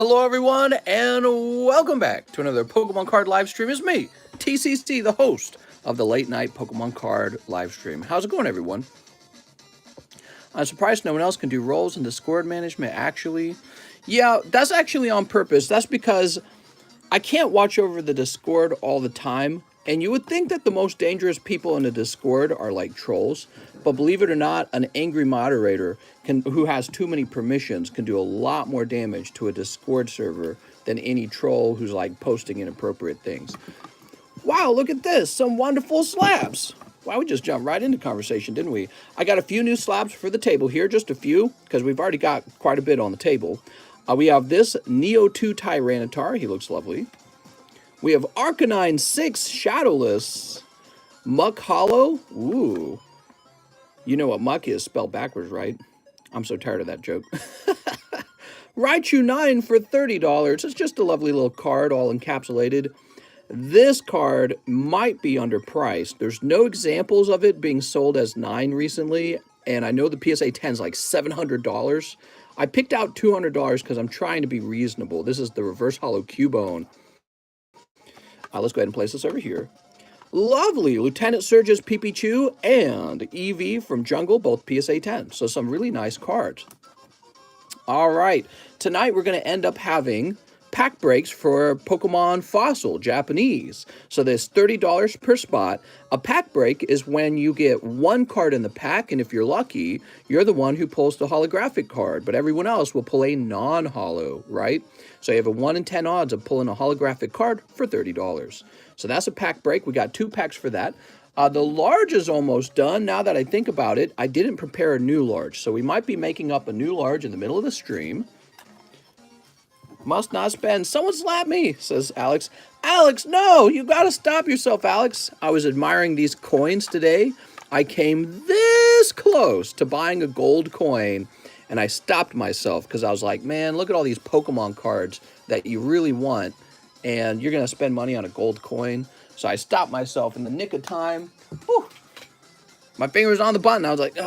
Hello everyone, and welcome back to another Pokemon card live stream. It's me, TCC, the host of the late night Pokemon card live stream. How's it going, everyone? I'm surprised no one else can do roles in Discord management, actually. Yeah, that's actually on purpose. That's because I can't watch over the Discord all the time, and you would think that the most dangerous people in the Discord are like trolls, but believe it or not, an angry moderator who has too many permissions can do a lot more damage to a Discord server than any troll who's like posting inappropriate things. Wow, look at this, some wonderful slabs. Wow, we just jumped right into conversation, didn't we? I got a few new slabs for the table here, just a few, because we've already got quite a bit on the table. We have this Neo 2 Tyranitar, he looks lovely. We have Arcanine 6 Shadowless, Muck Hollow, ooh. You know what Muck is spelled backwards, right? I'm so tired of that joke. Raichu 9 for $30. It's just a lovely little card, all encapsulated. This card might be underpriced. There's no examples of it being sold as 9 recently, and I know the PSA 10 is like $700. I picked out $200 because I'm trying to be reasonable. This is the Reverse Hollow Cubone. Let's go ahead and place this over here. Lovely Lieutenant Surge's Pipichu and Eevee from Jungle, both PSA 10. So some really nice cards. All right, tonight we're going to end up having pack breaks for Pokemon Fossil, Japanese. So there's $30 per spot. A pack break is when you get one card in the pack, and if you're lucky, you're the one who pulls the holographic card, but everyone else will pull a non-holo, right? So you have a 1 in 10 odds of pulling a holographic card for $30. So that's a pack break. We got 2 packs for that. The large is almost done. Now that I think about it, I didn't prepare a new large, so we might be making up a new large in the middle of the stream. Must not spend. Someone slap me, says Alex. Alex, no, you got to stop yourself, Alex. I was admiring these coins today. I came this close to buying a gold coin, and I stopped myself because I was like, man, look at all these Pokemon cards that you really want, and you're going to spend money on a gold coin. So I stopped myself in the nick of time. Whew. My finger was on the button. I was like,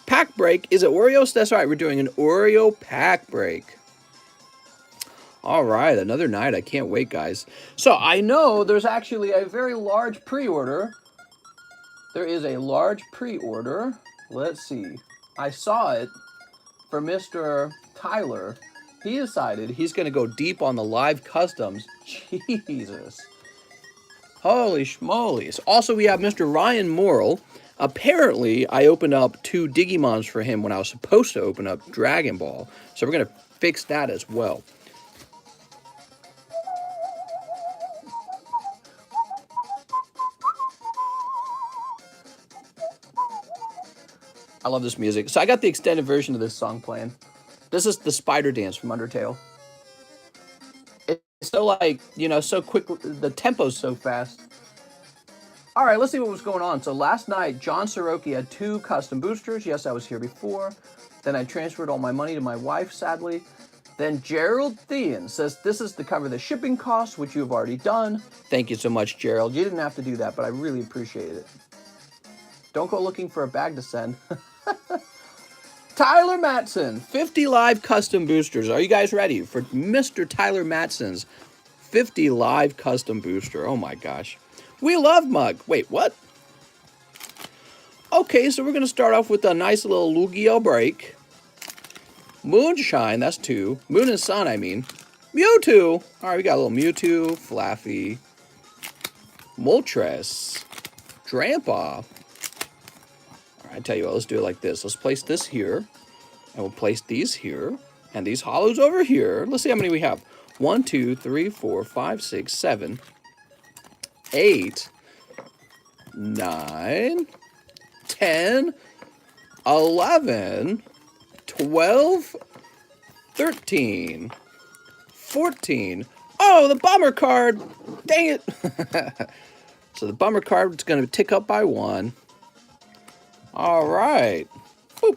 Pack break. Is it Oreos? That's right. We're doing an Oreo pack break. All right. Another night. I can't wait, guys. So I know there's actually a very large pre-order. There is a large pre-order. Let's see. I saw it for Mr. Tyler. He decided he's going to go deep on the live customs. Jesus. Holy schmolies. Also, we have Mr. Ryan Morrill. Apparently, I opened up 2 Digimons for him when I was supposed to open up Dragon Ball. So we're going to fix that as well. I love this music. So I got the extended version of this song playing. This is the spider dance from Undertale. It's so like, you know, so quick. The tempo's so fast. All right, let's see what was going on. So last night, John Soroki had 2 custom boosters. Yes, I was here before. Then I transferred all my money to my wife, sadly. Then Gerald Thean says, this is to cover the shipping costs, which you have already done. Thank you so much, Gerald. You didn't have to do that, but I really appreciate it. Don't go looking for a bag to send. Tyler Matson, 50 live custom boosters. Are you guys ready for Mr. Tyler Matson's 50 live custom booster? Oh my gosh. We love Mug. Wait, what? Okay, so we're going to start off with a nice little Lugia break. Moonshine, that's 2. Moon and Sun, I mean. Mewtwo. All right, we got a little Mewtwo, Flaffy, Moltres, Drampa. All right, I tell you what, let's do it like this. Let's place this here, and we'll place these here, and these hollows over here. Let's see how many we have. 1, 2, 3, 4, 5, 6, 7, 8, 9, 10, 11, 12, 13, 14. Oh, the bummer card. Dang it. So the bummer card is going to tick up by 1. All right. Boop.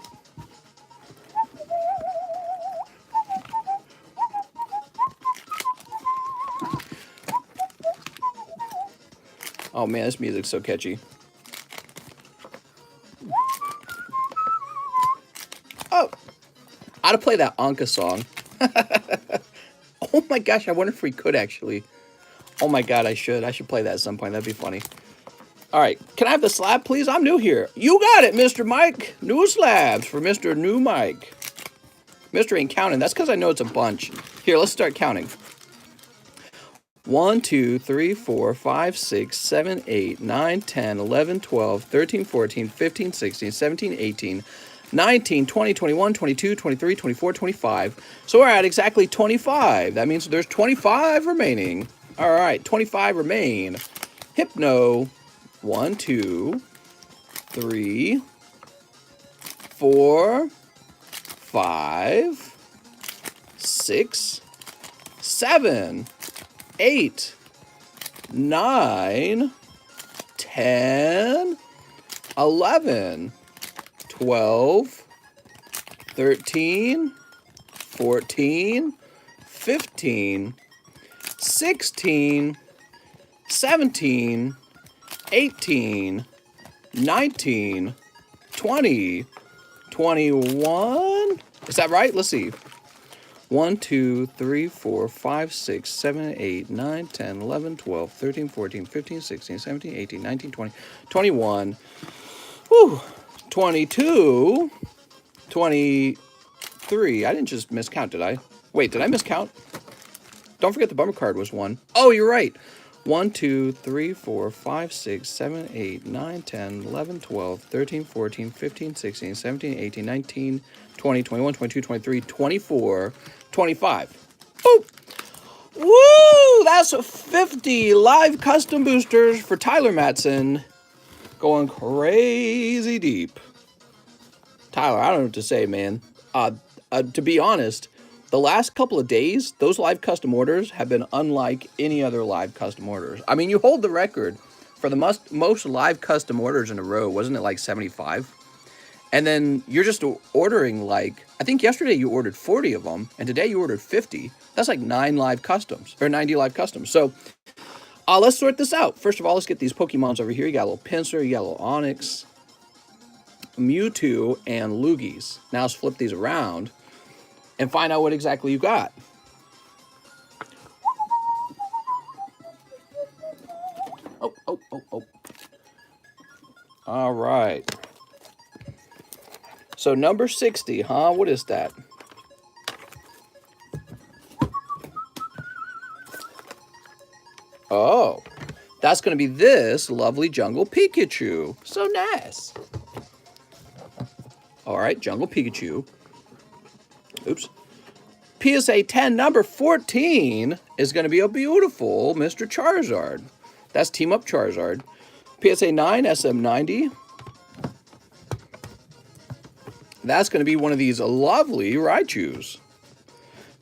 Oh man, this music's so catchy. Oh, I Gotta play that Anka song. Oh my gosh, I wonder if we could actually. Oh my god, I should. I should play that at some point. That'd be funny. All right, can I have the slab, please? I'm new here. You got it, Mr. Mike. New slabs for Mr. New Mike. Mr. ain't counting. That's because I know it's a bunch. Here, let's start counting. 1, 2, 3, 4, 5, 6, 7, 8, 9, 10, 11, 12, 13, 14, 15, 16, 17, 18, 19, 20, 21, 22, 23, 24, 25. So we're at exactly 25. That means there's 25 remaining. All right, 25 remain. Hypno. 1, 2, 3, 4, 5, 6, 7, 8, 9, 10, 11, 12, 13, 14, 15, 16, 17, 18, 19, 20, 21. Is that right? Let's see. 1, 2, 3, 4, 5, 6, 7, 8, 9, 10, 11, 12, 13, 14, 15, 16, 17, 18, 19, 20, 21. Whew. 22, 23. I didn't just miscount, did I? Wait, did I miscount? Don't forget the bumper card was 1. Oh, you're right. 1, 2, 3, 4, 5, 6, 7, 8, 9, 10, 11, 12, 13, 14, 15, 16, 17, 18, 19, 20, 21, 22, 23, 24, 25. Boop! Woo! That's 50 live custom boosters for Tyler Matson. Going crazy deep. Tyler, I don't know what to say, man. To be honest, the last couple of days, those live custom orders have been unlike any other live custom orders. I mean, you hold the record for the most live custom orders in a row. Wasn't it like 75? And then you're just ordering like, I think yesterday you ordered 40 of them, and today you ordered 50. That's like 9 live customs, or 90 live customs. So let's sort this out. First of all, let's get these Pokemons over here. You got a little Pinsir, you got a little Onix, Mewtwo, and Lugis. Now let's flip these around and find out what exactly you got. Oh. All right. So number 60, huh? What is that? Oh, that's going to be this lovely Jungle Pikachu. So nice. All right, Jungle Pikachu. Oops. PSA 10, number 14, is going to be a beautiful Mr. Charizard. That's Team Up Charizard. PSA 9, SM90. That's going to be one of these lovely Raichus.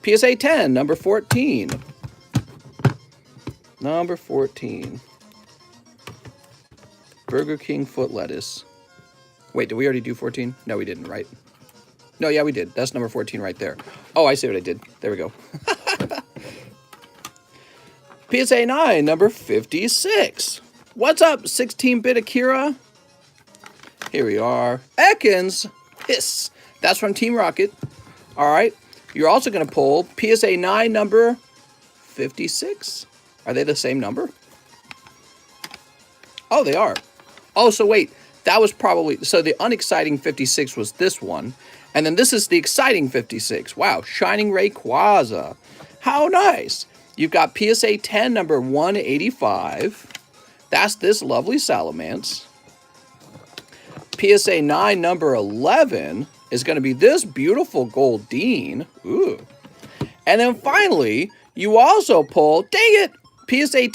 PSA 10, number 14. Number 14. Burger King foot lettuce. Wait, did we already do 14? No, we didn't, right? No, yeah, we did. That's number 14 right there. Oh, I see what I did. There we go. PSA 9, number 56. What's up, 16-bit Akira? Here we are. Ekans. Hiss. That's from Team Rocket. All right. You're also going to pull PSA 9, number 56. Are they the same number? Oh, they are. Oh, so wait. That was probably... So the unexciting 56 was this one. And then this is the exciting 56. Wow. Shining Rayquaza. How nice. You've got PSA 10, number 185. That's this lovely Salamence. PSA 9, number 11 is going to be this beautiful Goldeen. Ooh. And then finally, you also pull, dang it, PSA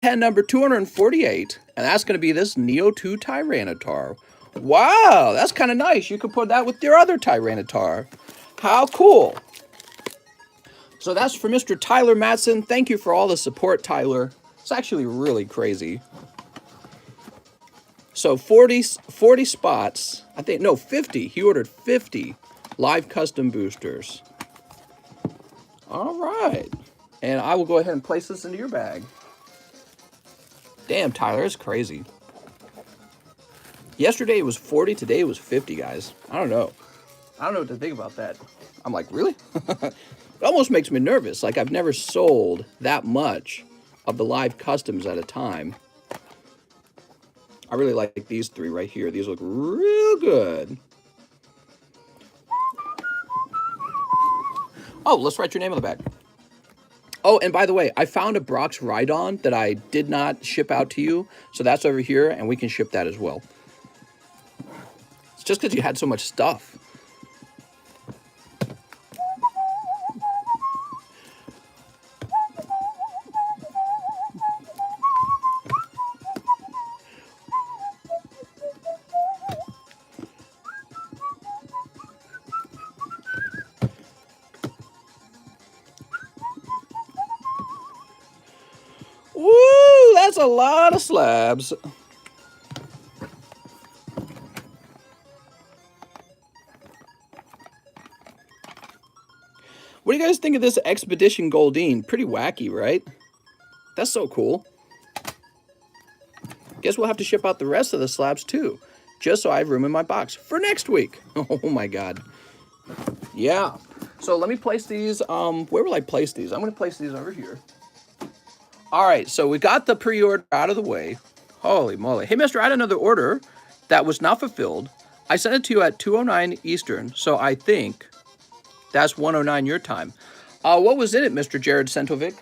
10, number 248. And that's going to be this Neo 2 Tyranitar. Wow, that's kind of nice. You could put that with your other Tyranitar. How cool. So that's for Mr. Tyler Matson. Thank you for all the support, Tyler. It's actually really crazy. So 40 spots. I think, no, 50. He ordered 50 live custom boosters. All right. And I will go ahead and place this into your bag. Damn, Tyler, it's crazy. Yesterday it was 40, today it was 50, guys. I don't know. I don't know what to think about that. I'm like, really? It almost makes me nervous. Like, I've never sold that much of the live customs at a time. I really like these 3 right here. These look real good. Oh, let's write your name on the back. Oh, and by the way, I found a Brock's Rhydon that I did not ship out to you. So that's over here, and we can ship that as well. It's just because you had so much stuff. Woo, that's a lot of slabs. What do you guys think of this Expedition Goldeen? Pretty wacky, right? That's so cool. Guess we'll have to ship out the rest of the slabs too, just so I have room in my box for next week. Oh my God. Yeah. So let me place these. Where will I place these? I'm going to place these over here. All right, so we got the pre-order out of the way. Holy moly. Hey, mister, I had another order that was not fulfilled. I sent it to you at 2:09 Eastern, so I think that's 1:09 your time. What was in it, Mr. Jared Sentovic?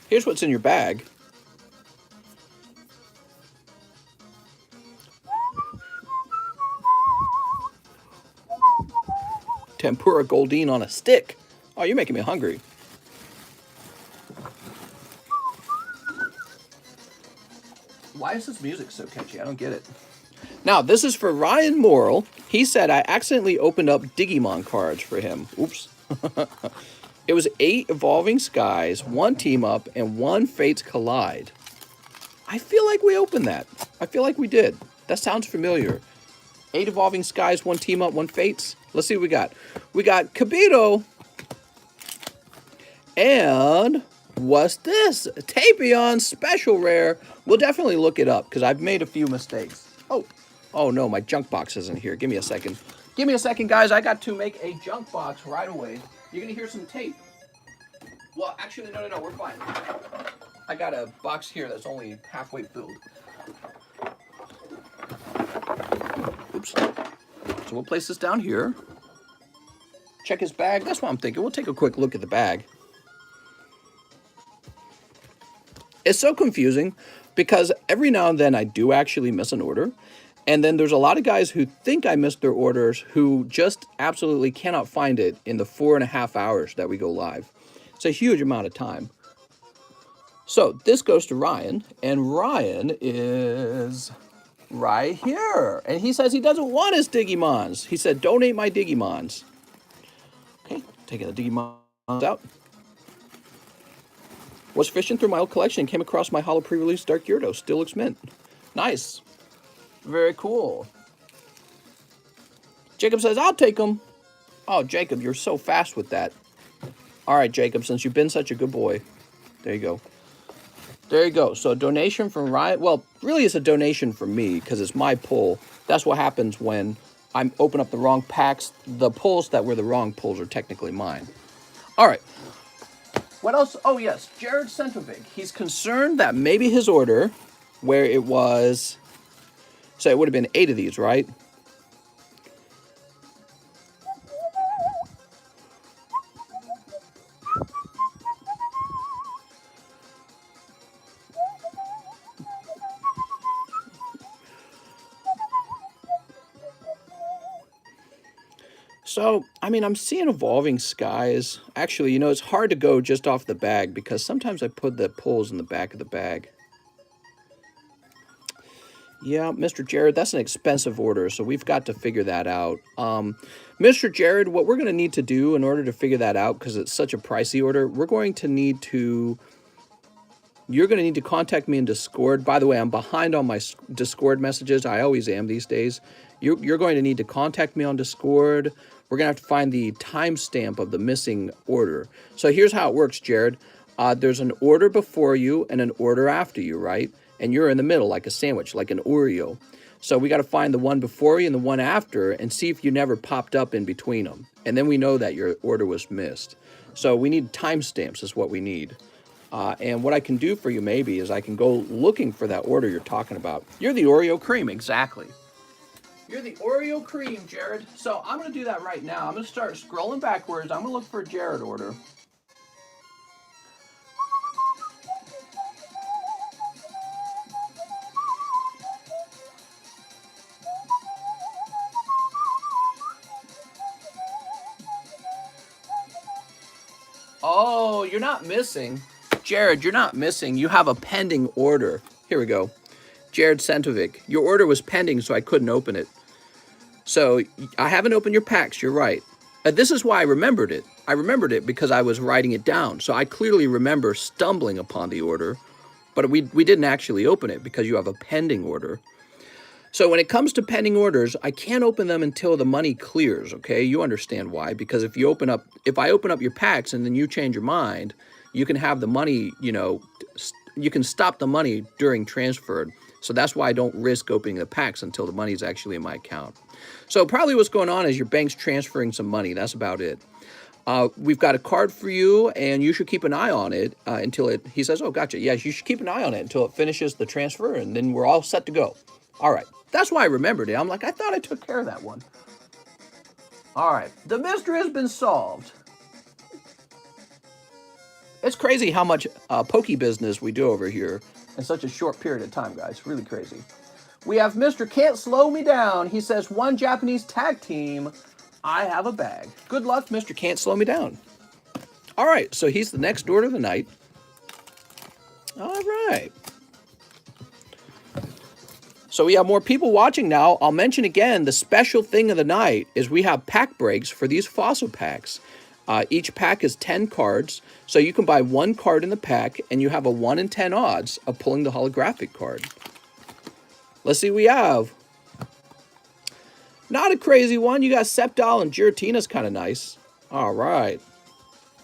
Here's what's in your bag. Tempura Goldeen on a stick. Oh, you're making me hungry. Why is this music so catchy? I don't get it. Now, this is for Ryan Morrill. He said I accidentally opened up Digimon cards for him. Oops. It was 8 Evolving Skies, 1 Team Up, and 1 Fates Collide. I feel like we opened that. I feel like we did. That sounds familiar. 8 Evolving Skies, 1 Team Up, 1 Fates. Let's see what we got. We got Kabito. And what's this? Tapion Special Rare. We'll definitely look it up because I've made a few mistakes. Oh no, my junk box isn't here. Give me a second. Give me a second, guys. I got to make a junk box right away. You're going to hear some tape. Well, actually, no, we're fine. I got a box here that's only halfway filled. Oops. So we'll place this down here. Check his bag. That's what I'm thinking. We'll take a quick look at the bag. It's so confusing because every now and then I do actually miss an order. And then there's a lot of guys who think I missed their orders who just absolutely cannot find it in the 4.5 hours that we go live. It's a huge amount of time. So this goes to Ryan, and Ryan is right here. And he says he doesn't want his Digimons. He said, donate my Digimons. Okay, taking the Digimons out. Was fishing through my old collection and came across my holo pre-release Dark Gyarados. Still looks mint. Nice. Very cool. Jacob says, I'll take them. Oh, Jacob, you're so fast with that. All right, Jacob, since you've been such a good boy. There you go. There you go. So a donation from Ryan. Well, really it's a donation from me because it's my pull. That's what happens when I open up the wrong packs. The pulls that were the wrong pulls are technically mine. All right. What else? Oh, yes. Jared Sentovic. He's concerned that maybe his order, where it was... So it would have been 8 of these, right? So, I mean, I'm seeing Evolving Skies. Actually, you know, it's hard to go just off the bag because sometimes I put the pulls in the back of the bag. Yeah, Mr. Jared, that's an expensive order, so we've got to figure that out. Mr. Jared, what we're going to need to do in order to figure that out, because it's such a pricey order, we're going to need to... You're going to need to contact me in Discord. By the way, I'm behind on my Discord messages. I always am these days. You're going to need to contact me on Discord. We're going to have to find the timestamp of the missing order. So here's how it works, Jared. There's an order before you and an order after you, right? and you're in the middle like a sandwich, like an Oreo. So we got to find the one before you and the one after and see if you never popped up in between them. And then we know that your order was missed. So we need timestamps is what we need. And what I can do for you maybe is I can go looking for that order you're talking about. You're the Oreo cream, exactly. You're the Oreo cream, Jared. So I'm going to do that right now. I'm going to start scrolling backwards. I'm going to look for a Jared order. Oh, you're not missing. Jared, you're not missing. You have a pending order. Here we go. Jared Sentovic, your order was pending, so I couldn't open it. So I haven't opened your packs, you're right. This is why I remembered it. I remembered it because I was writing it down. So I clearly remember stumbling upon the order, but we didn't actually open it because you have a pending order. So when it comes to pending orders, I can't open them until the money clears, okay? You understand why, because if I open up your packs and then you change your mind, you can have the money, you can stop the money during transfer. So that's why I don't risk opening the packs until the money is actually in my account. So probably what's going on is your bank's transferring some money. That's about it. We've got a card for you, and you should keep an eye on it until it, he says, oh, gotcha. Yes, you should keep an eye on it until it finishes the transfer, and then we're all set to go. All right. That's why I remembered it. I'm like, I thought I took care of that one. All right. The mystery has been solved. It's crazy how much Poke business we do over here in such a short period of time, guys. Really crazy. We have Mr. Can't Slow Me Down. He says, one Japanese tag team. I have a bag. Good luck, Mr. Can't Slow Me Down. All right. So he's the next order of the night. All right. So we have more people watching now. I'll mention again, the special thing of the night is we have pack breaks for these fossil packs. Each pack is 10 cards, so you can buy one card in the pack, and you have a 1 in 10 odds of pulling the holographic card. Let's see what we have. Not a crazy one. You got Sceptile and Giratina's kind of nice. All right.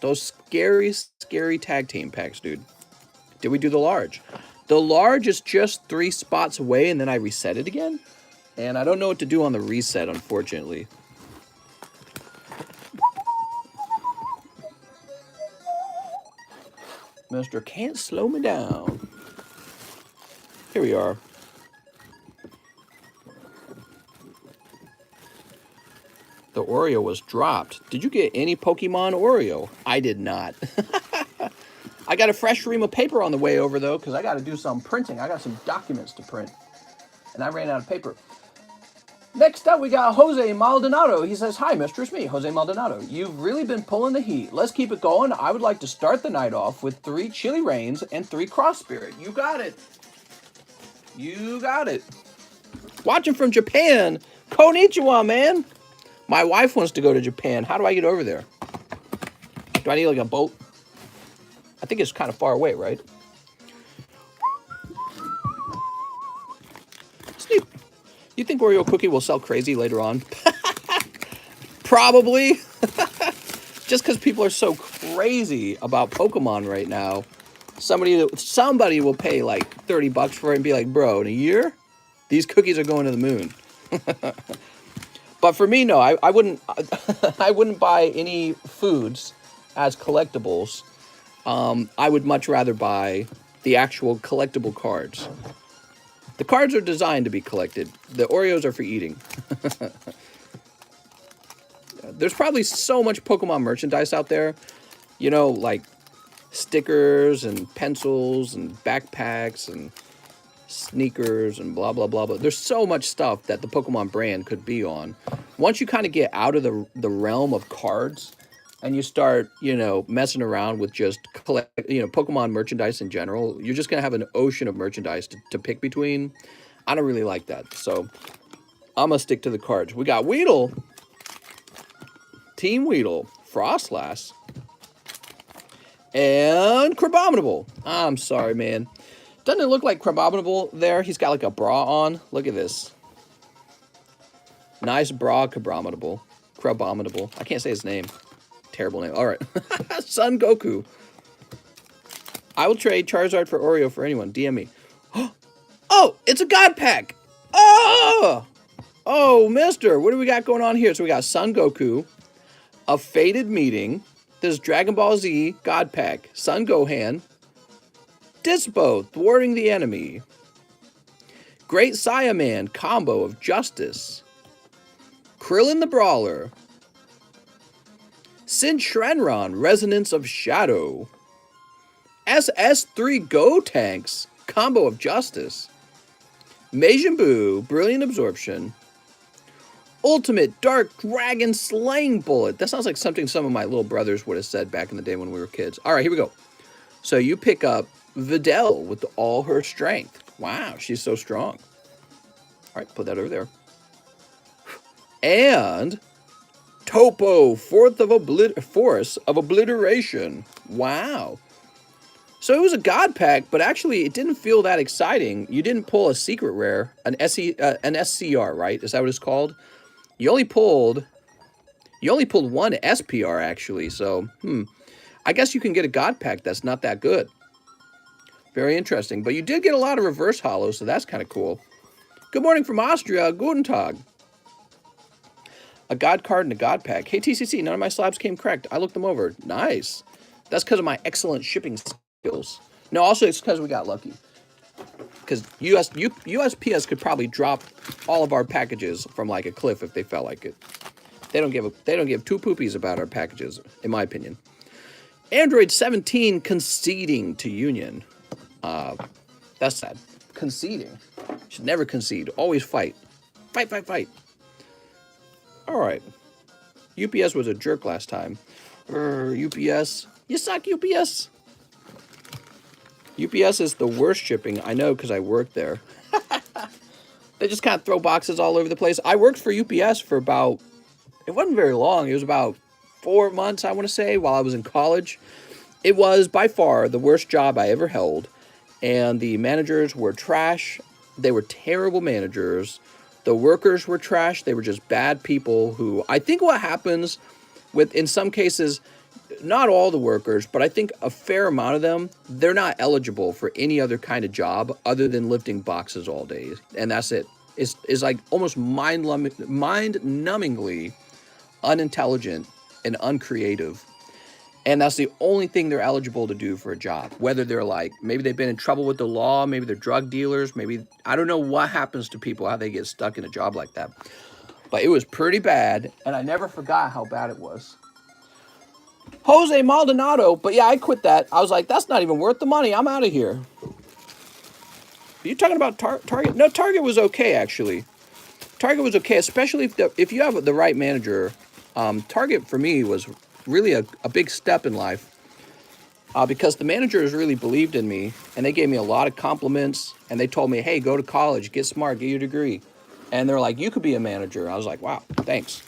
Those scary, scary tag team packs, dude. Did we do the large? The large is just 3 spots away, and then I reset it again. And I don't know what to do on the reset, unfortunately. Mr. Can't Slow Me Down. Here we are. The Oreo was dropped. Did you get any Pokemon Oreo? I did not. I got a fresh ream of paper on the way over, though, because I got to do some printing. I got some documents to print, and I ran out of paper. Next up, we got Jose Maldonado. He says, hi, mistress, me, Jose Maldonado. You've really been pulling the heat. Let's keep it going. I would like to start the night off with 3 Chili Rains and 3 Cross Spirit. You got it. You got it. Watching from Japan. Konnichiwa, man. My wife wants to go to Japan. How do I get over there? Do I need, like, a boat? I think it's kind of far away, right? Sneak. You think Oreo Cookie will sell crazy later on? Probably. Just because people are so crazy about Pokemon right now. Somebody will pay like $30 for it and be like, bro, in a year, these cookies are going to the moon. But for me, no, I wouldn't I wouldn't buy any foods as collectibles. I would much rather buy the actual collectible cards. The cards are designed to be collected. The Oreos are for eating. There's probably so much Pokemon merchandise out there. You know, like stickers and pencils and backpacks and sneakers and blah, blah, blah, blah. There's so much stuff that the Pokemon brand could be on. Once you kind of get out of the realm of cards and you start, messing around with just Pokemon merchandise in general, you're just going to have an ocean of merchandise to pick between. I don't really like that. So I'm going to stick to the cards. We got Weedle, Team Weedle, Frostlass, and Crabominable. I'm sorry, man. Doesn't it look like Crabominable there? He's got like a bra on. Look at this. Nice bra, Crabominable. Crabominable. I can't say his name. Terrible name. All right. Son Goku. I will trade Charizard for Oreo for anyone. DM me. Oh, it's a God Pack. Oh! Oh, mister, what do we got going on here? So we got Son Goku, a Fated Meeting, this Dragon Ball Z God Pack, Son Gohan, Dispo, Thwarting the Enemy, Great Saiyaman, Combo of Justice, Krillin the Brawler, Sin Shenron, Resonance of Shadow, SS3 Go Tanks, Combo of Justice, Majin Buu, Brilliant Absorption, Ultimate Dark Dragon Slaying Bullet. That sounds like something some of my little brothers would have said back in the day when we were kids. All right, here we go. So you pick up Videl with all her strength. Wow, she's so strong. All right, put that over there. And Topo, Force of Obliteration. Wow. So it was a God Pack, but actually it didn't feel that exciting. You didn't pull a secret rare, an SCR, right? Is that what it's called? You only pulled one SPR actually. So, I guess you can get a God Pack that's not that good. Very interesting. But you did get a lot of reverse holos, so that's kind of cool. Good morning from Austria. Guten Tag. A God card and a God Pack. Hey, TCC, none of my slabs came correct. I looked them over. Nice. That's because of my excellent shipping skills. No, also it's because we got lucky. Because USPS could probably drop all of our packages from like a cliff if they felt like it. They don't give two poopies about our packages, in my opinion. Android 17 conceding to Union. That's sad. Conceding. Should never concede. Always fight. Fight, fight, fight. All right. UPS was a jerk last time. UPS. You suck, UPS. UPS is the worst shipping. I know because I worked there. They just kind of throw boxes all over the place. I worked for UPS for about, it wasn't very long. It was about 4 months, I want to say, while I was in college. It was by far the worst job I ever held. And the managers were trash. They were terrible managers. The workers were trash. They were just bad people who, I think what happens with, in some cases, not all the workers, but I think a fair amount of them, they're not eligible for any other kind of job other than lifting boxes all day. And that's it. It's like almost mind-numbingly unintelligent and uncreative. And that's the only thing they're eligible to do for a job. Whether they're like, maybe they've been in trouble with the law, maybe they're drug dealers, maybe, I don't know what happens to people, how they get stuck in a job like that. But it was pretty bad, and I never forgot how bad it was. Jose Maldonado, but yeah, I quit that. I was like, that's not even worth the money. I'm out of here. Are you talking about Target? No, Target was okay, actually. Target was okay, especially if you have the right manager. Target, for me, was really a big step in life because the managers really believed in me, and they gave me a lot of compliments, and they told me, hey, go to college, get smart, get your degree. And they're like, you could be a manager. I was like, wow, thanks.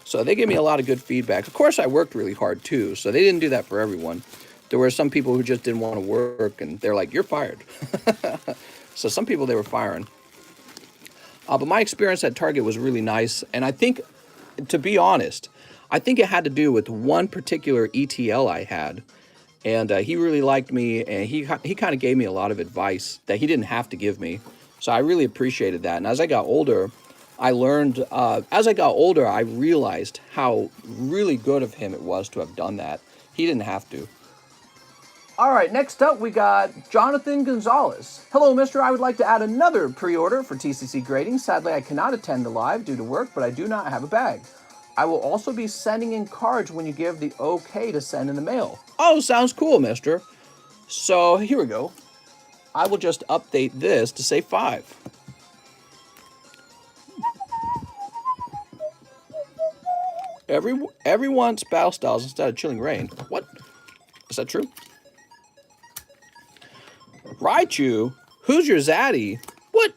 So they gave me a lot of good feedback. Of course, I worked really hard, too, so they didn't do that for everyone. There were some people who just didn't want to work, and they're like, you're fired. So some people they were firing. But my experience at Target was really nice, and I think, to be honest, I think it had to do with one particular ETL I had, and he really liked me, and he kind of gave me a lot of advice that he didn't have to give me, so I really appreciated that. And as I got older, I learned, I realized how really good of him it was to have done that. He didn't have to. All right, next up we got Jonathan Gonzalez. Hello, mister. I would like to add another pre-order for TCC Grading. Sadly, I cannot attend the live due to work, but I do not have a bag. I will also be sending in cards when you give the okay to send in the mail. Oh, sounds cool, mister. So here we go. I will just update this to say 5. Everyone's battle styles instead of Chilling Rain. What? Is that true? Raichu? Who's your zaddy? What?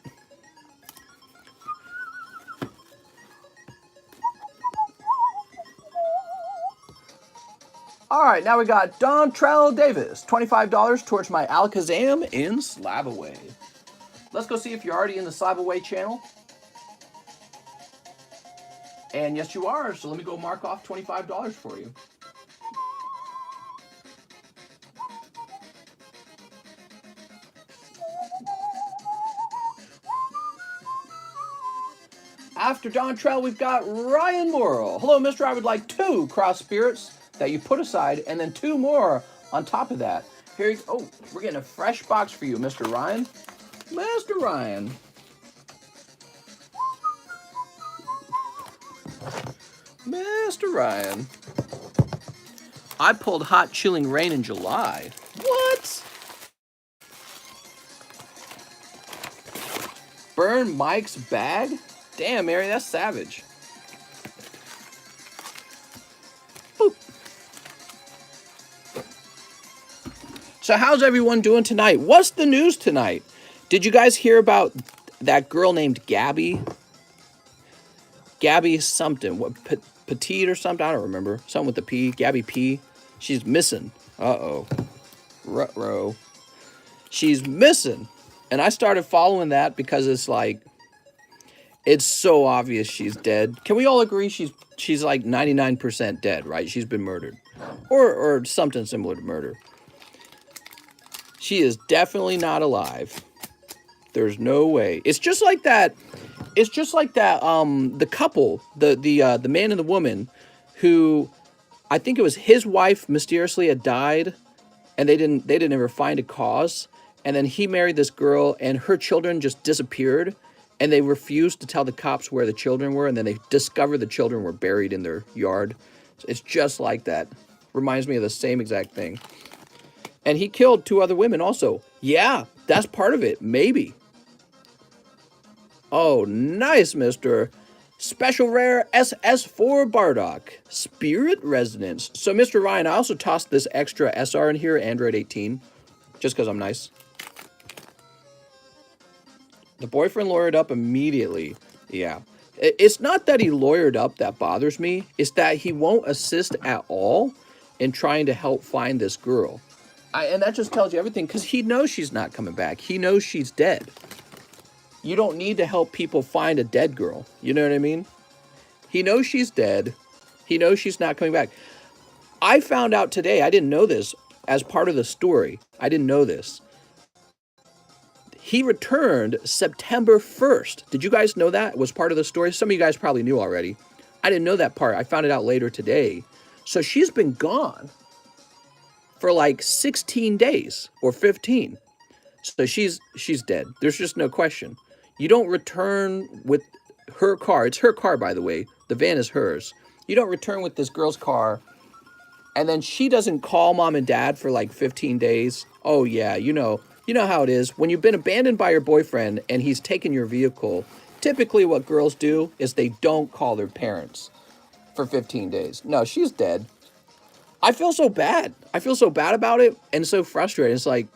All right, now we got Dontrell Davis, $25 towards my Alakazam in Slabaway. Let's go see if you're already in the Slabaway channel. And yes, you are, so let me go mark off $25 for you. After Dontrell, we've got Ryan Morrill. Hello, Mr. I would like 2 cross spirits that you put aside, and then 2 more on top of that. Here you go. Oh, we're getting a fresh box for you, Mr. Ryan. Mr. Ryan. Mr. Ryan. I pulled Hot Chilling Rain in July. What? Burn Mike's bag? Damn, Mary, that's savage. Boop. So how's everyone doing tonight? What's the news tonight? Did you guys hear about that girl named Gabby? Gabby something. What, Petite or something? I don't remember. Something with the P. Gabby P. She's missing. Uh-oh. Ruh-roh. She's missing. And I started following that because it's like, it's so obvious she's dead. Can we all agree she's like 99% dead, right? She's been murdered. Or something similar to murder. She is definitely not alive. There's no way. It's just like that. It's just like that. The couple, the man and the woman, who I think it was his wife mysteriously had died, and they didn't ever find a cause. And then he married this girl, and her children just disappeared, and they refused to tell the cops where the children were, and then they discovered the children were buried in their yard. It's just like that. Reminds me of the same exact thing. And he killed 2 other women also. Yeah, that's part of it. Maybe. Oh, nice, Mr. Special Rare SS4 Bardock. Spirit Resonance. So, Mr. Ryan, I also tossed this extra SR in here, Android 18, just because I'm nice. The boyfriend lawyered up immediately. Yeah. It's not that he lawyered up that bothers me. It's that he won't assist at all in trying to help find this girl. And that just tells you everything, because he knows she's not coming back. He knows she's dead. You don't need to help people find a dead girl. You know what I mean? He knows she's dead. He knows she's not coming back. I found out today, I didn't know this, as part of the story. I didn't know this. He returned September 1st. Did you guys know that? It was part of the story? Some of you guys probably knew already. I didn't know that part. I found it out later today. So she's been gone for like 16 days or 15. So she's dead. There's just no question. You don't return with her car. It's her car, by the way. The van is hers. You don't return with this girl's car, and then she doesn't call mom and dad for like 15 days. Oh, yeah, you know how it is. When you've been abandoned by your boyfriend and he's taken your vehicle, typically what girls do is they don't call their parents for 15 days. No, she's dead. I feel so bad. I feel so bad about it and so frustrated. It's like,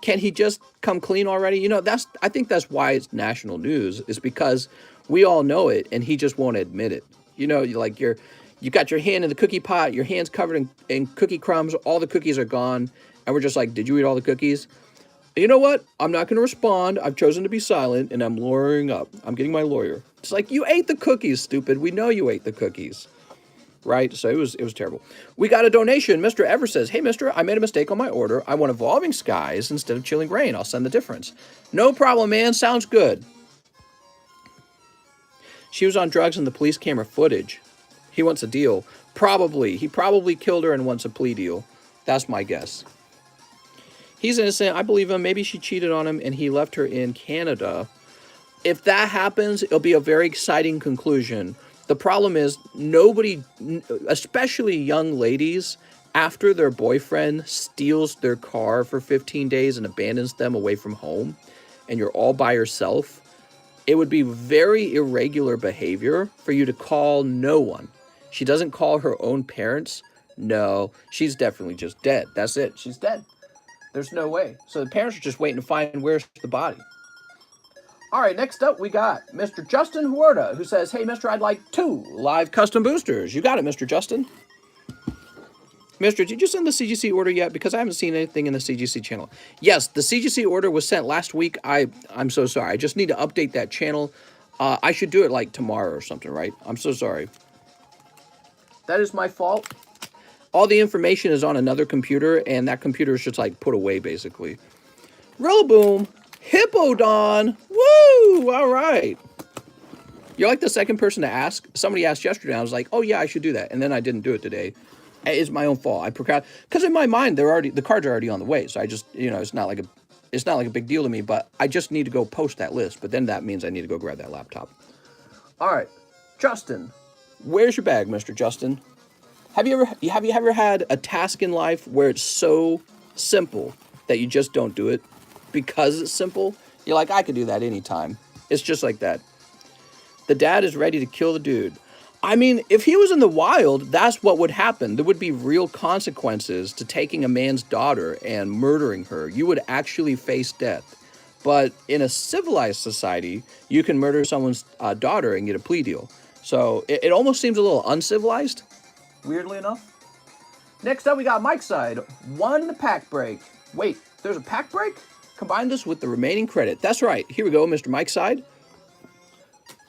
can't he just come clean already? You know, I think that's why it's national news, is because we all know it and he just won't admit it. You know, like you got your hand in the cookie pot, your hand's covered in cookie crumbs, all the cookies are gone, and we're just like, did you eat all the cookies? You know what? I'm not going to respond. I've chosen to be silent, and I'm lawyering up. I'm getting my lawyer. It's like, you ate the cookies, stupid. We know you ate the cookies. Right? So it was terrible. We got a donation. Mr. Ever says, hey, mister, I made a mistake on my order. I want Evolving Skies instead of Chilling Rain. I'll send the difference. No problem, man. Sounds good. She was on drugs in the police camera footage. He wants a deal. Probably. He probably killed her and wants a plea deal. That's my guess. He's innocent. I believe him. Maybe she cheated on him and he left her in Canada. If that happens, it'll be a very exciting conclusion. The problem is nobody, especially young ladies, after their boyfriend steals their car for 15 days and abandons them away from home, and you're all by yourself, it would be very irregular behavior for you to call no one. She doesn't call her own parents. No, she's definitely just dead. That's it. She's dead. There's no way. So the parents are just waiting to find where's the body. All right, next up, we got Mr. Justin Huerta, who says, hey, mister, I'd like 2 live custom boosters. You got it, Mr. Justin. Mister, did you send the CGC order yet? Because I haven't seen anything in the CGC channel. Yes, the CGC order was sent last week. I'm so sorry. I just need to update that channel. I should do it like tomorrow or something, right? I'm so sorry. That is my fault. All the information is on another computer, and that computer is just like put away, basically. Rillaboom. Hippodon. Woo! All right. You're like the second person to ask. Somebody asked yesterday. I was like, oh yeah, I should do that, and then I didn't do it today. It's my own fault. I because in my mind the cards are already on the way. So I just it's not like a big deal to me. But I just need to go post that list. But then that means I need to go grab that laptop. All right, Justin, where's your bag, Mr. Justin? Have you ever had a task in life where it's so simple that you just don't do it because it's simple? You're like, I could do that anytime. It's just like that. The dad is ready to kill the dude. I mean, if he was in the wild, that's what would happen. There would be real consequences to taking a man's daughter and murdering her. You would actually face death. But in a civilized society, you can murder someone's daughter and get a plea deal. So it almost seems a little uncivilized, weirdly enough. Next up, we got Mike's side. 1 pack break. Wait, there's a pack break? Combine this with the remaining credit. That's right. Here we go, Mr. Mike's side.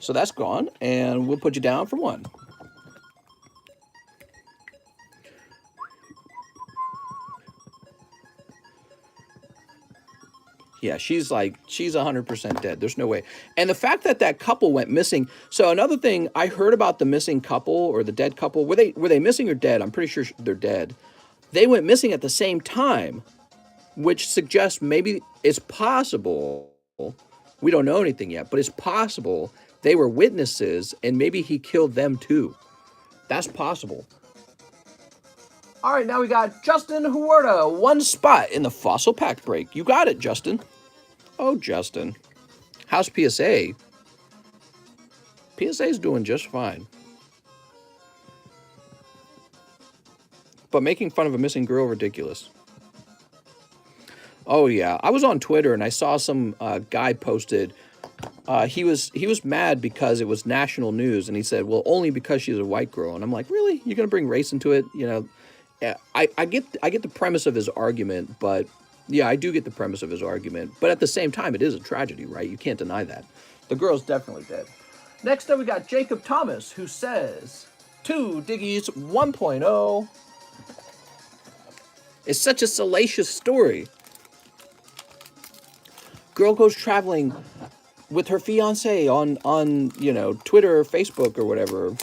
So that's gone, and we'll put you down for 1. Yeah, she's 100% dead. There's no way. And the fact that that couple went missing. So another thing, I heard about the missing couple or the dead couple. Were they missing or dead? I'm pretty sure they're dead. They went missing at the same time, which suggests maybe it's possible. We don't know anything yet, but it's possible they were witnesses and maybe he killed them too. That's possible. All right, now we got Justin Huerta, 1 spot in the fossil pack break. You got it, Justin. Oh, Justin. How's PSA? PSA is doing just fine. But making fun of a missing girl, ridiculous. Oh, yeah. I was on Twitter and I saw some guy posted. He was mad because it was national news. And he said, well, only because she's a white girl. And I'm like, really? You're going to bring race into it? Yeah, I get the premise of his argument, but yeah, I do get the premise of his argument. But at the same time, it is a tragedy, right? You can't deny that. The girl's definitely dead. Next up, we got Jacob Thomas, who says, 2 Diggies 1.0. It's such a salacious story. Girl goes traveling with her fiance on Twitter or Facebook or whatever.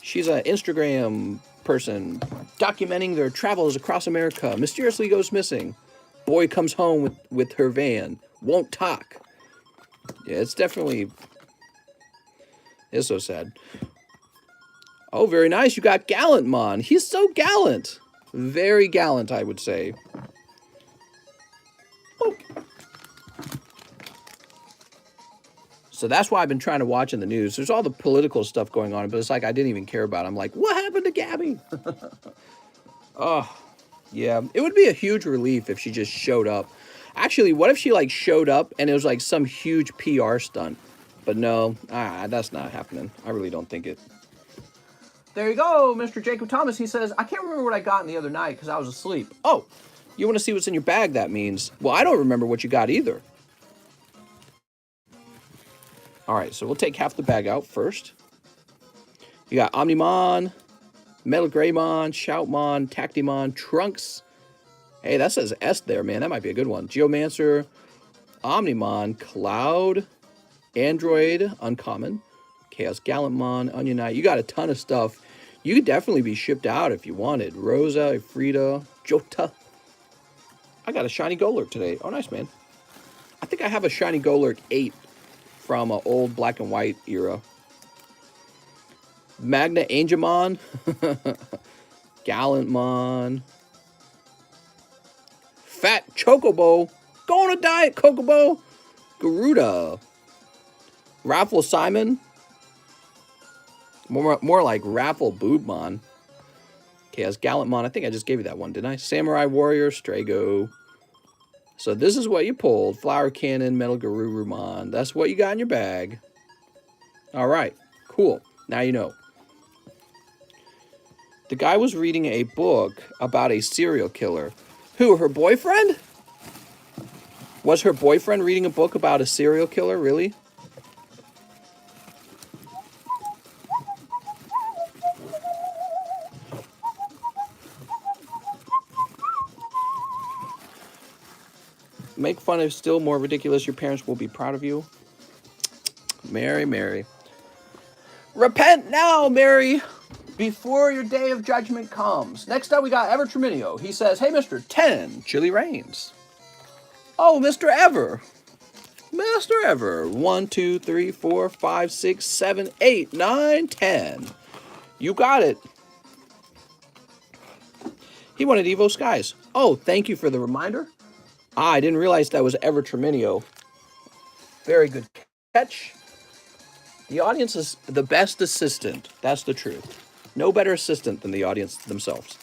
She's an Instagram person documenting their travels across America. Mysteriously goes missing. Boy comes home with her van. Won't talk. Yeah, it's so sad. Oh, very nice. You got Gallant Mon. He's so gallant. Very gallant, I would say. Oh. So that's why I've been trying to watch in the news. There's all the political stuff going on, but it's like I didn't even care about it. I'm like, what happened to Gabby? Oh, yeah. It would be a huge relief if she just showed up. Actually, what if she showed up and it was like some huge PR stunt? But no, that's not happening. I really don't think it. There you go, Mr. Jacob Thomas. He says, I can't remember what I got in the other night because I was asleep. Oh, you want to see what's in your bag, that means. Well, I don't remember what you got either. All right, so we'll take half the bag out first. You got Omnimon, Metal Greymon, Shoutmon, Tactimon, Trunks. Hey, that says S there, man. That might be a good one. Geomancer, Omnimon, Cloud, Android, Uncommon, Chaos Gallantmon, Onionite. You got a ton of stuff. You could definitely be shipped out if you wanted. Rosa, Frida, Jota. I got a Shiny Golurk today. Oh, nice, man. I think I have a Shiny Golurk 8 from an old black and white era. Magna Angemon. Gallantmon. Fat Chocobo. Go on a diet, Chocobo. Garuda. Raffle Simon. More like Raffle Boobmon. Chaos Gallantmon. I think I just gave you that one, didn't I? Samurai Warrior. Strago. So this is what you pulled. Flower Cannon, Metal Garurumon. That's what you got in your bag. All right. Cool. Now you know. The guy was reading a book about a serial killer. Who, her boyfriend? Was her boyfriend reading a book about a serial killer? Really? Make fun of still more ridiculous. Your parents will be proud of you. Mary, Mary. Repent now, Mary, before your day of judgment comes. Next up, we got Ever Treminio. He says, hey, Mr. 10 Chili Rains. Oh, Mr. Ever. Mr. Ever. 1, 2, 3, 4, 5, 6, 7, 8, 9, 10. You got it. He wanted Evo Skies. Oh, thank you for the reminder. I didn't realize that was Ever Treminio. Very good catch. The audience is the best assistant. That's the truth. No better assistant than the audience themselves.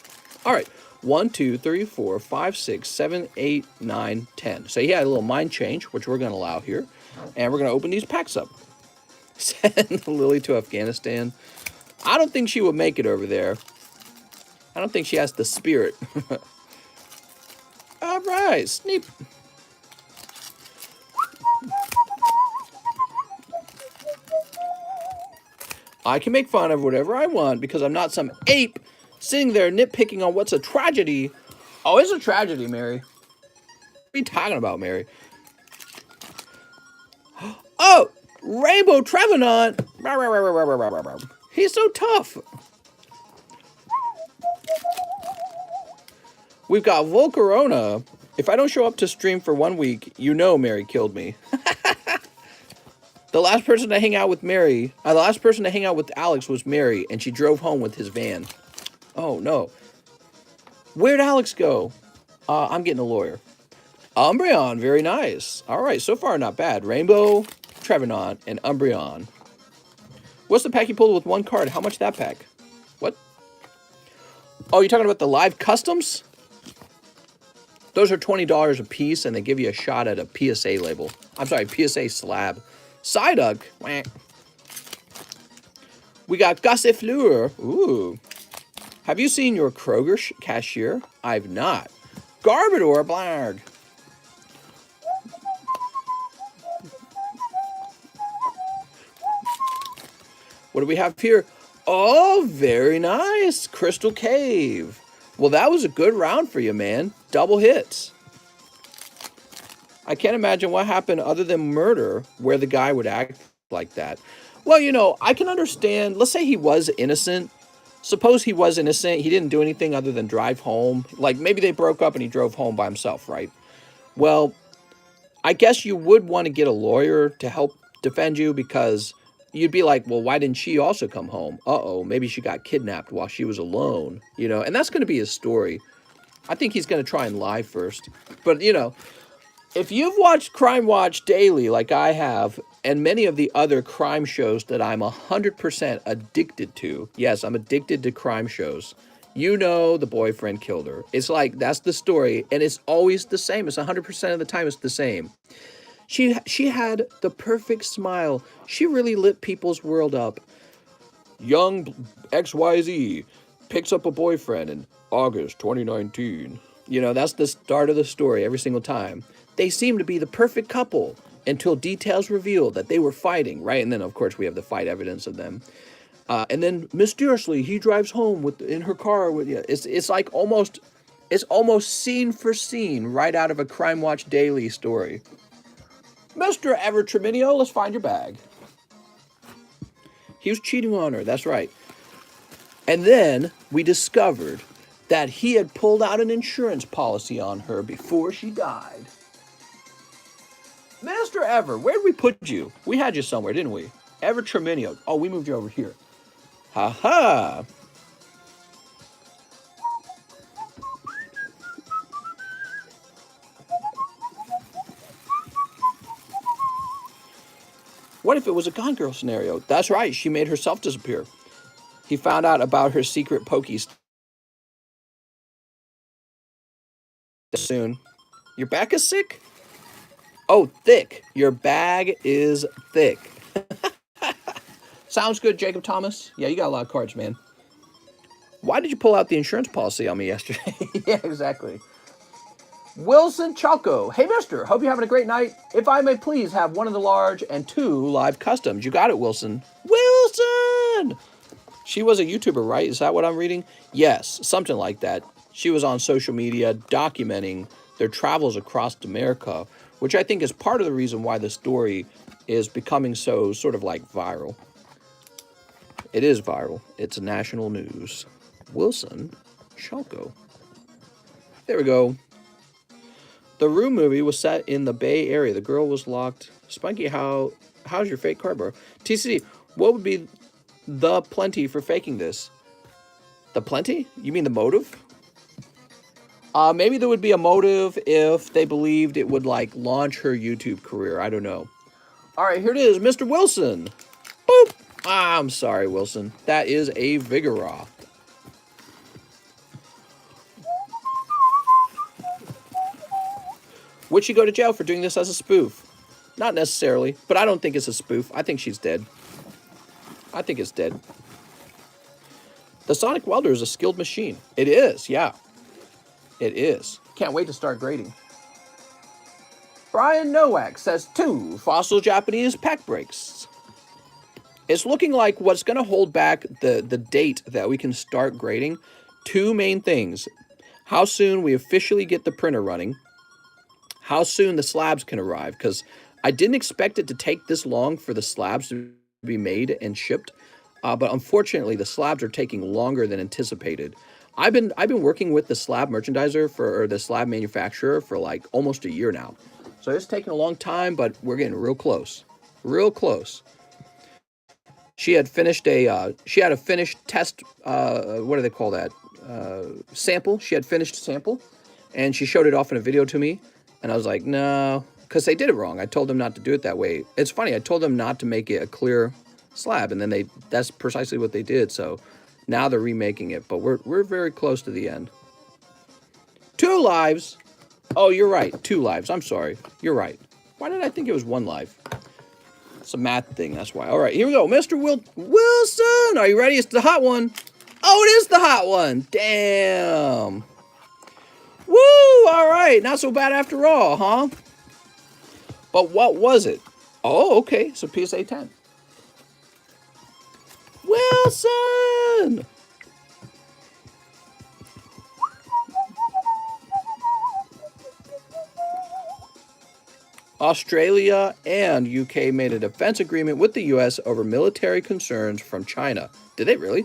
All right. 1, 2, 3, 4, 5, 6, 7, 8, 9, 10. So he had a little mind change, which we're going to allow here. And we're going to open these packs up. Send Lily to Afghanistan. I don't think she would make it over there. I don't think she has the spirit. All right, Sneep. I can make fun of whatever I want because I'm not some ape sitting there nitpicking on what's a tragedy. Oh, it's a tragedy, Mary. What are you talking about, Mary? Oh, Rainbow Trevenant. He's so tough. We've got Volcarona. If I don't show up to stream for 1 week, you know Mary killed me. The last person to hang out with Mary, the last person to hang out with Alex was Mary, and she drove home with his van. Oh, no. Where'd Alex go? I'm getting a lawyer. Umbreon, very nice. All right, so far not bad. Rainbow, Trevenant, and Umbreon. What's the pack you pulled with 1 card? How much that pack? What? Oh, you're talking about the live customs? Those are $20 a piece, and they give you a shot at a PSA label. I'm sorry, PSA slab. Psyduck. We got Gossifleur. Ooh. Have you seen your Kroger cashier? I've not. Garbodor, blarg. What do we have here? Oh, very nice. Crystal Cave. Well, that was a good round for you, man. Double hits. I can't imagine what happened other than murder where the guy would act like that. Well, you know, I can understand. Let's say he was innocent. Suppose he was innocent. He didn't do anything other than drive home. Like maybe they broke up and he drove home by himself, right? Well, I guess you would want to get a lawyer to help defend you because you'd be like, well, why didn't she also come home? Uh-oh, maybe she got kidnapped while she was alone, you know? And that's going to be his story. I think he's going to try and lie first. But, you know, if you've watched Crime Watch daily like I have, and many of the other crime shows that I'm 100% addicted to, yes, I'm addicted to crime shows, you know the boyfriend killed her. It's like, that's the story, and it's always the same. It's 100% of the time it's the same. She had the perfect smile. She really lit people's world up. Young XYZ picks up a boyfriend in August 2019. You know, that's the start of the story every single time. They seem to be the perfect couple until details reveal that they were fighting, right? And then, of course, we have the fight evidence of them. And then mysteriously, he drives home in her car with you. It's like almost scene for scene right out of a Crime Watch Daily story. Mr. Ever Treminio, let's find your bag. He was cheating on her, that's right. And then we discovered that he had pulled out an insurance policy on her before she died. Mr. Ever, where'd we put you? We had you somewhere, didn't we? Ever Treminio. Oh, we moved you over here. Ha-ha. What if it was a Gone Girl scenario? That's right, she made herself disappear. He found out about her secret Pokies soon. Your back is sick? Oh, thick. Your bag is thick. Sounds good, Jacob Thomas. Yeah, you got a lot of cards, man. Why did you pull out the insurance policy on me yesterday? Yeah, exactly. Wilson Chalco. Hey, mister. Hope you're having a great night. If I may please have 1 of the large and 2 live customs. You got it, Wilson. Wilson! She was a YouTuber, right? Is that what I'm reading? Yes, something like that. She was on social media documenting their travels across America, which I think is part of the reason why the story is becoming so sort of like viral. It is viral. It's national news. Wilson Shalko. There we go. The Room movie was set in the Bay Area. The girl was locked. Spunky, how's your fake card, bro? TCC, what would be the plenty for faking this? The plenty? You mean the motive? Maybe there would be a motive if they believed it would, like, launch her YouTube career. I don't know. All right, here it is. Mr. Wilson. Boop. I'm sorry, Wilson. That is a Vigoroth. Would she go to jail for doing this as a spoof? Not necessarily, but I don't think it's a spoof. I think she's dead. I think it's dead. The Sonic Welder is a skilled machine. It is, yeah. It is. Can't wait to start grading. Brian Nowak says 2 fossil Japanese pack breaks. It's looking like what's going to hold back the date that we can start grading. 2 main things. How soon we officially get the printer running. How soon the slabs can arrive. Because I didn't expect it to take this long for the slabs to be made and shipped. But unfortunately, the slabs are taking longer than anticipated. I've been working with the slab merchandiser or the slab manufacturer for like almost a year now. So it's taking a long time, but we're getting real close. Real close. She had finished she had a finished test, what do they call that? Sample. She had finished sample, and she showed it off in a video to me, and I was like, no, because they did it wrong. I told them not to do it that way. It's funny, I told them not to make it a clear slab, and then that's precisely what they did, so now they're remaking it, but we're very close to the end. 2 lives. Oh, you're right, 2 lives. I'm sorry. You're right. Why did I think it was 1 live? It's a math thing, that's why. All right, here we go. Mr. Wilson, are you ready? It's the hot one. Oh, it is the hot one. Damn. Woo, all right. Not so bad after all, huh? But what was it? Oh, okay. So PSA 10. Wilson! Australia and UK made a defense agreement with the US over military concerns from China. Did they really?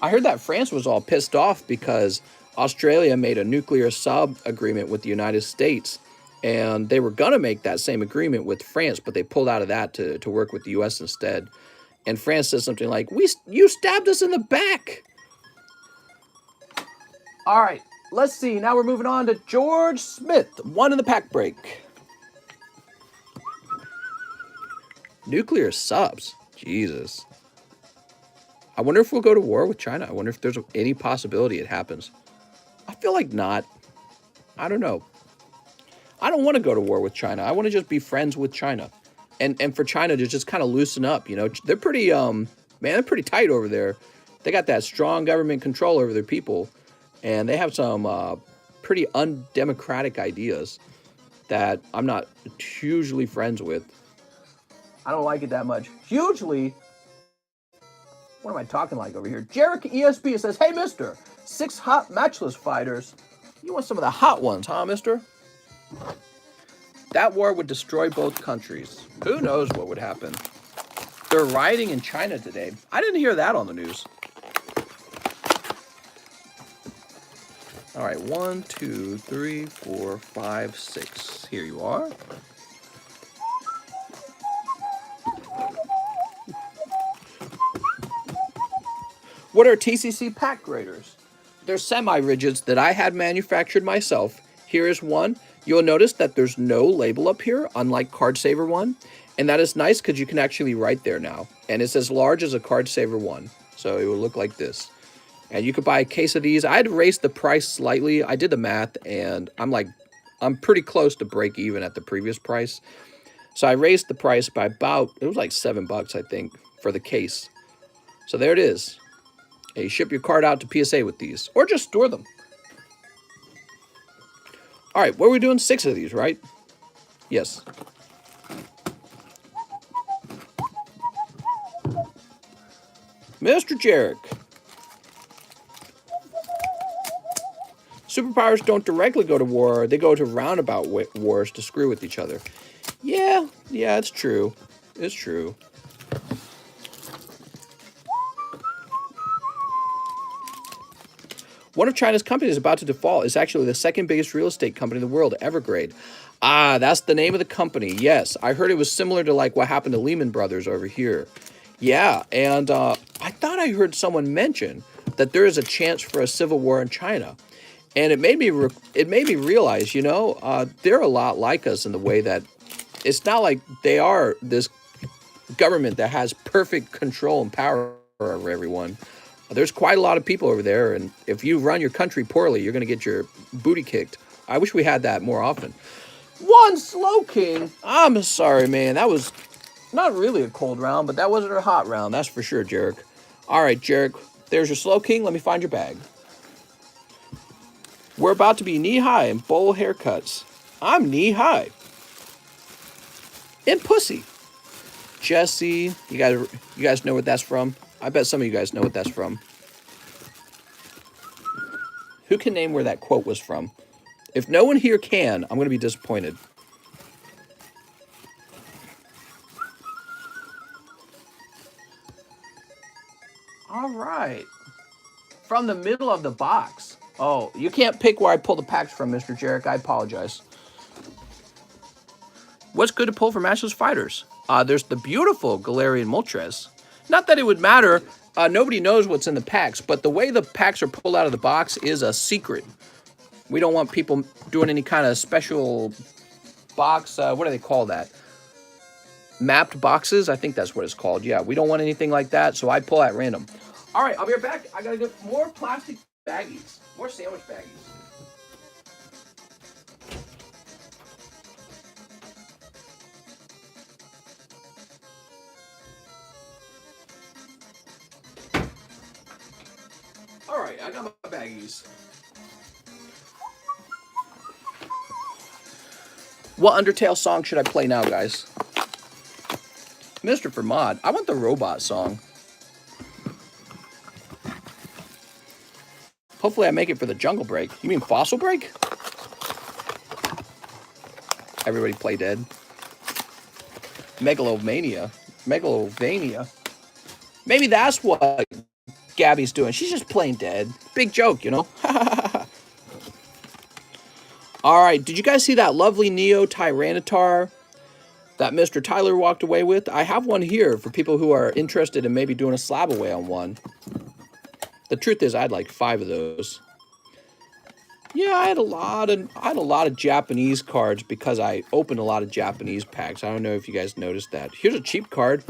I heard that France was all pissed off because Australia made a nuclear sub agreement with the United States, and they were going to make that same agreement with France, but they pulled out of that to work with the US instead. And France says something like, you stabbed us in the back. All right, let's see. Now we're moving on to George Smith. 1 in the pack break. Nuclear subs. Jesus. I wonder if we'll go to war with China. I wonder if there's any possibility it happens. I feel like not. I don't know. I don't want to go to war with China. I want to just be friends with China. And for China to just kind of loosen up, you know. They're pretty, man, they're pretty tight over there. They got that strong government control over their people. And they have some pretty undemocratic ideas that I'm not hugely friends with. I don't like it that much. Hugely. What am I talking like over here? Jarek ESP says, hey, mister, 6 hot matchless fighters. You want some of the hot ones, huh, mister? That war would destroy both countries. Who knows what would happen? They're rioting in China today. I didn't hear that on the news. All right, 1, 2, 3, 4, 5, 6. Here you are. What are TCC Pack Graders? They're semi-rigids that I had manufactured myself. Here is one. You'll notice that there's no label up here, unlike Card Saver 1. And that is nice because you can actually write there now. And it's as large as a Card Saver 1. So it will look like this. And you could buy a case of these. I had raised the price slightly. I did the math, and I'm pretty close to break even at the previous price. So I raised the price by about, it was like $7, I think, for the case. So there it is. You ship your card out to PSA with these, or just store them. All right, what are we doing? 6 of these, right? Yes. Mr. Jarek. Superpowers don't directly go to war. They go to roundabout wars to screw with each other. Yeah, it's true. It's true. One of China's companies is about to default. It's actually the second biggest real estate company in the world, Evergrande. Ah, that's the name of the company. Yes, I heard it was similar to like what happened to Lehman Brothers over here. Yeah, and I thought I heard someone mention that there is a chance for a civil war in China. And it made me realize, you know, they're a lot like us in the way that it's not like they are this government that has perfect control and power over everyone. There's quite a lot of people over there, and if you run your country poorly, you're going to get your booty kicked. I wish we had that more often. One Slow King. I'm sorry, man. That was not really a cold round, but that wasn't a hot round. That's for sure, Jarek. All right, Jarek. There's your Slow King. Let me find your bag. We're about to be knee-high in bowl haircuts. I'm knee-high. In pussy. Jesse. You guys know what that's from? I bet some of you guys know what that's from. Who can name where that quote was from? If no one here can, I'm going to be disappointed. All right. From the middle of the box. Oh, you can't pick where I pull the packs from, Mr. Jarek. I apologize. What's good to pull for Matchless Fighters? There's the beautiful Galarian Moltres. Not that it would matter. Nobody knows what's in the packs, but the way the packs are pulled out of the box is a secret. We don't want people doing any kind of special box. What do they call that? Mapped boxes? I think that's what it's called. Yeah, we don't want anything like that, so I pull at random. All right, I'll be right back. I got to get more plastic baggies. More sandwich baggies. All right, I got my baggies. What Undertale song should I play now, guys? Mr. Vermont, I want the robot song. Hopefully I make it for the jungle break. You mean fossil break? Everybody play dead. Megalovania. Maybe that's what Gabby's doing. She's just playing dead. Big joke, you know? All right, did you guys see that lovely Neo Tyranitar that Mr. Tyler walked away with? I have one here for people who are interested in maybe doing a slab away on one. The truth is, I had like 5 of those. Yeah, I had a lot of Japanese cards because I opened a lot of Japanese packs. I don't know if you guys noticed that. Here's a cheap card.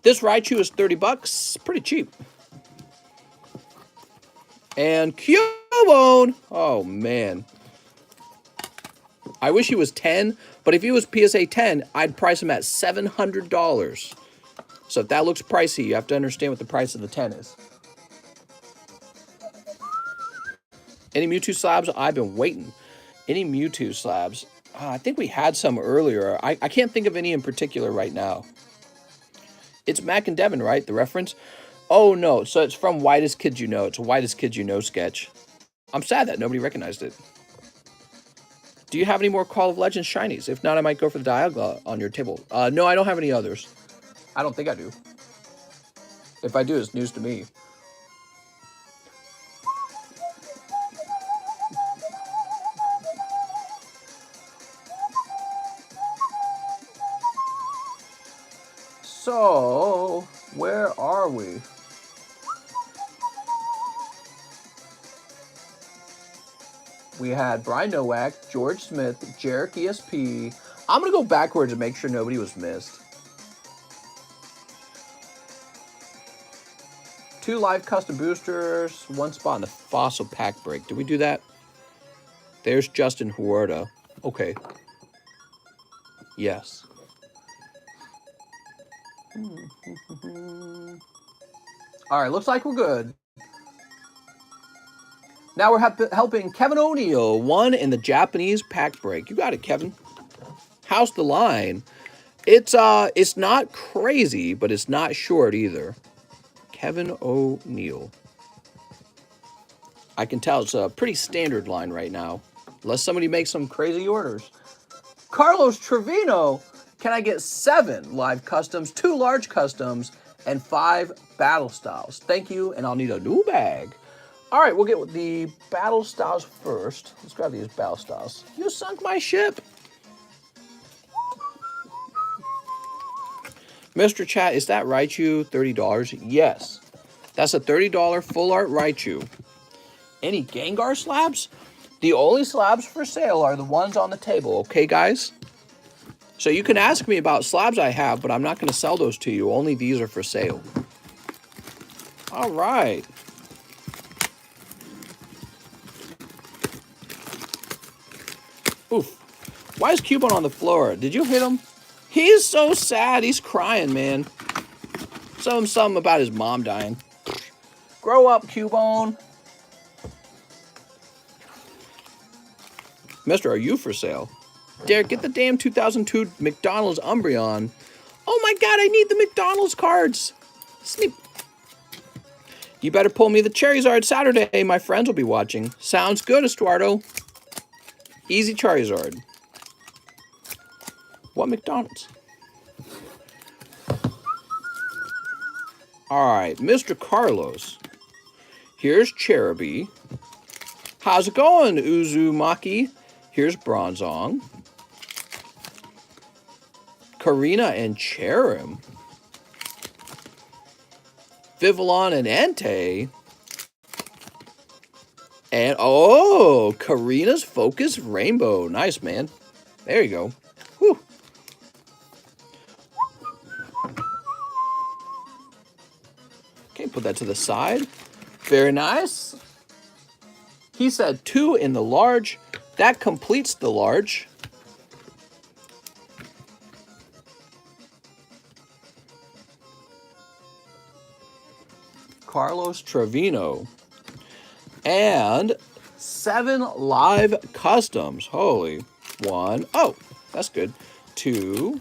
This Raichu is 30 bucks. Pretty cheap. And Cubone. Oh, man. I wish he was 10, but if he was PSA 10, I'd price him at $700. So if that looks pricey, you have to understand what the price of the 10 is. Any Mewtwo slabs? I've been waiting. Any Mewtwo slabs? I think we had some earlier. I can't think of any in particular right now. It's Mac and Devin, right? The reference? Oh, no. So it's from Whitest Kids You Know. It's a Whitest Kids You Know sketch. I'm sad that nobody recognized it. Do you have any more Call of Legends shinies? If not, I might go for the Dialga on your table. No, I don't have any others. I don't think I do. If I do, it's news to me. So, where are we? We had Brian Nowak, George Smith, Jarek ESP. I'm going to go backwards and make sure nobody was missed. 2 live custom boosters, 1 spot in the Fossil Pack Break. Did we do that? There's Justin Huerta. Okay. Yes. All right, looks like we're good. Now we're helping Kevin O'Neill, 1 in the Japanese Pack Break. You got it, Kevin. How's the line? It's not crazy, but it's not short either. Kevin O'Neill. I can tell it's a pretty standard line right now, unless somebody makes some crazy orders. Carlos Trevino. Can I get 7 live customs, 2 large customs, and 5 battle styles? Thank you, and I'll need a new bag. All right, we'll get with the battle styles first. Let's grab these battle styles. You sunk my ship. Mr. Chat, is that Raichu $30? Yes. That's a $30 full art Raichu. Any Gengar slabs? The only slabs for sale are the ones on the table, okay, guys? So you can ask me about slabs I have, but I'm not going to sell those to you. Only these are for sale. All right. Oof. Why is Cubone on the floor? Did you hit him? He's so sad. He's crying, man. Something about his mom dying. Grow up, Cubone. Mister, are you for sale? Derek, get the damn 2002 McDonald's Umbreon. Oh my god, I need the McDonald's cards. Sleep. You better pull me the Charizard Saturday. My friends will be watching. Sounds good, Estuardo. Easy Charizard. What McDonald's? Alright, Mr. Carlos. Here's Cherubi. How's it going, Uzumaki? Here's Bronzong. Karina and Cherim. Vivillon and Entei. And, oh, Karina's Focus Rainbow. Nice, man. There you go. Whew. Okay, put that to the side. Very nice. He said 2 in the large. That completes the large. Carlos Trevino. And 7 live customs. Holy. 1. Oh, that's good. 2,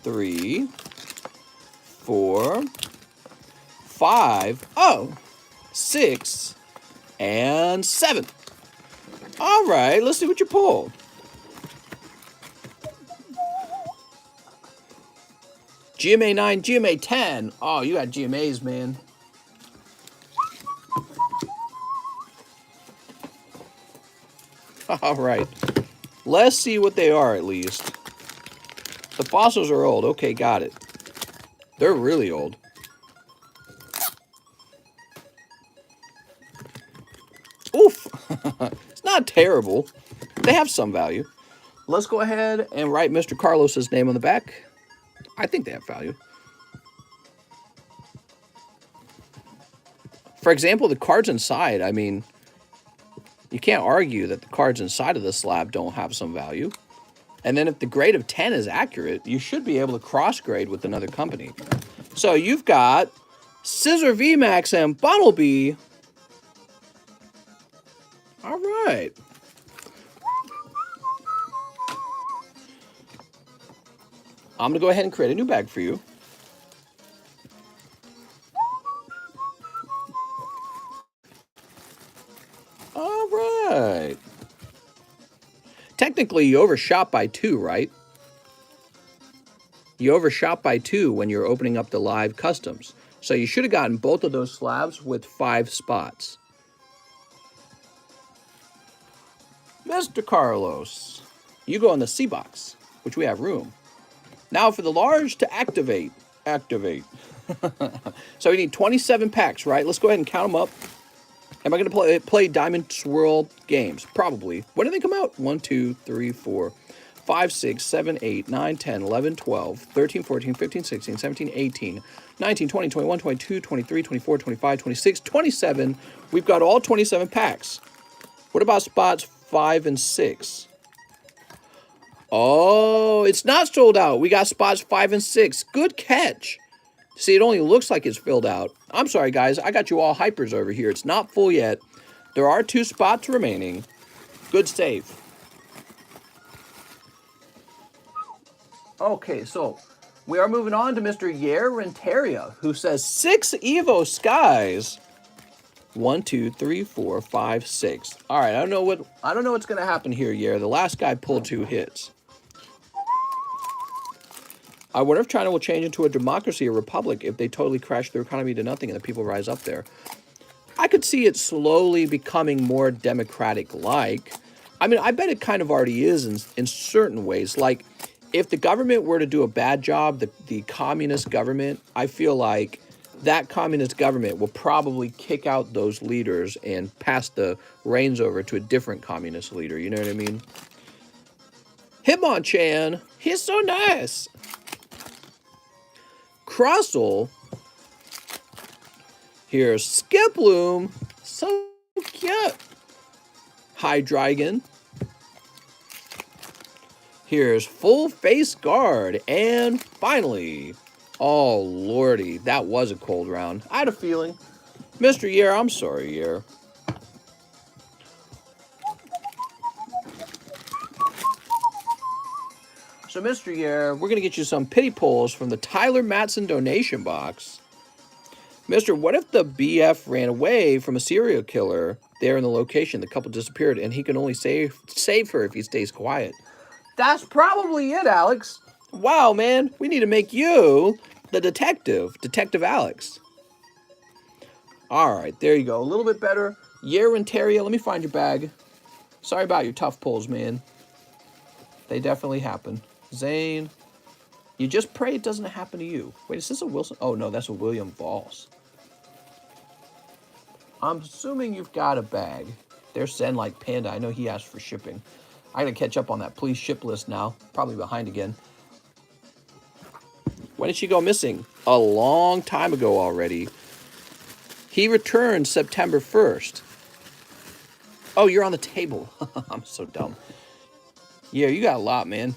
3, 4, 5. Oh, 6, and 7. All right, let's see what you pull. GMA 9, GMA 10. Oh, you got GMAs, man. All right. Let's see what they are, at least. The fossils are old. Okay, got it. They're really old. Oof. It's not terrible. They have some value. Let's go ahead and write Mr. Carlos's name on the back. I think they have value. For example, the cards inside, I mean, you can't argue that the cards inside of the slab don't have some value. And then if the grade of 10 is accurate, you should be able to cross-grade with another company. So you've got Scissor VMAX and Bunnelby. All right. I'm going to go ahead and create a new bag for you. All right. Technically, you overshot by 2, right? You overshot by 2 when you're opening up the live customs. So you should have gotten both of those slabs with 5 spots. Mr. Carlos, you go in the C box, which we have room. Now for the large to activate. Activate. So we need 27 packs, right? Let's go ahead and count them up. Am I going to play Diamond Swirl games? Probably. When do they come out? 1, 2, 3, 4, 5, 6, 7, 8, 9, 10, 11, 12, 13, 14, 15, 16, 17, 18, 19, 20, 21, 22, 23, 24, 25, 26, 27. We've got all 27 packs. What about spots 5 and 6? Oh, it's not sold out. We got spots 5 and 6. Good catch. See, it only looks like it's filled out. I'm sorry, guys. I got you all hypers over here. It's not full yet. There are 2 spots remaining. Good save. Okay, so we are moving on to Mr. Yair Renteria, who says 6 Evo Skies. 1, 2, 3, 4, 5, 6. All right, I don't know what's gonna happen here, Yair. The last guy pulled 2 hits. I wonder if China will change into a democracy or republic if they totally crash their economy to nothing and the people rise up there. I could see it slowly becoming more democratic-like. I mean, I bet it kind of already is in certain ways. Like, if the government were to do a bad job, the communist government, I feel like that communist government will probably kick out those leaders and pass the reins over to a different communist leader. You know what I mean? Hitmonchan, he's so nice. Crossel. Here's Skiploom, so cute. Hydreigon. Here's Full Face Guard. And finally, oh lordy, that was a cold round. I had a feeling. Mr. Yer, I'm sorry, Yer. So, Mr. Yer, we're going to get you some pity pulls from the Tyler Matson donation box. Mister, what if the BF ran away from a serial killer there in the location? The couple disappeared, and he can only save her if he stays quiet. That's probably it, Alex. Wow, man, we need to make you the detective, Detective Alex. All right, there you go. A little bit better. Yer and Terria, let me find your bag. Sorry about your tough pulls, man. They definitely happen. Zane, you just pray it doesn't happen to you. Wait, is this a Wilson? Oh, no, that's a William Voss. I'm assuming you've got a bag. There's Zen like Panda. I know he asked for shipping. I gotta catch up on that please ship list now. Probably behind again. When did she go missing? A long time ago already. He returned September 1st. Oh, you're on the table. I'm so dumb. Yeah, you got a lot, man.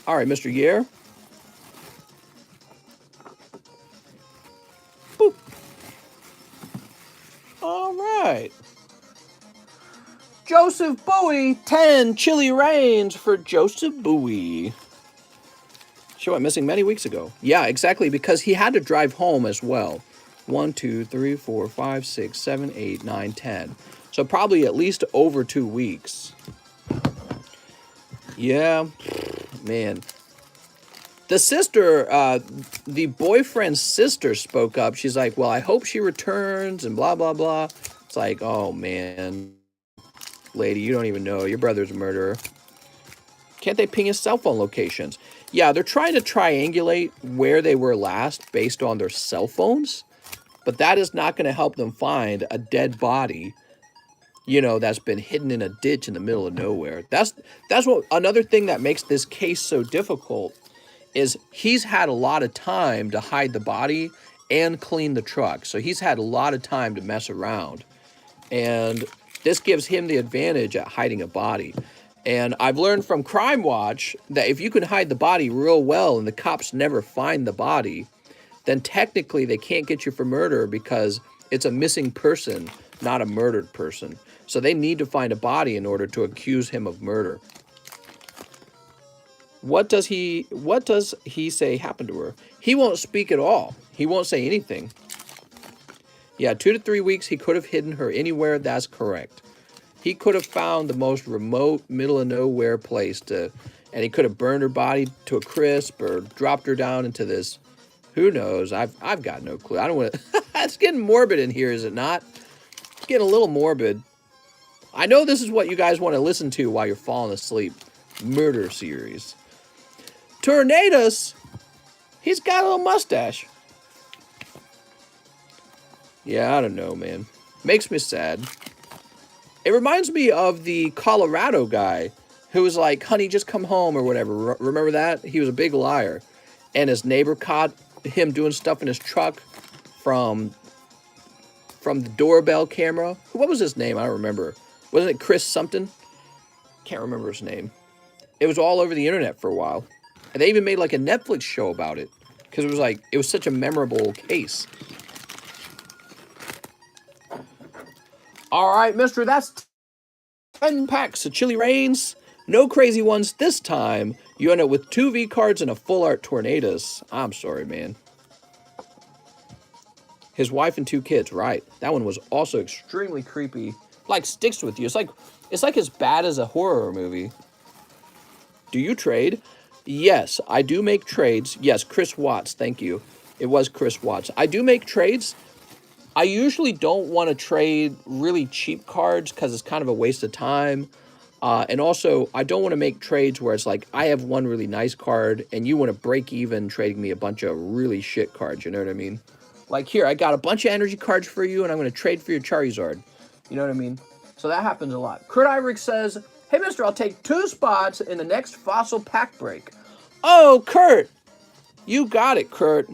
All right, Mr. Yer. Boop. All right. Joseph Bowie, 10 chilly rains for Joseph Bowie. She went missing many weeks ago. Yeah, exactly, because he had to drive home as well. 1, 2, 3, 4, 5, 6, 7, 8, 9, 10. So probably at least over 2 weeks. Yeah, man. The sister, the boyfriend's sister spoke up. She's like, well, I hope she returns and blah, blah, blah. It's like, oh, man. Lady, you don't even know. Your brother's a murderer. Can't they ping his cell phone locations? Yeah, they're trying to triangulate where they were last based on their cell phones. But that is not going to help them find a dead body, you know, that's been hidden in a ditch in the middle of nowhere. That's what another thing that makes this case so difficult is he's had a lot of time to hide the body and clean the truck. So he's had a lot of time to mess around. And this gives him the advantage at hiding a body. And I've learned from Crime Watch that if you can hide the body real well and the cops never find the body, then technically they can't get you for murder because it's a missing person, not a murdered person. So they need to find a body in order to accuse him of murder. What does he say happened to her? He won't speak at all. He won't say anything. Yeah, 2 to 3 weeks he could have hidden her anywhere. That's correct. He could have found the most remote, middle of nowhere place and he could have burned her body to a crisp or dropped her down into this. Who knows? I've got no clue. I don't want to. It's getting morbid in here, is it not? It's getting a little morbid. I know this is what you guys want to listen to while you're falling asleep. Murder series. Tornadoes. He's got a little mustache. Yeah, I don't know, man. Makes me sad. It reminds me of the Colorado guy who was like, honey, just come home or whatever. Remember that? He was a big liar. And his neighbor caught him doing stuff in his truck from the doorbell camera. What was his name? I don't remember. Wasn't it Chris something? Can't remember his name. It was all over the internet for a while. And they even made like a Netflix show about it. Because it was such a memorable case. All right, mister, that's 10 packs of Chili Rains. No crazy ones this time. You end up with 2 V cards and a full art Tornadoes. I'm sorry, man. His wife and 2 kids, right. That one was also extremely creepy. Like, sticks with you. It's like as bad as a horror movie. Do you trade? Yes, I do make trades. Yes, Chris Watts, thank you. It was Chris Watts. I do make trades. I usually don't want to trade really cheap cards because it's kind of a waste of time. And also, I don't want to make trades where it's like, I have one really nice card, and you want to break even trading me a bunch of really shit cards, you know what I mean? Like, here, I got a bunch of energy cards for you, and I'm going to trade for your Charizard. You know what I mean? So that happens a lot. Kurt Irick says, hey, mister, I'll take 2 spots in the next Fossil Pack Break. Oh, Kurt! You got it, Kurt.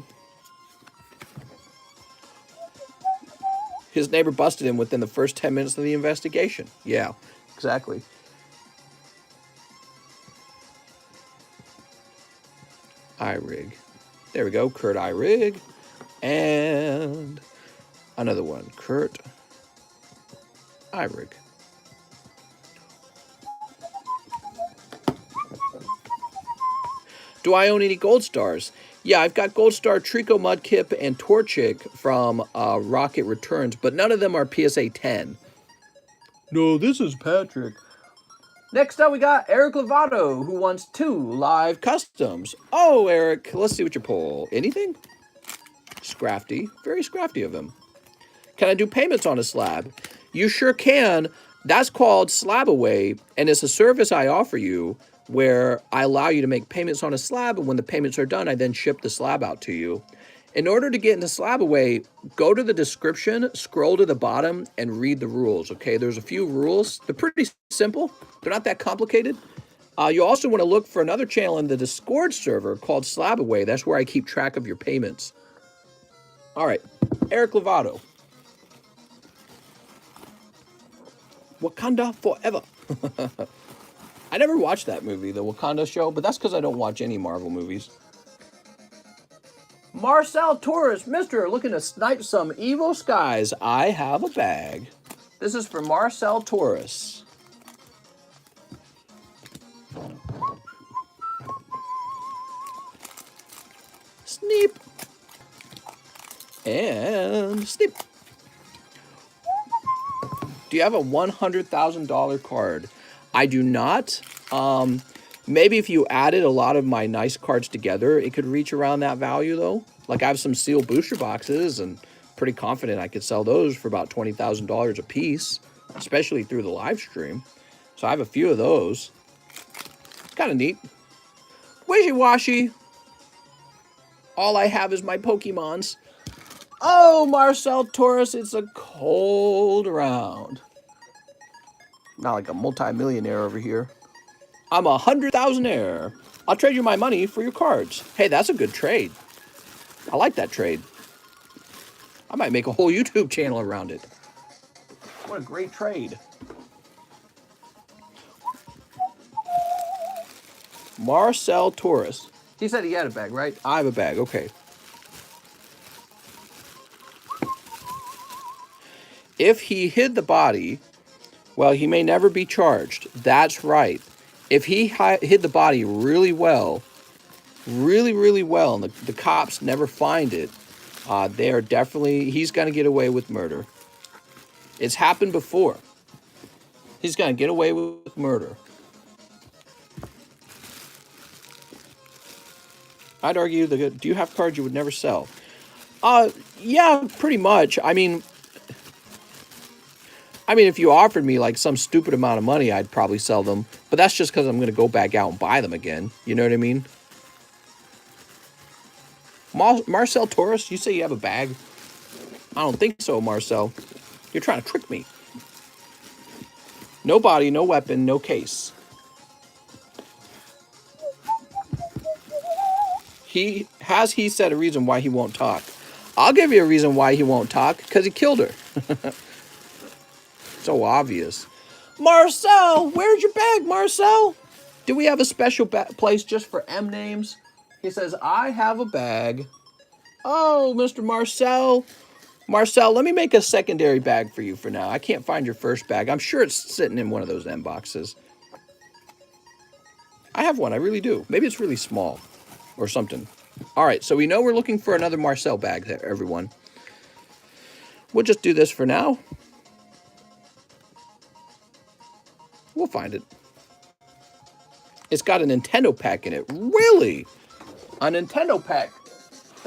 His neighbor busted him within the first 10 minutes of the investigation. Yeah, exactly. Irig. There we go, Kurt Irig. And another one, Kurt Irig. Do I own any gold stars? Yeah, I've got Gold Star, Trico, Mudkip, and Torchic from Rocket Returns, but none of them are PSA 10. No, this is Patrick. Next up, we got Eric Lovato, who wants 2 live customs. Oh, Eric, let's see what you pull. Anything? Scrafty. Very scrafty of him. Can I do payments on a slab? You sure can. That's called Slab Away, and it's a service I offer you where I allow you to make payments on a slab, and when the payments are done, I then ship the slab out to you. In order to get into Slab Away, go to the description, scroll to the bottom, and read the rules, okay? There's a few rules. They're pretty simple. They're not that complicated. You also want to look for another channel in the Discord server called Slab Away. That's where I keep track of your payments. All right, Eric Lovato. Wakanda Forever. I never watched that movie, the Wakanda show, but that's because I don't watch any Marvel movies. Marcel Torres, mister, looking to snipe some Evo Skies. I have a bag. This is for Marcel Torres. Sneep. And sneep. Do you have a $100,000 card? I do not. Maybe if you added a lot of my nice cards together, it could reach around that value, though. Like, I have some sealed booster boxes, and pretty confident I could sell those for about $20,000 a piece, especially through the live stream. So I have a few of those. Kind of neat. Wishy-washy. All I have is my Pokemons. Oh, Marcel Torres, it's a cold round. Not like a multi-millionaire over here. I'm a 100,000-aire. I'll trade you my money for your cards. Hey, that's a good trade. I like that trade. I might make a whole YouTube channel around it. What a great trade. Marcel Torres. He said he had a bag, right? I have a bag, okay. If he hid the body, well, he may never be charged. That's right. If he hid the body really well, and the cops never find it, he's going to get away with murder. It's happened before. He's going to get away with murder. I'd argue, do you have cards you would never sell? Yeah, pretty much. I mean, if you offered me like some stupid amount of money, I'd probably sell them. But that's just because I'm going to go back out and buy them again. You know what I mean? Marcel Torres, you say you have a bag? I don't think so, Marcel. You're trying to trick me. No body, no weapon, no case. He said a reason why he won't talk. I'll give you a reason why he won't talk. Because he killed her. So obvious. Marcel, where's your bag, Marcel? Do we have a special place just for M names? He says, I have a bag. Oh, Mr. Marcel. Marcel, let me make a secondary bag for you for now. I can't find your first bag. I'm sure it's sitting in one of those M boxes. I have one. I really do. Maybe it's really small or something. All right, so we know we're looking for another Marcel bag there, everyone. We'll just do this for now. We'll find it. It's got a Nintendo pack in it. Really? A Nintendo pack.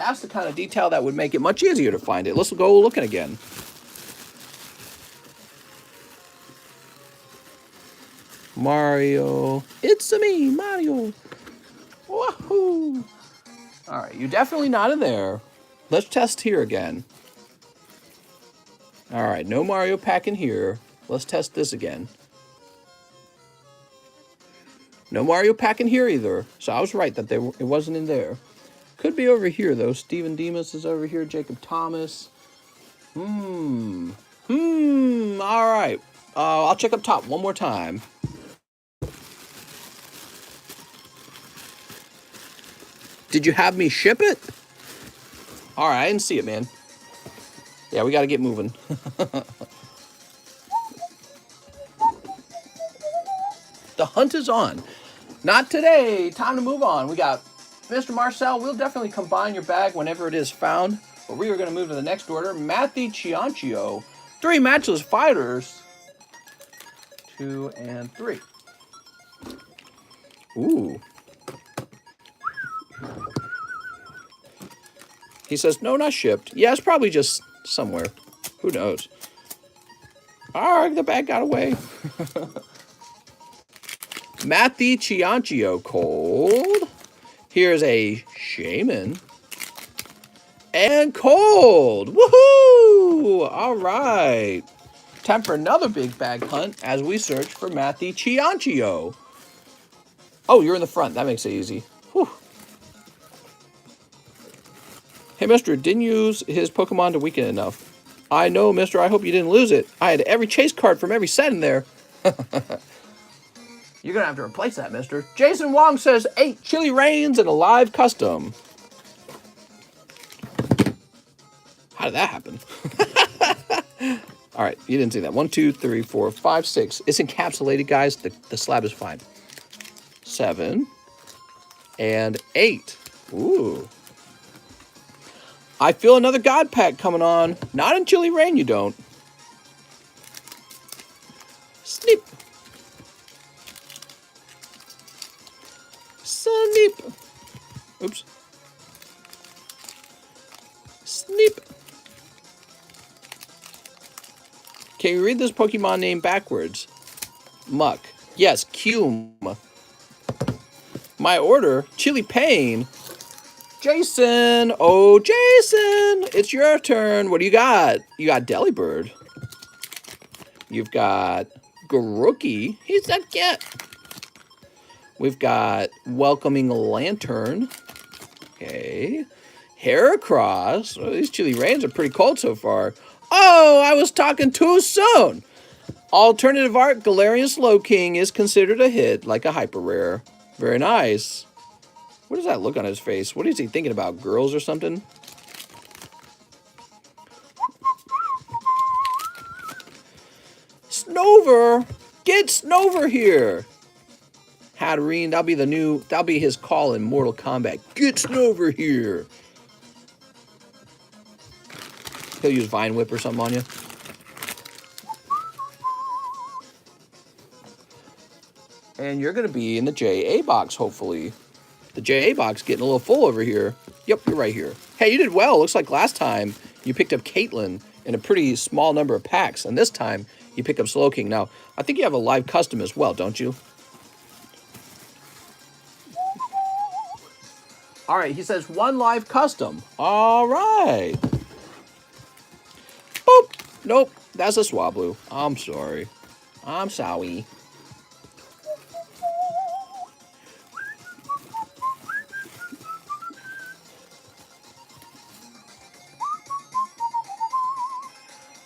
That's the kind of detail that would make it much easier to find it. Let's go looking again. Mario. It's me, Mario. Woohoo! All right, you're definitely not in there. Let's test here again. All right, no Mario pack in here. Let's test this again. No Mario pack in here either. So I was right that it wasn't in there. Could be over here, though. Steven Demas is over here. Jacob Thomas. All right. I'll check up top one more time. Did you have me ship it? All right, I didn't see it, man. Yeah, we got to get moving. The hunt is on. Not today. Time to move on. We got Mr. Marcel. We'll definitely combine your bag whenever it is found. But we are going to move to the next order. Matthew Chianchio. 3 matchless fighters. 2 and 3. Ooh. He says, no, not shipped. Yeah, it's probably just somewhere. Who knows? All right, the bag got away. Matthew Chianchio cold. Here's a Shaman. And cold. Woohoo! All right. Time for another big bag hunt as we search for Matthew Chianchio. Oh, you're in the front. That makes it easy. Whew. Hey, mister, didn't use his Pokemon to weaken enough. I know, mister. I hope you didn't lose it. I had every chase card from every set in there. You're going to have to replace that, mister. Jason Wong says 8 Chili Rains and a live custom. How did that happen? All right, you didn't see that. 1, 2, 3, 4, 5, 6. It's encapsulated, guys. The slab is fine. 7 and 8. Ooh. I feel another God Pack coming on. Not in Chili Rain, you don't. Snip. Snip. Oops. Snip. Can you read this Pokemon name backwards? Muck. Yes, Cume. My order, Chili Pain. Jason. Oh, Jason. It's your turn. What do you got? You got Delibird. You've got Grookey. He's that cat. We've got Welcoming Lantern. Okay. Heracross. Oh, these Chili Rains are pretty cold so far. Oh, I was talking too soon. Alternative art, Galarian Slowking is considered a hit, like a hyper rare. Very nice. What does that look on his face? What is he thinking about? Girls or something? Snover! Get Snover here! Hatterene, that'll be his call in Mortal Kombat. Get Snover here! He'll use Vine Whip or something on you. And you're going to be in the JA box, hopefully. The JA box getting a little full over here. Yep, you're right here. Hey, you did well. Looks like last time you picked up Caitlyn in a pretty small number of packs. And this time you pick up Slowking. Now, I think you have a live custom as well, don't you? All right, he says 1 live custom. All right. Boop. Nope, that's a Swablu. I'm sorry. I'm sorry.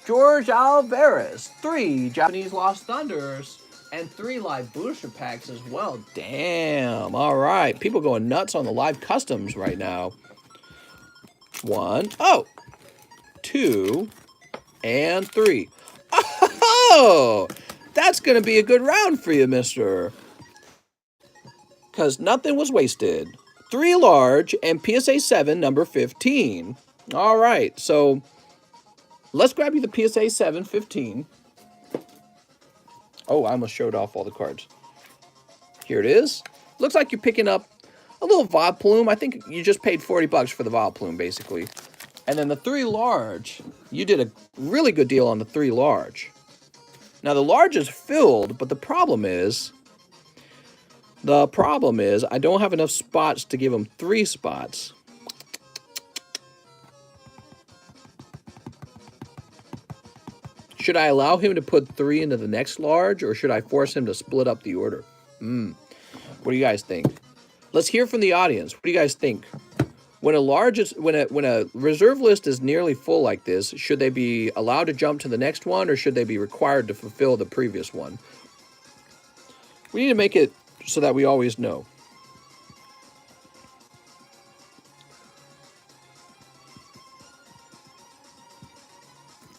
George Alvarez, 3 Japanese Lost Thunders, and 3 live booster packs as well. Damn. All right. People going nuts on the live customs right now. 1, 2, and 3. Oh, that's going to be a good round for you, mister. Because nothing was wasted. 3 large and PSA 7, number 15. All right. So let's grab you the PSA 7, 15. Oh, I almost showed off all the cards. Here it is. Looks like you're picking up a little Vileplume. I think you just paid 40 bucks for the Vileplume, basically. And then the 3 large, you did a really good deal on the 3 large. Now, the large is filled, but the problem is I don't have enough spots to give him 3 spots. Should I allow him to put 3 into the next large, or should I force him to split up the order? What do you guys think? Let's hear from the audience. What do you guys think? When a reserve list is nearly full like this, should they be allowed to jump to the next one, or should they be required to fulfill the previous one? We need to make it so that we always know.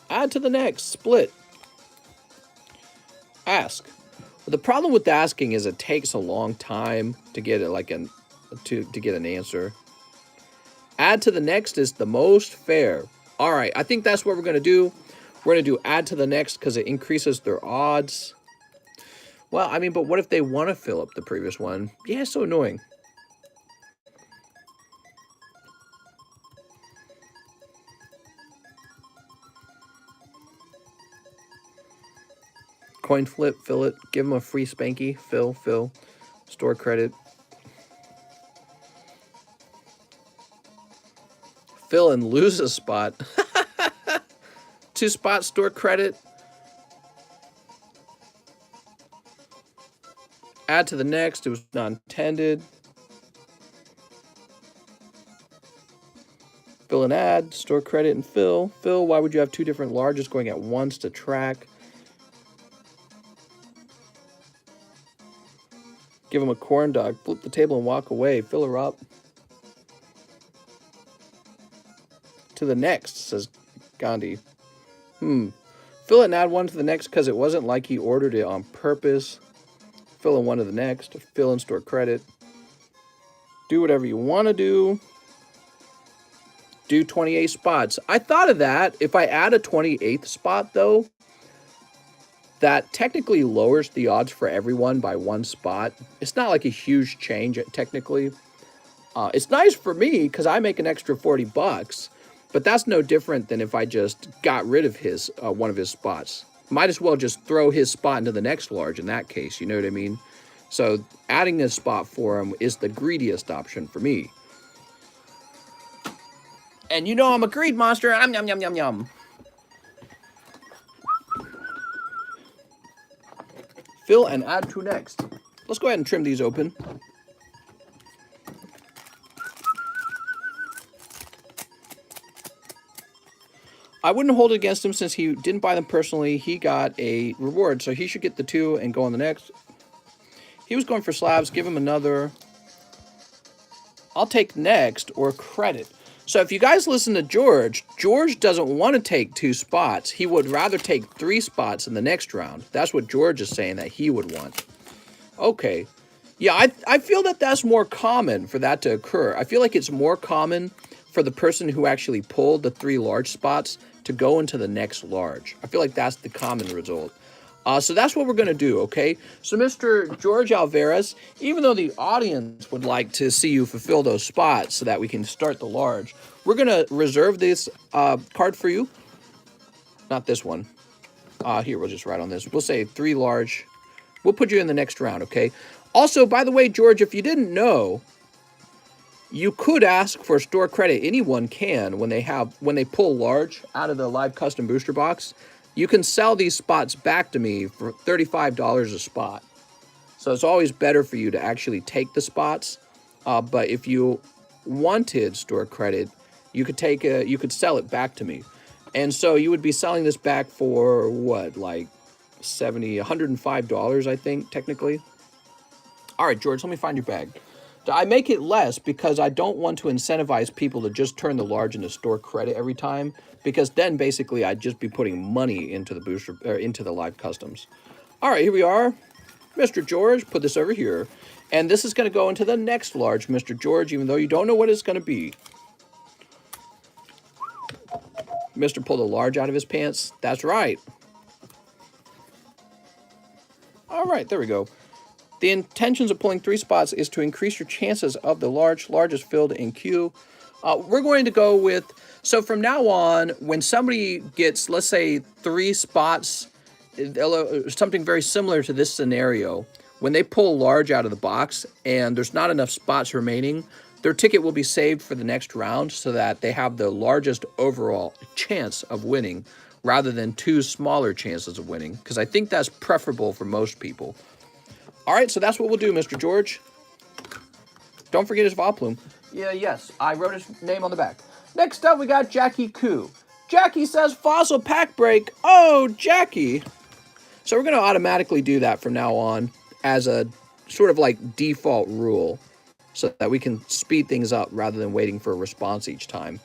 Add to the next, split. Ask. But the problem with asking is it takes a long time to get it to get an answer. Add to the next is the most fair. All right, I think that's what we're going to do. We're going to do add to the next because it increases their odds. Well, I mean, but what if they want to fill up the previous one? Yeah, it's so annoying. Coin flip, fill it, give them a free spanky, fill, store credit. Fill and lose a spot. 2 spots, store credit. Add to the next, it was not intended. Fill and add, store credit and fill. Fill, why would you have 2 different larges going at once to track? Give him a corn dog, flip the table and walk away, fill her up. To the next, says Gandhi. Fill it and add 1 to the next because it wasn't like he ordered it on purpose. Fill in 1 to the next, fill and store credit. Do whatever you want to do. Do 28 spots. I thought of that. If I add a 28th spot, though, that technically lowers the odds for everyone by 1 spot. It's not like a huge change, technically. It's nice for me because I make an extra 40 bucks, but that's no different than if I just got rid of his one of his spots. Might as well just throw his spot into the next large in that case, you know what I mean? So adding a spot for him is the greediest option for me. And you know I'm a greed monster. Yum, yum, yum, yum, yum. Fill and add to next. Let's go ahead and trim these open. I wouldn't hold it against him since he didn't buy them personally. He got a reward, so he should get the 2 and go on the next. He was going for slabs. Give him another. I'll take next or credit. So if you guys listen to George, George doesn't want to take 2 spots. He would rather take 3 spots in the next round. That's what George is saying that he would want. Okay. Yeah, I feel that that's more common for that to occur. I feel like it's more common for the person who actually pulled the 3 large spots to go into the next large. I feel like that's the common result. So that's what we're going to do, okay? So Mr. George Alvarez, even though the audience would like to see you fulfill those spots so that we can start the large, we're going to reserve this card for you. Not this one. Here, we'll just write on this. We'll say 3 large. We'll put you in the next round, okay? Also, by the way, George, if you didn't know, you could ask for store credit. Anyone can when they pull large out of the live custom booster box. You can sell these spots back to me for $35 a spot. So it's always better for you to actually take the spots. But if you wanted store credit, you could sell it back to me. And so you would be selling this back for what, like $105, I think, technically. All right, George, let me find your bag. I make it less because I don't want to incentivize people to just turn the large into store credit every time, because then basically I'd just be putting money into the booster or into the live customs. All right, here we are. Mr. George, put this over here. And this is going to go into the next large, Mr. George, even though you don't know what it's going to be. Mr. pulled a large out of his pants. That's right. All right, there we go. The intentions of pulling 3 spots is to increase your chances of the largest field in queue. We're going to go with, so from now on, when somebody gets, let's say, 3 spots, something very similar to this scenario, when they pull large out of the box and there's not enough spots remaining, their ticket will be saved for the next round so that they have the largest overall chance of winning rather than 2 smaller chances of winning, because I think that's preferable for most people. All right, so that's what we'll do, Mr. George. Don't forget his Vileplume. Yeah, yes, I wrote his name on the back. Next up, we got Jackie Koo. Jackie says Fossil Pack Break. Oh, Jackie. So we're going to automatically do that from now on as a sort of like default rule so that we can speed things up rather than waiting for a response each time.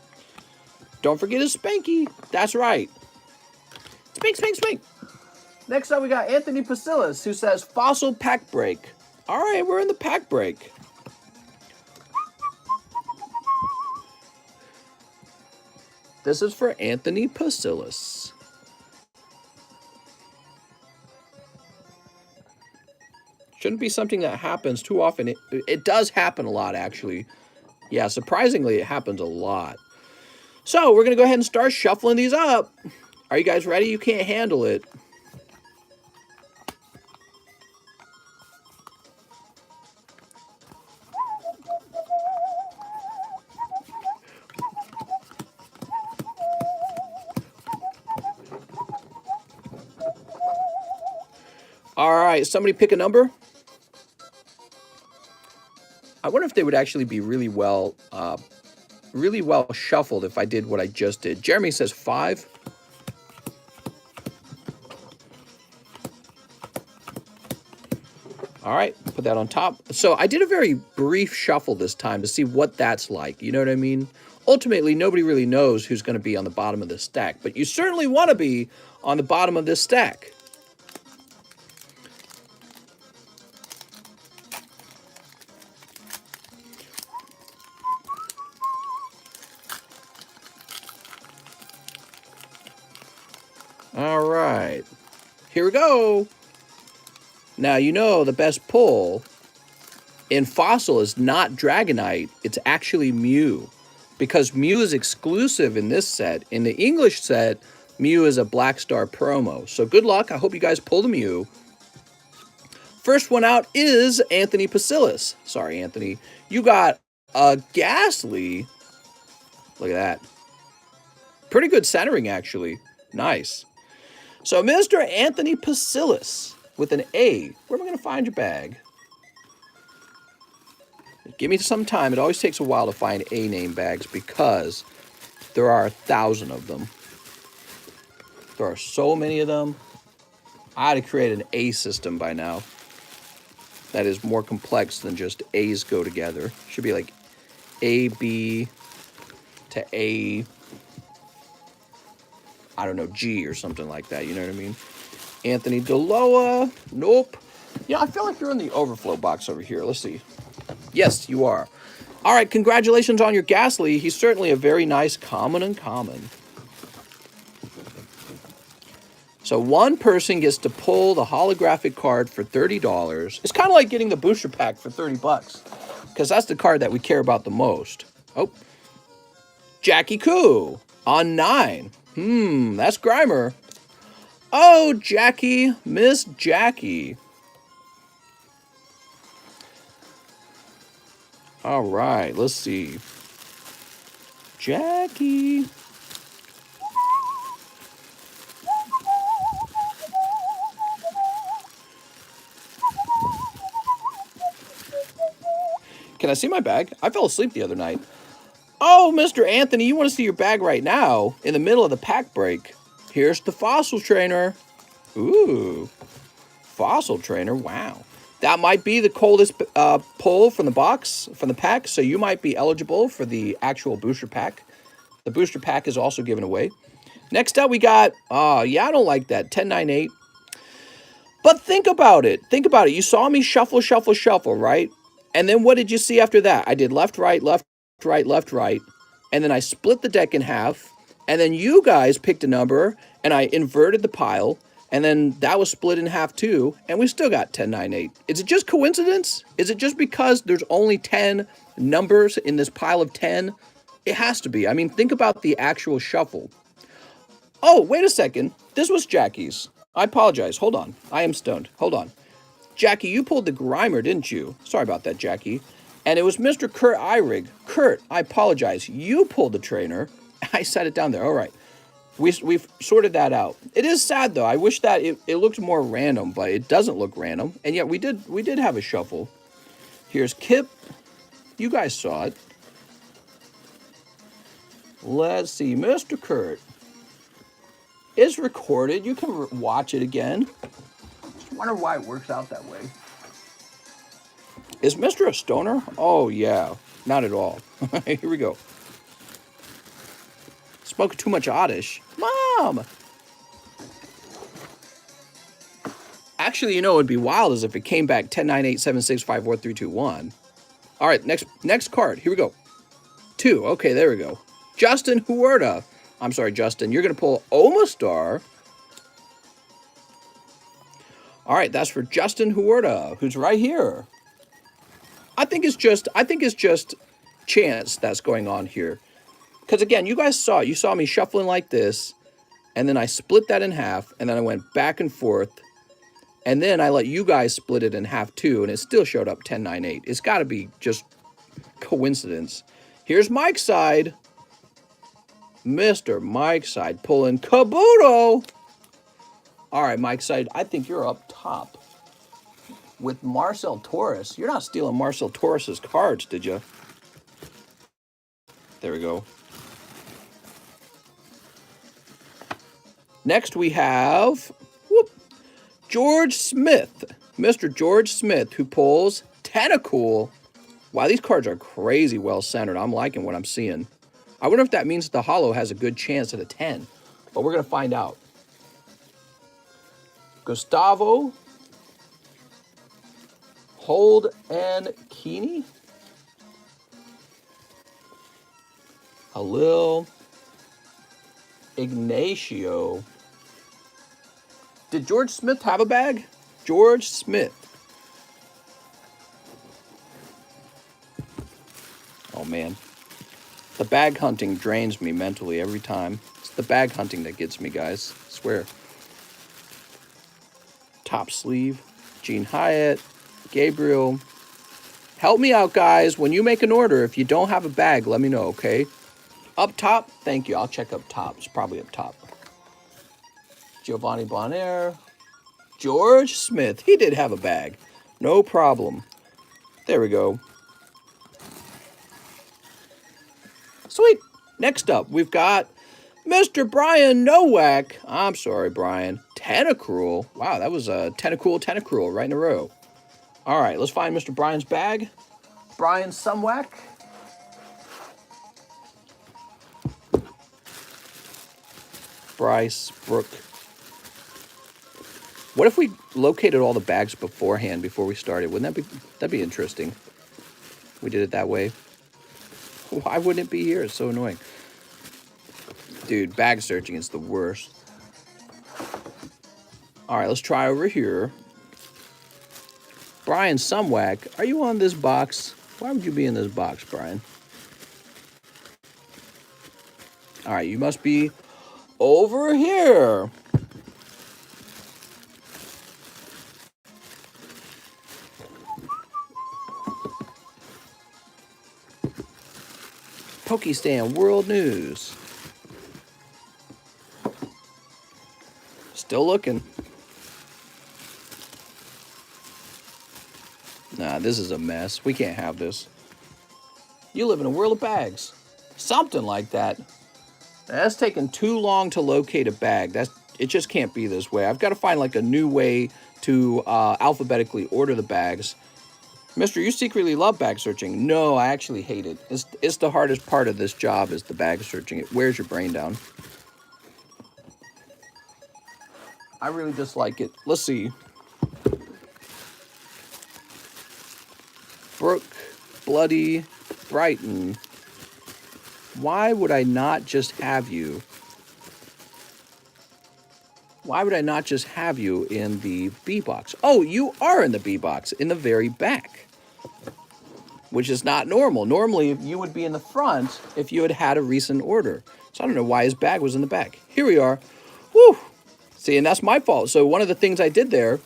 Don't forget his Spanky. That's right. Spank, spank, spank. Next up, we got Anthony Pasilis, who says Fossil Pack Break. All right, we're in the Pack Break. This is for Anthony Pasilis. Shouldn't be something that happens too often. It does happen a lot, actually. Yeah, surprisingly, it happens a lot. So, we're going to go ahead and start shuffling these up. Are you guys ready? You can't handle it. All right, somebody pick a number. I wonder if they would actually be really well shuffled if I did what I just did. Jeremy says 5. All right, put that on top. So I did a very brief shuffle this time to see what that's like. You know what I mean? Ultimately, nobody really knows who's going to be on the bottom of this stack, but you certainly want to be on the bottom of this stack. All right, here we go. Now, you know the best pull in Fossil is not Dragonite, it's actually Mew. Because Mew is exclusive in this set. In the English set, Mew is a Black Star promo. So good luck, I hope you guys pull the Mew. First one out is Anthony Pasilis. Sorry, Anthony. You got a Ghastly. Look at that. Pretty good centering, actually. Nice. So, Mr. Anthony Pasilis with an A. Where am I going to find your bag? Give me some time. It always takes a while to find A-name bags because there are 1,000 of them. There are so many of them. I had to create an A system by now. That is more complex than just A's go together. Should be like A, B to A, I don't know, G or something like that. You know what I mean? Anthony Deloa. Nope. Yeah, I feel like you're in the overflow box over here. Let's see. Yes, you are. All right, congratulations on your Ghastly. He's certainly a very nice common uncommon. So one person gets to pull the holographic card for $30. It's kind of like getting the booster pack for 30 bucks because that's the card that we care about the most. Oh, Jackie Koo on 9. That's Grimer. Oh, Jackie, Miss Jackie. All right, let's see. Jackie. Can I see my bag? I fell asleep the other night. Oh, Mr. Anthony, you want to see your bag right now in the middle of the pack break. Here's the Fossil Trainer. Ooh, Fossil Trainer, wow. That might be the coldest pull from the box, from the pack, so you might be eligible for the actual booster pack. The booster pack is also given away. Next up, we got, yeah, I don't like that, 1098. But think about it. Think about it. You saw me shuffle, shuffle, shuffle, right? And then what did you see after that? I did left, right, left, right, left, right. And then I split the deck in half. And then you guys picked a number, and I inverted the pile. And then that was split in half too, and we still got 10, 9, 8. Is it just coincidence? Is it just because there's only 10 numbers in this pile of 10? It has to be. I mean, think about the actual shuffle. Oh, wait a second. This was Jackie's. I apologize. Hold on. I am stoned. Hold on. Jackie, you pulled the Grimer, didn't you? Sorry about that, Jackie. And it was Mr. Kurt Eyrig. Kurt, I apologize. You pulled the trainer. I set it down there. All right. We've sorted that out. It is sad, though. I wish that it looked more random, but it doesn't look random. And yet we did have a shuffle. Here's Kip. You guys saw it. Let's see. Mr. Kurt is recorded. You can watch it again. Just wonder why it works out that way. Is Mr. a stoner? Oh, yeah. Not at all. Here we go. Smoke too much oddish. Mom! Actually, you know, it'd be wild as if it came back 10, 9, 8, 7, 6, 5, 4, 3, 2, 1. All right, next card. Here we go. 2. Okay, there we go. Justin Huerta. I'm sorry, Justin. You're going to pull Omastar. All right, that's for Justin Huerta, who's right here. I think it's just chance that's going on here. Because again, you guys saw it. You saw me shuffling like this, and then I split that in half, and then I went back and forth, and then I let you guys split it in half too, and it still showed up 10, 9, 8. It's got to be just coincidence. Here's Mike's side. Mr. Mike's side pulling Kabuto. All right, Mike's side, I think you're up top with Marcel Torres. You're not stealing Marcel Torres's cards, did you? There we go. Next we have George Smith. Mr. George Smith, who pulls Tentacool. Wow, these cards are crazy well centered. I'm liking what I'm seeing. I wonder if that means the holo has a good chance at a 10. But we're going to find out. Gustavo. Hold and Keeney. Halil. Ignacio. Did George Smith have a bag? George Smith. Oh, man. The bag hunting drains me mentally every time. It's the bag hunting that gets me, guys. I swear. Top sleeve. Gene Hyatt. Gabriel. Help me out, guys. When you make an order, if you don't have a bag, let me know, okay? Up top? Thank you. I'll check up top. It's probably up top. Giovanni Bonaire. George Smith. He did have a bag. No problem. There we go. Sweet. Next up, we've got Mr. Brian Nowak. I'm sorry, Brian. Tentacruel. Wow, that was a Tentacruel right in a row. All right, let's find Mr. Brian's bag. Brian Sumwack. Bryce Brook. What if we located all the bags beforehand before we started? Wouldn't that'd be interesting? We did it that way. Why wouldn't it be here? It's so annoying. Dude, bag searching is the worst. All right, let's try over here. Brian Sumwack, are you on this box? Why would you be in this box, Brian? All right, you must be over here. Pokestan World News. Still looking. Nah, this is a mess. We can't have this. You live in a world of bags. Something like that. That's taken too long to locate a bag. It just can't be this way. I've got to find like a new way to alphabetically order the bags. Mister, you secretly love bag searching. No, I actually hate it. It's the hardest part of this job is the bag searching. It wears your brain down. I really dislike it. Let's see. Brooke, Bloody, Brighton. Why would I not just have you? Why would I not just have you in the B box? Oh, you are in the B box, in the very back, which is not normal. Normally, you would be in the front if you had had a recent order. So I don't know why his bag was in the back. Here we are. Whew. See, and that's my fault. So one of the things I did there,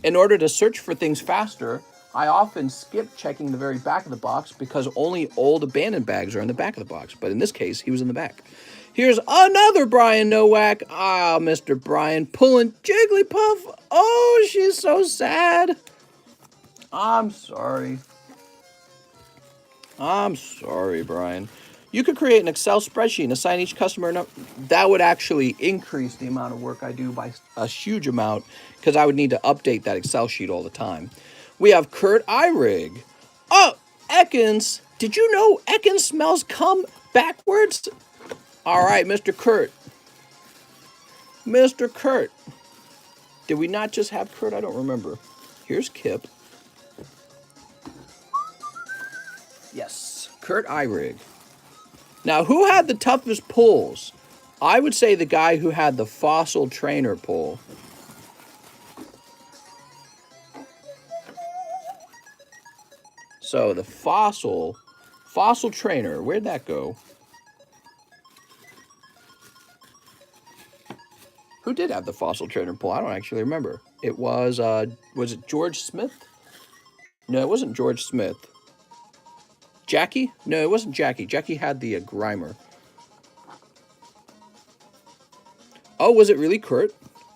in order to search for things faster, I often skip checking the very back of the box because only old abandoned bags are in the back of the box. But in this case, he was in the back. Here's another Brian Nowak. Ah, Mr. Brian pulling Jigglypuff. Oh, she's so sad. I'm sorry. I'm sorry, Brian. You could create an Excel spreadsheet and assign each customer. That would actually increase the amount of work I do by a huge amount because I would need to update that Excel sheet all the time. We have Kurt Eyrig. Oh, Ekans. Did you know Ekans smells cum backwards? All right, Mr. Kurt. Mr. Kurt. Did we not just have Kurt? I don't remember. Here's Kip. Yes, Kurt Eyrig. Now, who had the toughest pulls? I would say the guy who had the Fossil Trainer pull. So, the Fossil Trainer, where'd that go? Who did have the Fossil Trainer pull? I don't actually remember. It was it George Smith? No, it wasn't George Smith. Jackie? No, it wasn't Jackie. Jackie had the Grimer. Oh, was it really Kurt?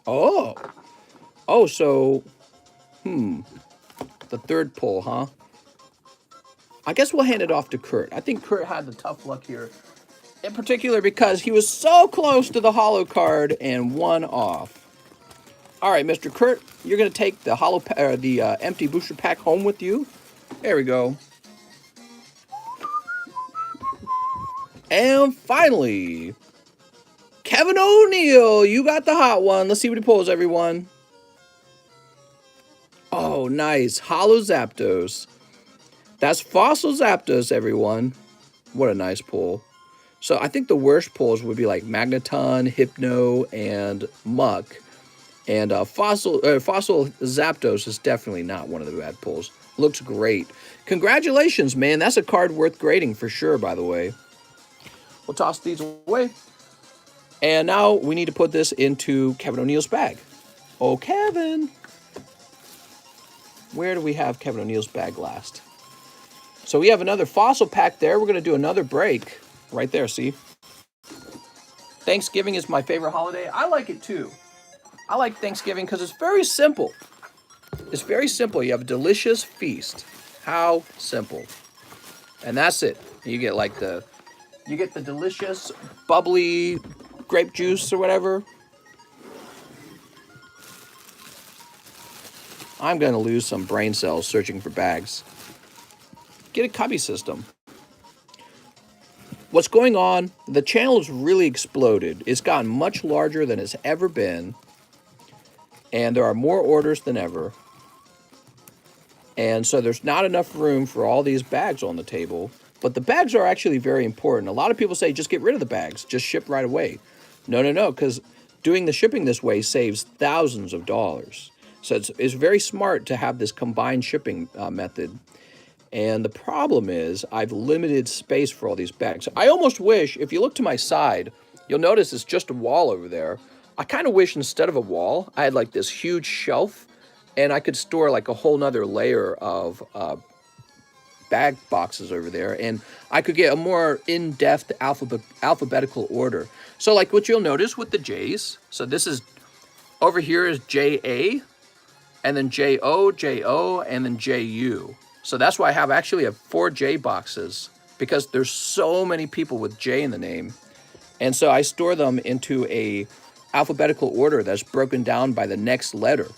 Oh. Oh, so, the third pull, huh? I guess we'll hand it off to Kurt. I think Kurt had the tough luck here. In particular because he was so close to the holo card and one off. All right, Mr. Kurt, you're going to take the empty booster pack home with you. There we go. And finally, Kevin O'Neill, you got the hot one. Let's see what he pulls, everyone. Oh, nice. Holo Zapdos. That's Fossil Zapdos, everyone. What a nice pull. So I think the worst pulls would be like Magneton, Hypno, and Muck. And Fossil Zapdos is definitely not one of the bad pulls. Looks great. Congratulations, man. That's a card worth grading for sure, by the way. We'll toss these away. And now we need to put this into Kevin O'Neill's bag. Oh, Kevin. Where do we have Kevin O'Neill's bag last? So we have another fossil pack there. We're going to do another break. Right there, see? Thanksgiving is my favorite holiday. I like it too. I like Thanksgiving because it's very simple. It's very simple. You have a delicious feast. How simple. And that's it. You get like the delicious, bubbly grape juice or whatever. I'm going to lose some brain cells searching for bags. Get a cubby system. What's going on? The channel has really exploded. It's gotten much larger than it's ever been. And there are more orders than ever. And so there's not enough room for all these bags on the table. But the bags are actually very important. A lot of people say, just get rid of the bags. Just ship right away. No, because doing the shipping this way saves thousands of dollars. So it's very smart to have this combined shipping method. And the problem is I've limited space for all these bags. I almost wish, if you look to my side, you'll notice it's just a wall over there. I kind of wish instead of a wall, I had like this huge shelf and I could store like a whole nother layer of bag boxes over there. And I could get a more in-depth alphabetical order. So like what you'll notice with the J's, so this is, over here is J-A, and then J-O, J-O, and then J-U. So that's why I actually have 4 J boxes, because there's so many people with J in the name. And so I store them into a alphabetical order that's broken down by the next letter.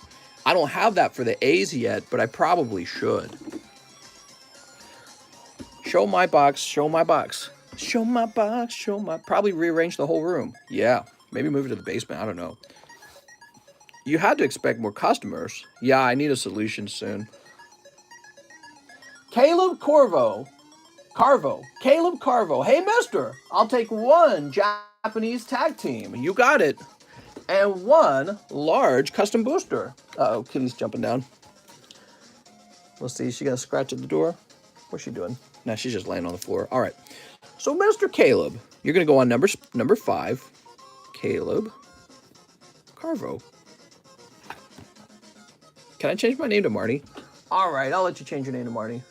I don't have that for the A's yet, but I probably should. Show my box, show my box. Show my box, show my... Probably rearrange the whole room. Yeah, maybe move it to the basement, I don't know. You had to expect more customers. Yeah, I need a solution soon. Caleb Carvo. Caleb Carvo. Hey, mister, I'll take 1 Japanese tag team. You got it. and 1 large custom booster. Uh-oh, Kitty's jumping down. Let's see, is she gonna scratch at the door? What's she doing? No, she's just laying on the floor. All right. So, Mr. Caleb, you're gonna go on number 5. Caleb Carvo. Can I change my name to Marty? All right, I'll let you change your name to Marty.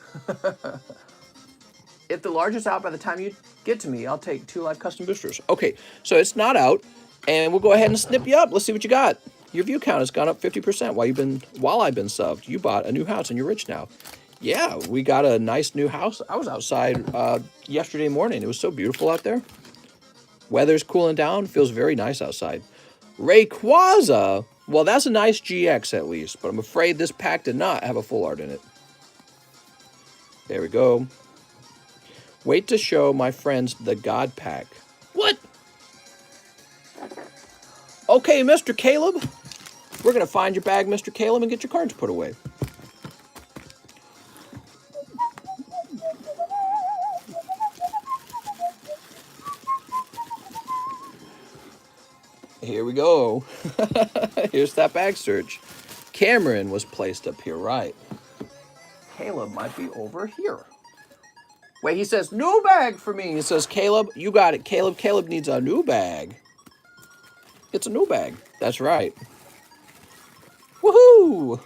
If the large is out by the time you get to me, I'll take 2 live custom boosters. Okay, so it's not out, and we'll go ahead and snip you up. Let's see what you got. Your view count has gone up 50% while I've been subbed. You bought a new house and you're rich now. Yeah, we got a nice new house. I was outside yesterday morning. It was so beautiful out there. Weather's cooling down. Feels very nice outside. Rayquaza. Well, that's a nice GX at least, but I'm afraid this pack did not have a full art in it. There we go. Wait to show my friends the God Pack. What? Okay, Mr. Caleb. We're going to find your bag, Mr. Caleb, and get your cards put away. Here we go. Here's that bag search. Cameron was placed up here, right? Caleb might be over here. Wait, he says, new bag for me. He says, Caleb, you got it. Caleb needs a new bag. It's a new bag. That's right. Woohoo!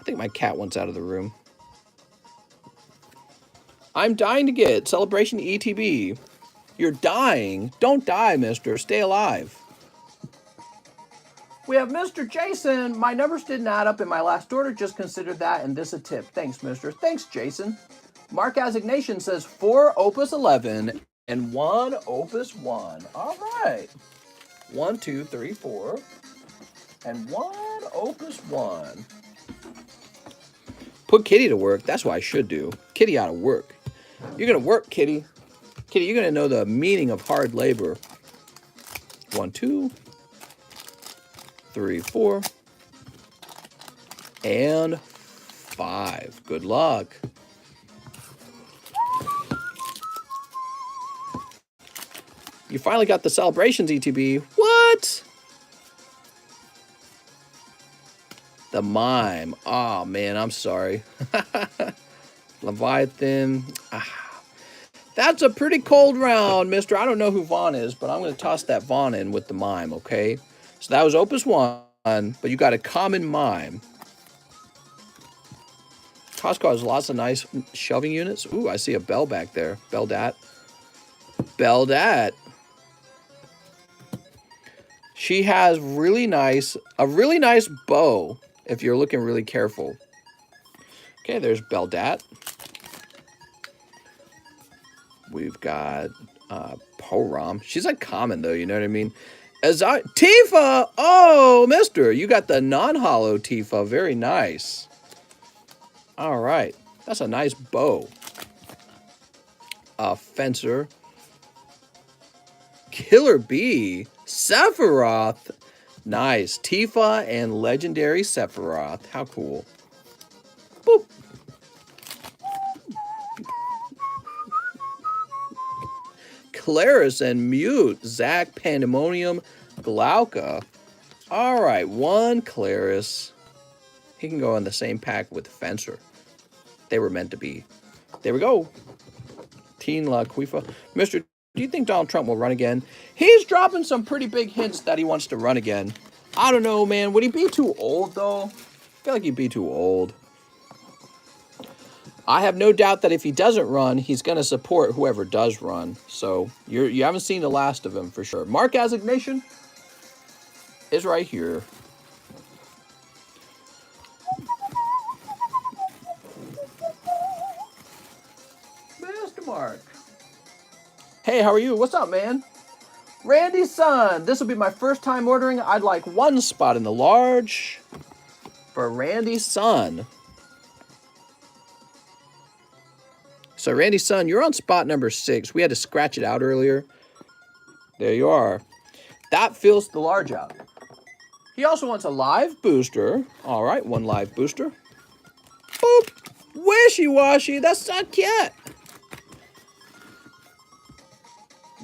I think my cat wants out of the room. I'm dying to get Celebration ETB. You're dying? Don't die, mister. Stay alive. We have Mr. Jason. My numbers didn't add up in my last order. Just consider that and this a tip. Thanks, mister. Thanks, Jason. Mark Assignation says 4 Opus 11 and 1 Opus 1. All right. 1, 2, 3, 4. And 1 Opus 1. Put Kitty to work. That's what I should do. Kitty ought to work. You're going to work, Kitty. Kitty, you're going to know the meaning of hard labor. 1, 2, 3, 4, and 5. Good luck. You finally got the Celebrations ETB. What? The Mime. Oh, man, I'm sorry. Leviathan. That's a pretty cold round, mister. I don't know who Vaughn is, but I'm going to toss that Vaughn in with the Mime, okay? So that was Opus 1, but you got a common Mime. Costco has lots of nice shelving units. Ooh, I see a Bell back there. Beldat. Beldat. She has a really nice bow if you're looking really careful. Okay, there's Beldat. We've got Porom. She's like common though, you know what I mean? Tifa! Oh, mister, you got the non-holo Tifa. Very nice. All right. That's a nice bow. Fencer. Killer Bee. Sephiroth. Nice. Tifa and legendary Sephiroth. How cool. Boop. Claris and Mute. Zach, Pandemonium, Glauca. All right, 1 Claris. He can go in the same pack with Fencer. They were meant to be. There we go. Teen La Quifa. Mister, do you think Donald Trump will run again? He's dropping some pretty big hints that he wants to run again. I don't know, man. Would he be too old, though? I feel like he'd be too old. I have no doubt that if he doesn't run, he's going to support whoever does run. So you haven't seen the last of him for sure. Mark Assignation is right here. Mr. Mark. Hey, how are you? What's up, man? Randy's son. This will be my first time ordering. I'd like 1 spot in the large for Randy's son. So, Randy's son, you're on spot number 6. We had to scratch it out earlier. There you are. That fills the large out. He also wants a live booster. All right, 1 live booster. Boop. Wishy-washy. That's not cute.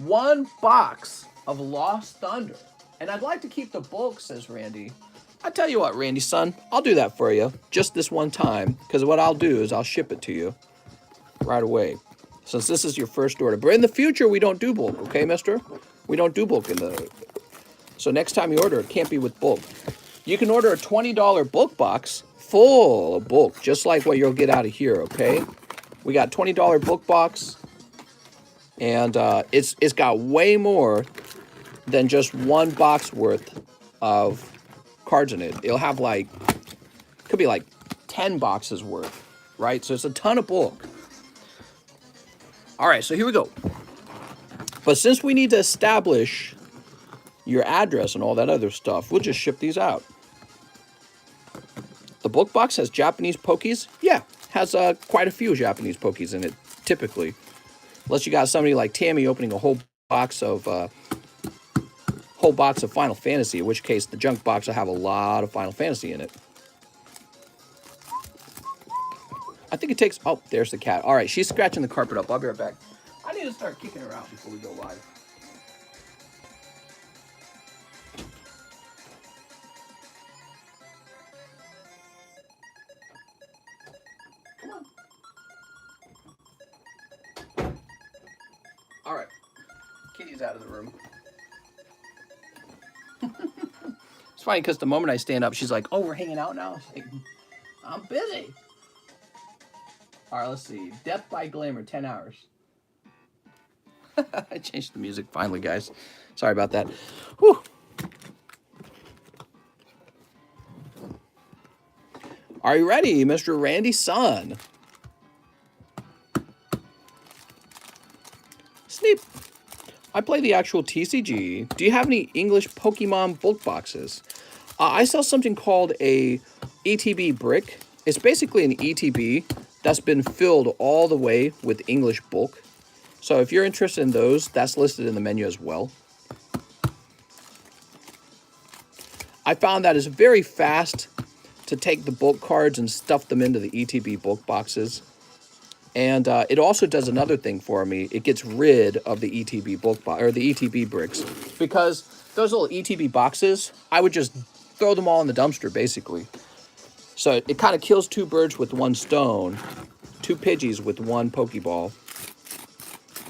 1 box of Lost Thunder. And I'd like to keep the bulk, says Randy. I tell you what, Randy, son, I'll do that for you just this one time. Because what I'll do is I'll ship it to you right away. Since this is your first order. But in the future, we don't do bulk, okay, mister? We don't do bulk in the... So next time you order, it can't be with bulk. You can order a $20 bulk box full of bulk, just like what you'll get out of here, okay? We got $20 bulk box, and it's got way more than just 1 box worth of cards in it. It'll have like, could be like 10 boxes worth, right? So it's a ton of bulk. All right, so here we go. But since we need to establish your address and all that other stuff, we'll just ship these out. The book box has Japanese Pokies. Yeah, has quite a few Japanese Pokies in it, typically. Unless you got somebody like Tammy opening a whole box of Final Fantasy, in which case the junk box will have a lot of Final Fantasy in it. I think it takes... Oh, there's the cat. All right, she's scratching the carpet up. I'll be right back. I need to start kicking her out before we go live. Come on. All right. Kitty's out of the room. It's funny because the moment I stand up, she's like, oh, we're hanging out now? Like, I'm busy. All right, let's see. Death by Glamour, 10 hours. I changed the music finally, guys. Sorry about that. Whew. Are you ready, Mr. Randy Sun? Sneap. I play the actual TCG. Do you have any English Pokemon bulk boxes? I sell something called a ETB brick. It's basically an ETB that's been filled all the way with English bulk. So if you're interested in those, that's listed in the menu as well. I found that it's very fast to take the bulk cards and stuff them into the ETB bulk boxes. And it also does another thing for me. It gets rid of the ETB bulk box or the ETB bricks, because those little ETB boxes, I would just throw them all in the dumpster basically. So it kind of kills 2 birds with 1 stone, 2 Pidgeys with 1 Pokeball.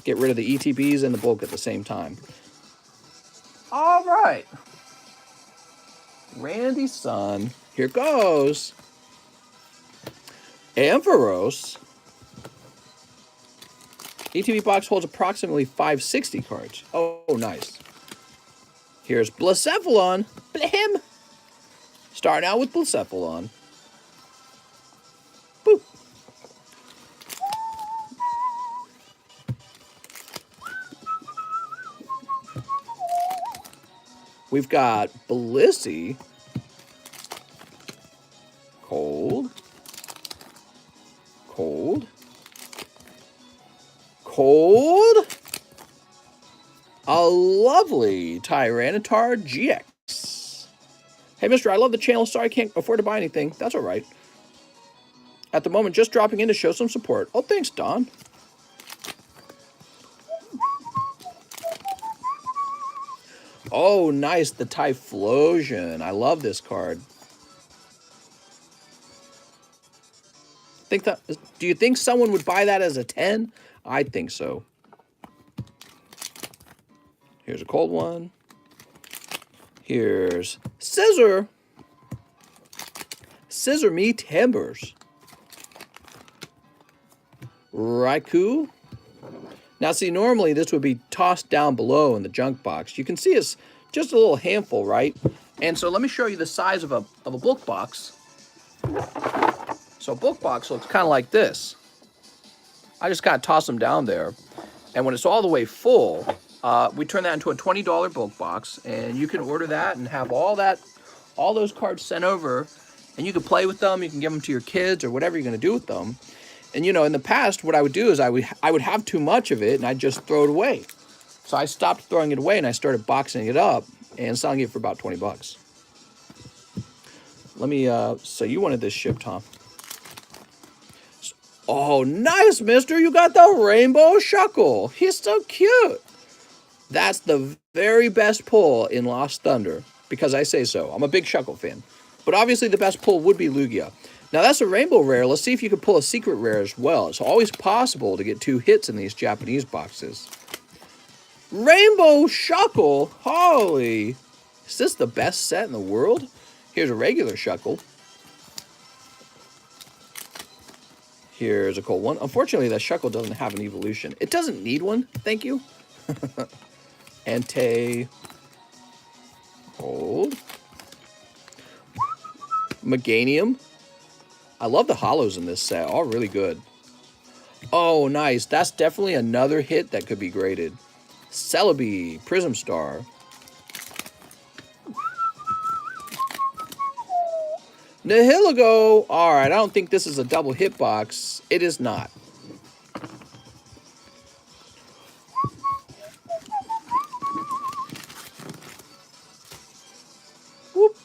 Get rid of the ETBs and the bulk at the same time. All right. Randy Sun, here goes. Ampharos. ETB box holds approximately 560 cards. Oh, nice. Here's Blacephalon. Blam. Starting out with Blacephalon. Boop. We've got Blissey. Cold. Cold. Cold. A lovely Tyranitar GX. Hey, mister, I love the channel. Sorry I can't afford to buy anything. That's all right. At the moment, just dropping in to show some support. Oh, thanks, Don. Oh, nice. The Typhlosion. I love this card. Do you think someone would buy that as a 10? I think so. Here's a cold one. Here's Scissor. Scissor me timbers. Raikou. Now, see, normally this would be tossed down below in the junk box. You can see it's just a little handful, right? And so let me show you the size of a book box. So a book box looks kind of like this. I just kind of toss them down there. And when it's all the way full, we turn that into a $20 bulk box. And you can order that and have all those cards sent over. And you can play with them. You can give them to your kids or whatever you're going to do with them. And, you know, in the past, what I would do is I would have too much of it and I'd just throw it away. So I stopped throwing it away and I started boxing it up and selling it for about 20 bucks. Let me, so you wanted this shipped, huh? Oh, nice, mister. You got the Rainbow Shuckle. He's so cute. That's the very best pull in Lost Thunder, because I say so. I'm a big Shuckle fan. But obviously the best pull would be Lugia. Now that's a rainbow rare. Let's see if you can pull a secret rare as well. It's always possible to get 2 hits in these Japanese boxes. Rainbow Shuckle? Holy. Is this the best set in the world? Here's a regular Shuckle. Here's a cool one. Unfortunately, that Shuckle doesn't have an evolution. It doesn't need one. Thank you. Entei. Hold. Meganium. I love the hollows in this set. All really good. Oh, nice. That's definitely another hit that could be graded. Celebi. Prism Star. Nihilego. All right, I don't think this is a double hitbox. It is not. Whoop.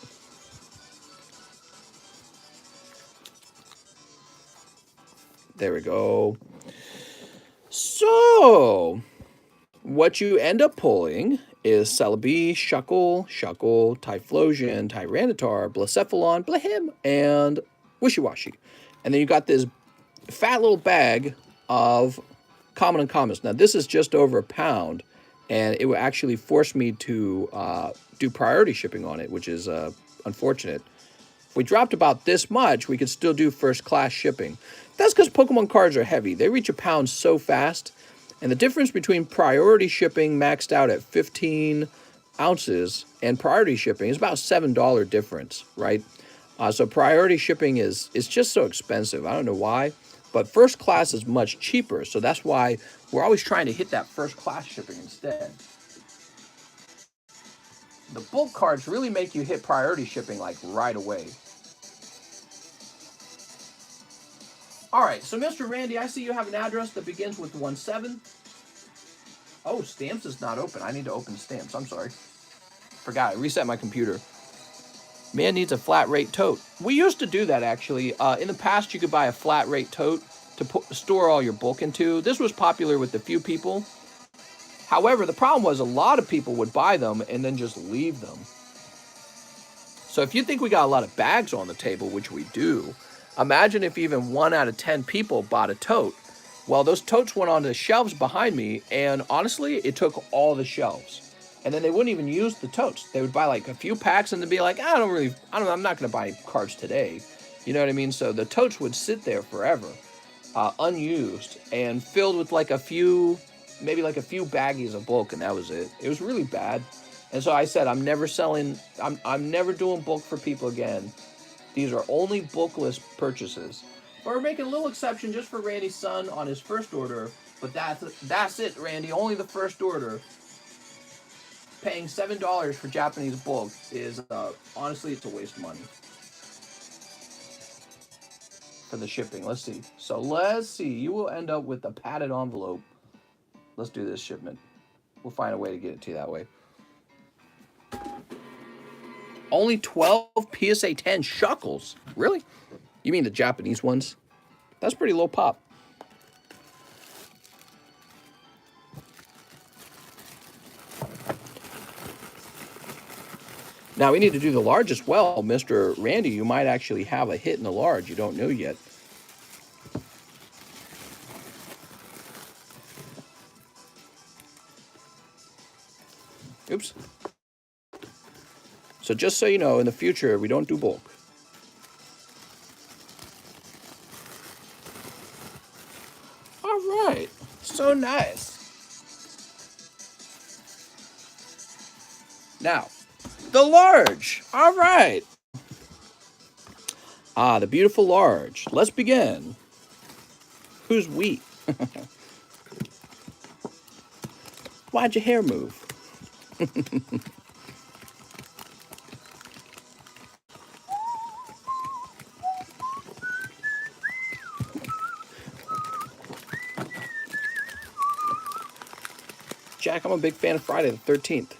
There we go. So, what you end up pulling is Celebi, Shuckle, Typhlosion, Tyranitar, Blacephalon, Blahem, and Wishiwashi. And then you got this fat little bag of common and commons. Now, this is just over £1, and it would actually force me to do priority shipping on it, which is unfortunate. If we dropped about this much, we could still do first class shipping. That's because Pokemon cards are heavy. They reach £1 so fast. And the difference between priority shipping maxed out at 15 ounces and priority shipping is about $7 difference, right? So priority shipping is just so expensive. I don't know why, but first class is much cheaper. So that's why we're always trying to hit that first class shipping instead. The bulk cards really make you hit priority shipping like right away. All right, so Mr. Randy, I see you have an address that begins with 17. Oh, Stamps is not open. I need to open Stamps. I'm sorry. Forgot. I reset my computer. Man needs a flat rate tote. We used to do that, actually. In the past, you could buy a flat rate tote to store all your bulk into. This was popular with a few people. However, the problem was a lot of people would buy them and then just leave them. So if you think we got a lot of bags on the table, which we do, imagine if even 1 out of 10 people bought a tote. Well, those totes went on the shelves behind me, and honestly, it took all the shelves. And then they wouldn't even use the totes. They would buy like a few packs and then be like, I'm not going to buy cards today. You know what I mean? So the totes would sit there forever, unused, and filled with like maybe a few baggies of bulk, and that was it. It was really bad. And so I said, I'm never doing bulk for people again. These are only bulkless purchases. But we're making a little exception just for Randy's son on his first order. But that's it, Randy. Only the first order. Paying $7 for Japanese bulk is, honestly, it's a waste of money. For the shipping. Let's see. So let's see. You will end up with a padded envelope. Let's do this shipment. We'll find a way to get it to you that way. Only 12 PSA 10 Shuckles. Really? You mean the Japanese ones? That's pretty low pop. Now we need to do the large as well. Mr. Randy, you might actually have a hit in the large. You don't know yet. Oops. So just so you know, in the future, we don't do bulk. All right. So nice. Now, the large. All right. Ah, the beautiful large. Let's begin. Who's we? Why'd your hair move? Jack, I'm a big fan of Friday the 13th.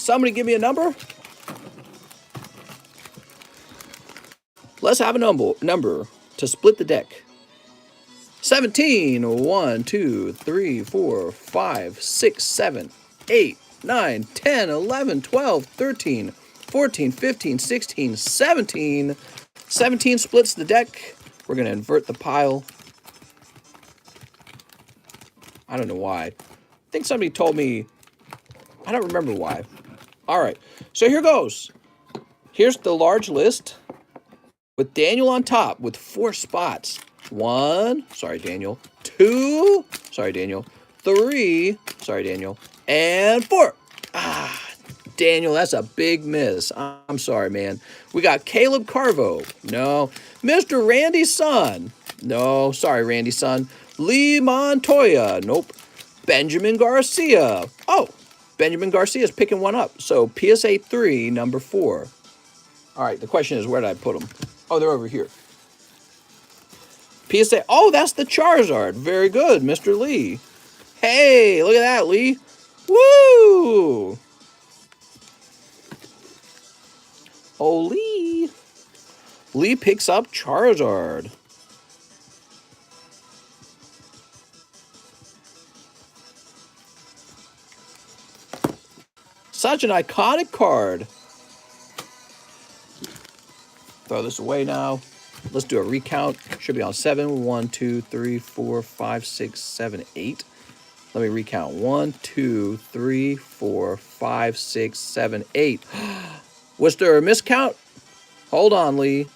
Somebody give me a number. Let's have a number to split the deck. 17, 1, 2, 3, 4, 5, 6, 7, 8, 9, 10, 11, 12, 13, 14, 15, 16, 17. 17 splits the deck. We're going to invert the pile. I don't know why. I think somebody told me. I don't remember why. All right. So here goes. Here's the large list with Daniel on top with 4 spots. 1. Sorry, Daniel. 2. Sorry, Daniel. 3. Sorry, Daniel. And 4. Ah, Daniel, that's a big miss. I'm sorry, man. We got Caleb Carvo. No. Mr. Randy Son. No. Sorry, Randy Son. Lee Montoya. Nope. Benjamin Garcia. Oh, Benjamin Garcia is picking one up. So PSA 3, number 4. All right, the question is, where did I put them? Oh, they're over here. PSA. Oh, that's the Charizard. Very good, Mr. Lee. Hey, look at that, Lee. Woo! Oh, Lee. Lee picks up Charizard. Such an iconic card. Throw this away now. Let's do a recount. Should be on 7. 1, 2, 3, 4, 5, 6, 7, 8. Let me recount. 1, 2, 3, 4, 5, 6, 7, 8. Was there a miscount? Hold on, Lee.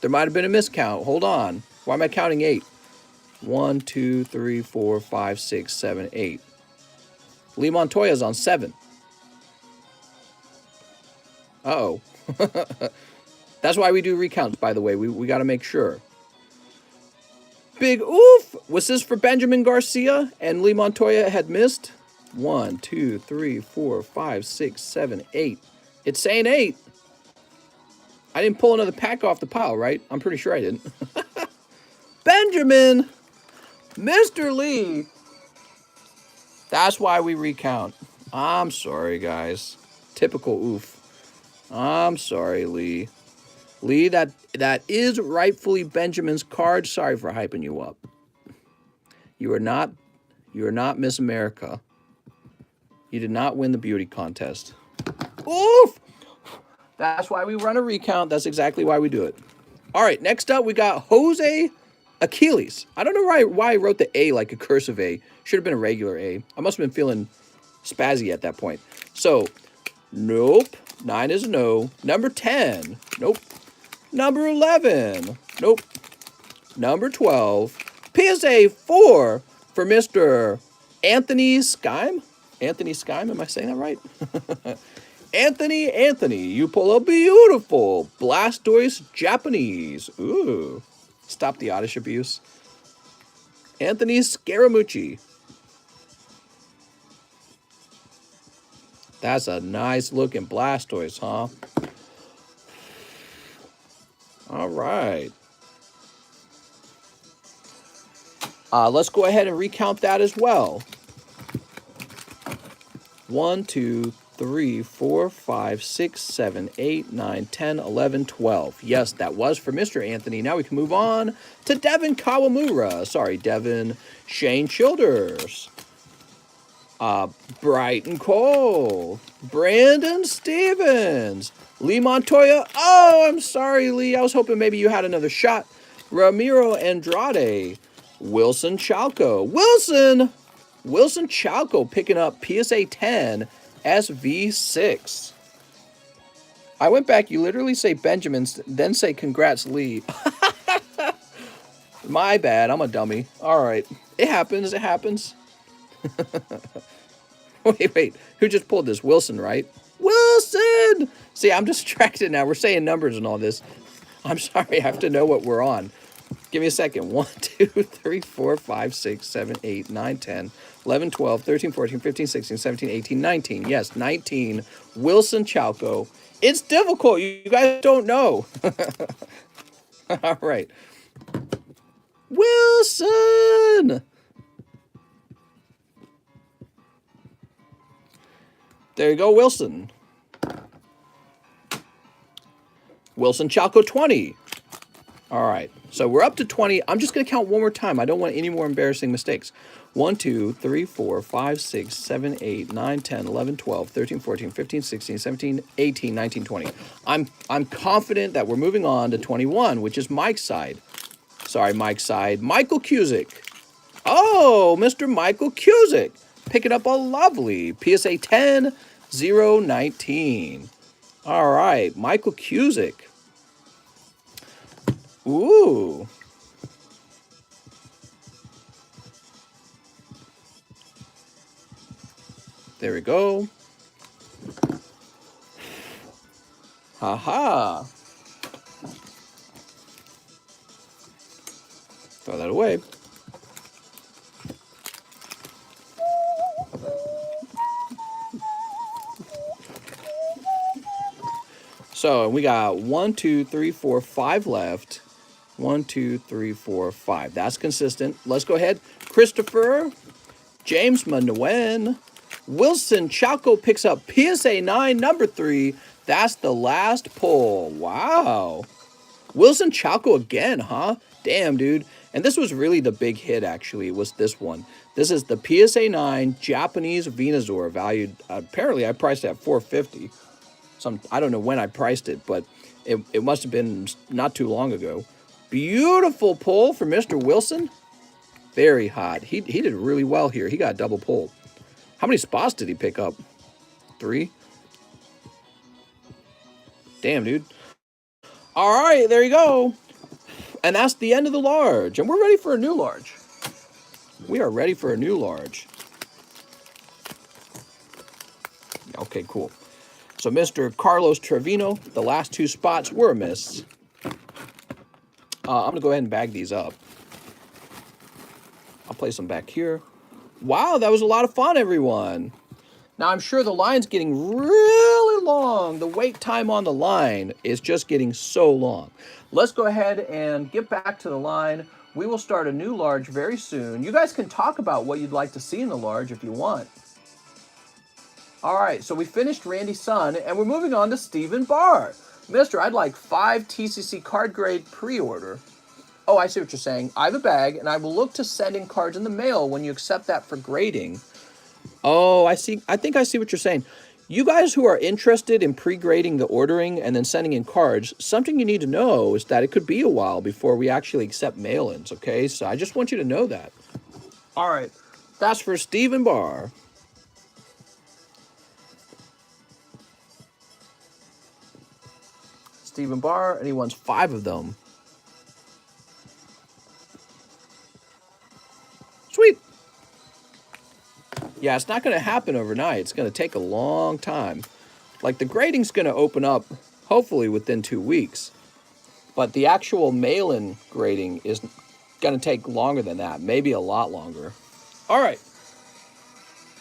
There might have been a miscount. Hold on. Why am I counting 8? 1, 2, 3, 4, 5, 6, 7, 8. Lee Montoya's on 7. Uh-oh. That's why we do recounts, by the way. We got to make sure. Big oof! Was this for Benjamin Garcia and Lee Montoya had missed? 1, 2, 3, 4, 5, 6, 7, 8. It's saying 8. I didn't pull another pack off the pile, right? I'm pretty sure I didn't. Benjamin! Mr. Lee! That's why we recount. I'm sorry, guys. Typical oof. I'm sorry, Lee. Lee, that is rightfully Benjamin's card. Sorry for hyping you up. You are not Miss America. You did not win the beauty contest. Oof! That's why we run a recount. That's exactly why we do it. All right, next up we got Jose Achilles. I don't know why I wrote the A like a cursive A. Should have been a regular A. I must have been feeling spazzy at that point. So, nope. 9 is a no. Number 10. Nope. Number 11. Nope. Number 12. PSA 4 for Mr. Anthony Skime. Anthony Skime, am I saying that right? Anthony, you pull a beautiful Blastoise Japanese. Ooh. Stop the oddish abuse. Anthony Scaramucci. That's a nice looking Blastoise, huh? All right. Let's go ahead and recount that as well. 1, 2, 3, 4, 5, 6, 7, 8, 9, 10, 11, 12. Yes, that was for Mr. Anthony. Now we can move on to Devin Kawamura. Sorry, Devin. Shane Childers. Brighton Cole. Brandon Stevens. Lee Montoya. Oh, I'm sorry, Lee. I was hoping maybe you had another shot. Ramiro Andrade. Wilson Chalco. Wilson Chalco picking up PSA 10 SV6. I went back. You literally say Benjamin's, then say congrats, Lee. My bad. I'm a dummy. All right. It happens. It happens. Wait. Who just pulled this? Wilson, right? Wilson! See, I'm distracted now. We're saying numbers and all this. I'm sorry. I have to know what we're on. Give me a second. 1, 2, 3, 4, 5, 6, 7, 8, 9, 10, 11, 12, 13, 14, 15, 16, 17, 18, 19. Yes, 19. Wilson Chalco. It's difficult. You guys don't know. All right. Wilson! There you go, Wilson. Wilson Chalco 20. All right, so we're up to 20. I'm just going to count one more time. I don't want any more embarrassing mistakes. 1, 2, 3, 4, 5, 6, 7, 8, 9, 10, 11, 12, 13, 14, 15, 16, 17, 18, 19, 20. I'm confident that we're moving on to 21, which is Mike's side. Sorry, Mike's side. Michael Cusick. Oh, Mr. Michael Cusick. Picking up a lovely PSA 10, 019. All right, Michael Cusick. Ooh. There we go. Haha. Throw that away. So we got 1, 2, 3, 4, 5 left. 1, 2, 3, 4, 5. That's consistent. Let's go ahead. Christopher, James Manoen, Wilson Chalco picks up PSA 9, number 3. That's the last pull. Wow. Wilson Chalco again, huh? Damn, dude. And this was really the big hit, actually, was this one. This is the PSA 9 Japanese Venusaur, valued, apparently I priced it at $450. I don't know when I priced it, but it must have been not too long ago. Beautiful pull for Mr. Wilson. Very hot. He did really well here. He got a double pull. How many spots did he pick up? 3? Damn, dude. All right, there you go. And that's the end of the large. And we're ready for a new large. We are ready for a new large. Okay, cool. So Mr. Carlos Trevino, the last 2 spots were a miss. I'm going to go ahead and bag these up. I'll place them back here. Wow, that was a lot of fun, everyone. Now, I'm sure the line's getting really long. The wait time on the line is just getting so long. Let's go ahead and get back to the line. We will start a new large very soon. You guys can talk about what you'd like to see in the large if you want. All right, so we finished Randy's son, and we're moving on to Stephen Barr. Mister, I'd like 5 TCC Card Grade pre-order. Oh, I see what you're saying. I have a bag, and I will look to send in cards in the mail when you accept that for grading. Oh, I see. I think I see what you're saying. You guys who are interested in pre-grading the ordering and then sending in cards, something you need to know is that it could be a while before we actually accept mail-ins, okay? So I just want you to know that. All right. That's for Stephen Barr. Stephen Barr, and he wants 5 of them. Sweet. Yeah, it's not going to happen overnight. It's going to take a long time. Like, the grading's going to open up, hopefully, within 2 weeks. But the actual mail-in grading is going to take longer than that. Maybe a lot longer. All right.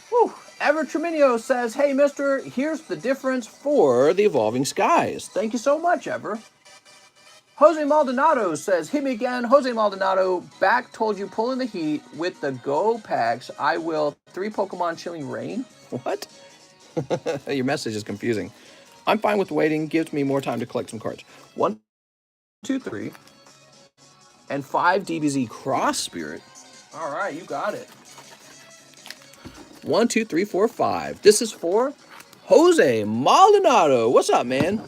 Whew. Ever Treminio says, hey, mister, here's the difference for the Evolving Skies. Thank you so much, Ever. Jose Maldonado says, hit me again. Jose Maldonado, back told you pulling the heat with the Go packs. I will 3 Pokemon Chilling Rain. What? Your message is confusing. I'm fine with waiting. Gives me more time to collect some cards. 1, 2, 3. And 5 DBZ Cross Spirit. All right, you got it. 1, 2, 3, 4, 5. This is for Jose Maldonado. What's up, man?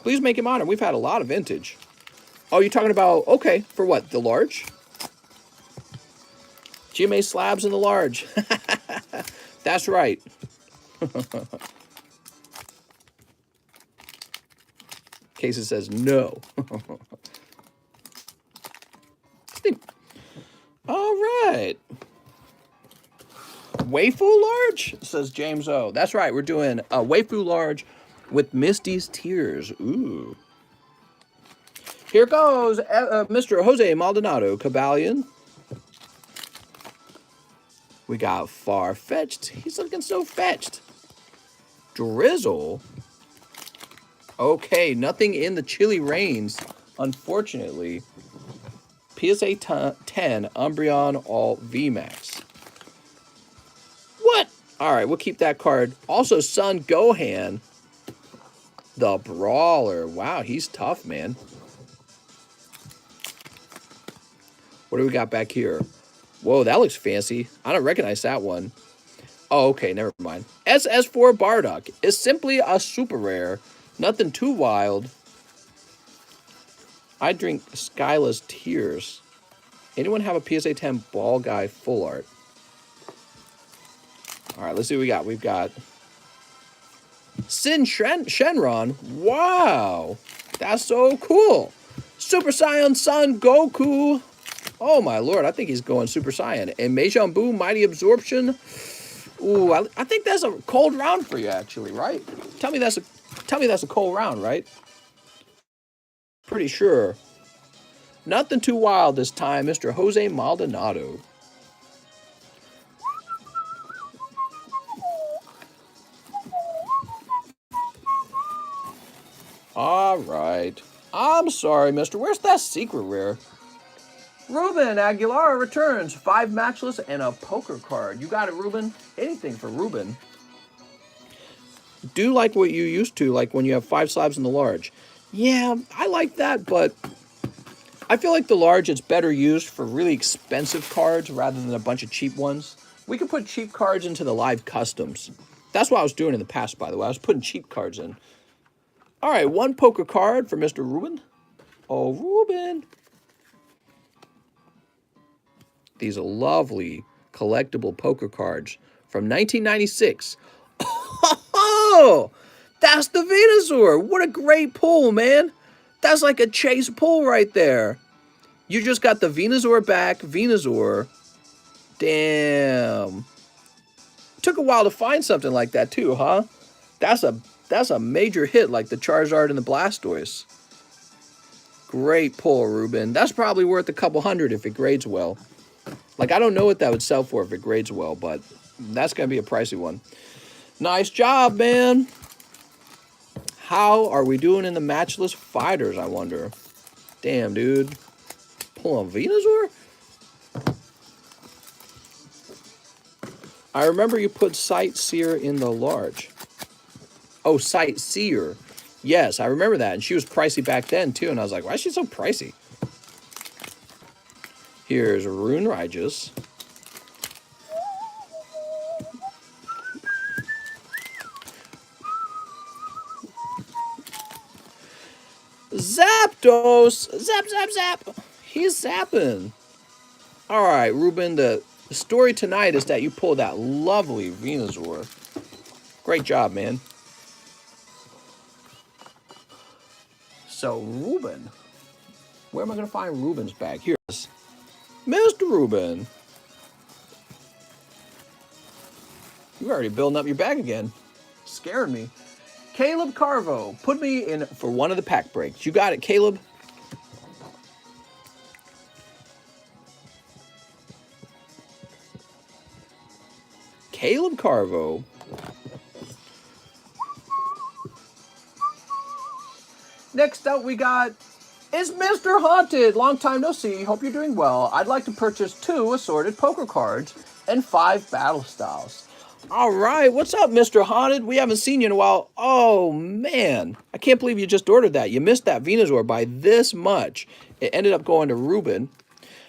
Please make him honor. We've had a lot of vintage. Oh, you're talking about, okay, for what? The large? GMA slabs in the large. That's right. Casey says no. All right. Waifu large, says James O. That's right. We're doing a Waifu large with Misty's Tears. Ooh. Here goes Mr. Jose Maldonado, Cabalion. We got Far-Fetched. He's looking so fetched. Drizzle. Okay, nothing in the Chilly Rains, unfortunately. PSA 10 Umbreon Alt VMAX. What? All right, we'll keep that card. Also, Son Gohan, the Brawler. Wow, he's tough, man. What do we got back here? Whoa, that looks fancy. I don't recognize that one. Oh, okay, never mind. SS4 Bardock is simply a super rare. Nothing too wild. I drink Skyla's tears. Anyone have a PSA 10 ball guy full art? All right, let's see what we got. We've got Shenron. Wow, that's so cool. Super Saiyan Son Goku. Oh my lord, I think he's going Super Saiyan. And Meijin Buu Mighty Absorption. Ooh, I think that's a cold round for you, actually, right? Tell me that's a cold round, right? Pretty sure. Nothing too wild this time, Mr. Jose Maldonado. All right. I'm sorry, mister. Where's that secret rare? Ruben Aguilar returns 5 Matchless and a poker card. You got it, Ruben. Anything for Ruben. Do like what you used to, like when you have 5 slabs in the large. Yeah, I like that, but I feel like the large is better used for really expensive cards rather than a bunch of cheap ones. We could put cheap cards into the live customs. That's what I was doing in the past, by the way. I was putting cheap cards in. All right, 1 poker card for Mr. Ruben. Oh, Ruben. These are lovely collectible poker cards from 1996. Oh, that's the Venusaur. What a great pull, man. That's like a chase pull right there. You just got the Venusaur back, Venusaur. Damn. Took a while to find something like that too, huh? That's a major hit like the Charizard and the Blastoise. Great pull, Ruben. That's probably worth a couple hundred if it grades well. Like, I don't know what that would sell for if it grades well, but that's going to be a pricey one. Nice job, man. How are we doing in the Matchless Fighters, I wonder? Damn, dude. Pull on Venusaur? I remember you put Sightseer in the large. Oh, Sightseer. Yes, I remember that. And she was pricey back then, too. And I was like, why is she so pricey? Here's Rune Rages. Zapdos! Zap, zap, zap! He's zapping. All right, Ruben, the story tonight is that you pulled that lovely Venusaur. Great job, man. So, Ruben. Where am I going to find Ruben's bag? Here it is. Mr. Ruben. You're already building up your bag again. Scaring me. Caleb Carvo. Put me in for one of the pack breaks. You got it, Caleb. Caleb Carvo. Next up we got is Mr. Haunted. Long time no see. Hope you're doing well. I'd like to purchase 2 assorted poker cards and 5 battle styles. All right, what's up, Mr. Haunted? We haven't seen you in a while. Oh, man. I can't believe you just ordered that. You missed that Venusaur by this much. It ended up going to Ruben.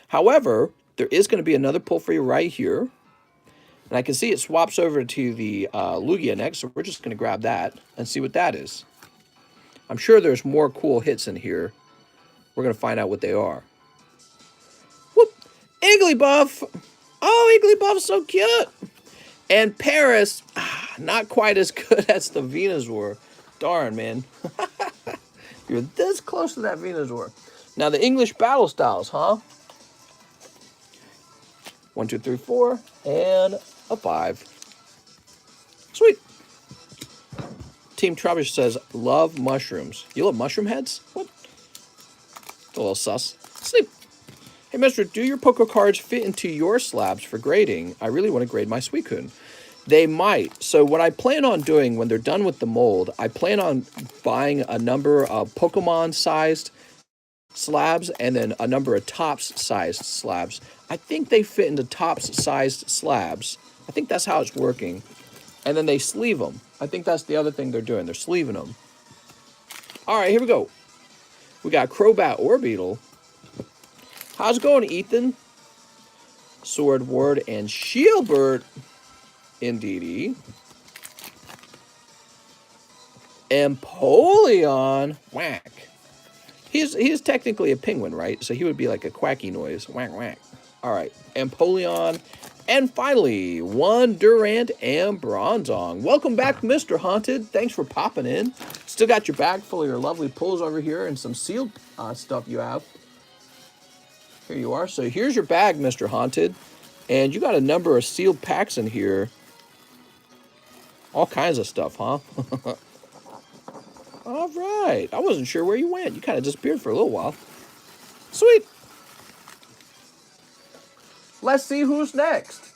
However, there is going to be another pull for you right here. And I can see it swaps over to the Lugia next, so we're just going to grab that and see what that is. I'm sure there's more cool hits in here. We're going to find out what they are. Whoop! Igglybuff! Oh, Igglybuff's so cute! And Paris, not quite as good as the Venusaur. Darn, man. You're this close to that Venusaur. Now, the English battle styles, huh? 1, 2, 3, 4, and a 5. Sweet. Team Trubbish says, love mushrooms. You love mushroom heads? What? It's a little sus. Sleep. Hey, mister, do your poker cards fit into your slabs for grading? I really want to grade my Suicune. They might. So what I plan on doing when they're done with the mold, I plan on buying a number of Pokemon-sized slabs and then a number of Tops-sized slabs. I think they fit into Tops-sized slabs. I think that's how it's working. And then they sleeve them. I think that's the other thing they're doing. They're sleeving them. All right, here we go. We got Crobat Orbeetle. How's it going, Ethan? Sword Ward and Shieldbert. Indeedy. Empoleon. Whack. He's technically a penguin, right? So he would be like a quacky noise. Whack, whack. All right. Empoleon. And finally, one Durant and Bronzong. Welcome back, Mr. Haunted. Thanks for popping in. Still got your bag full of your lovely pulls over here and some sealed stuff you have. Here you are. So here's your bag, Mr. Haunted. And you got a number of sealed packs in here. All kinds of stuff, huh? All right. I wasn't sure where you went. You kind of disappeared for a little while. Sweet. Let's see who's next.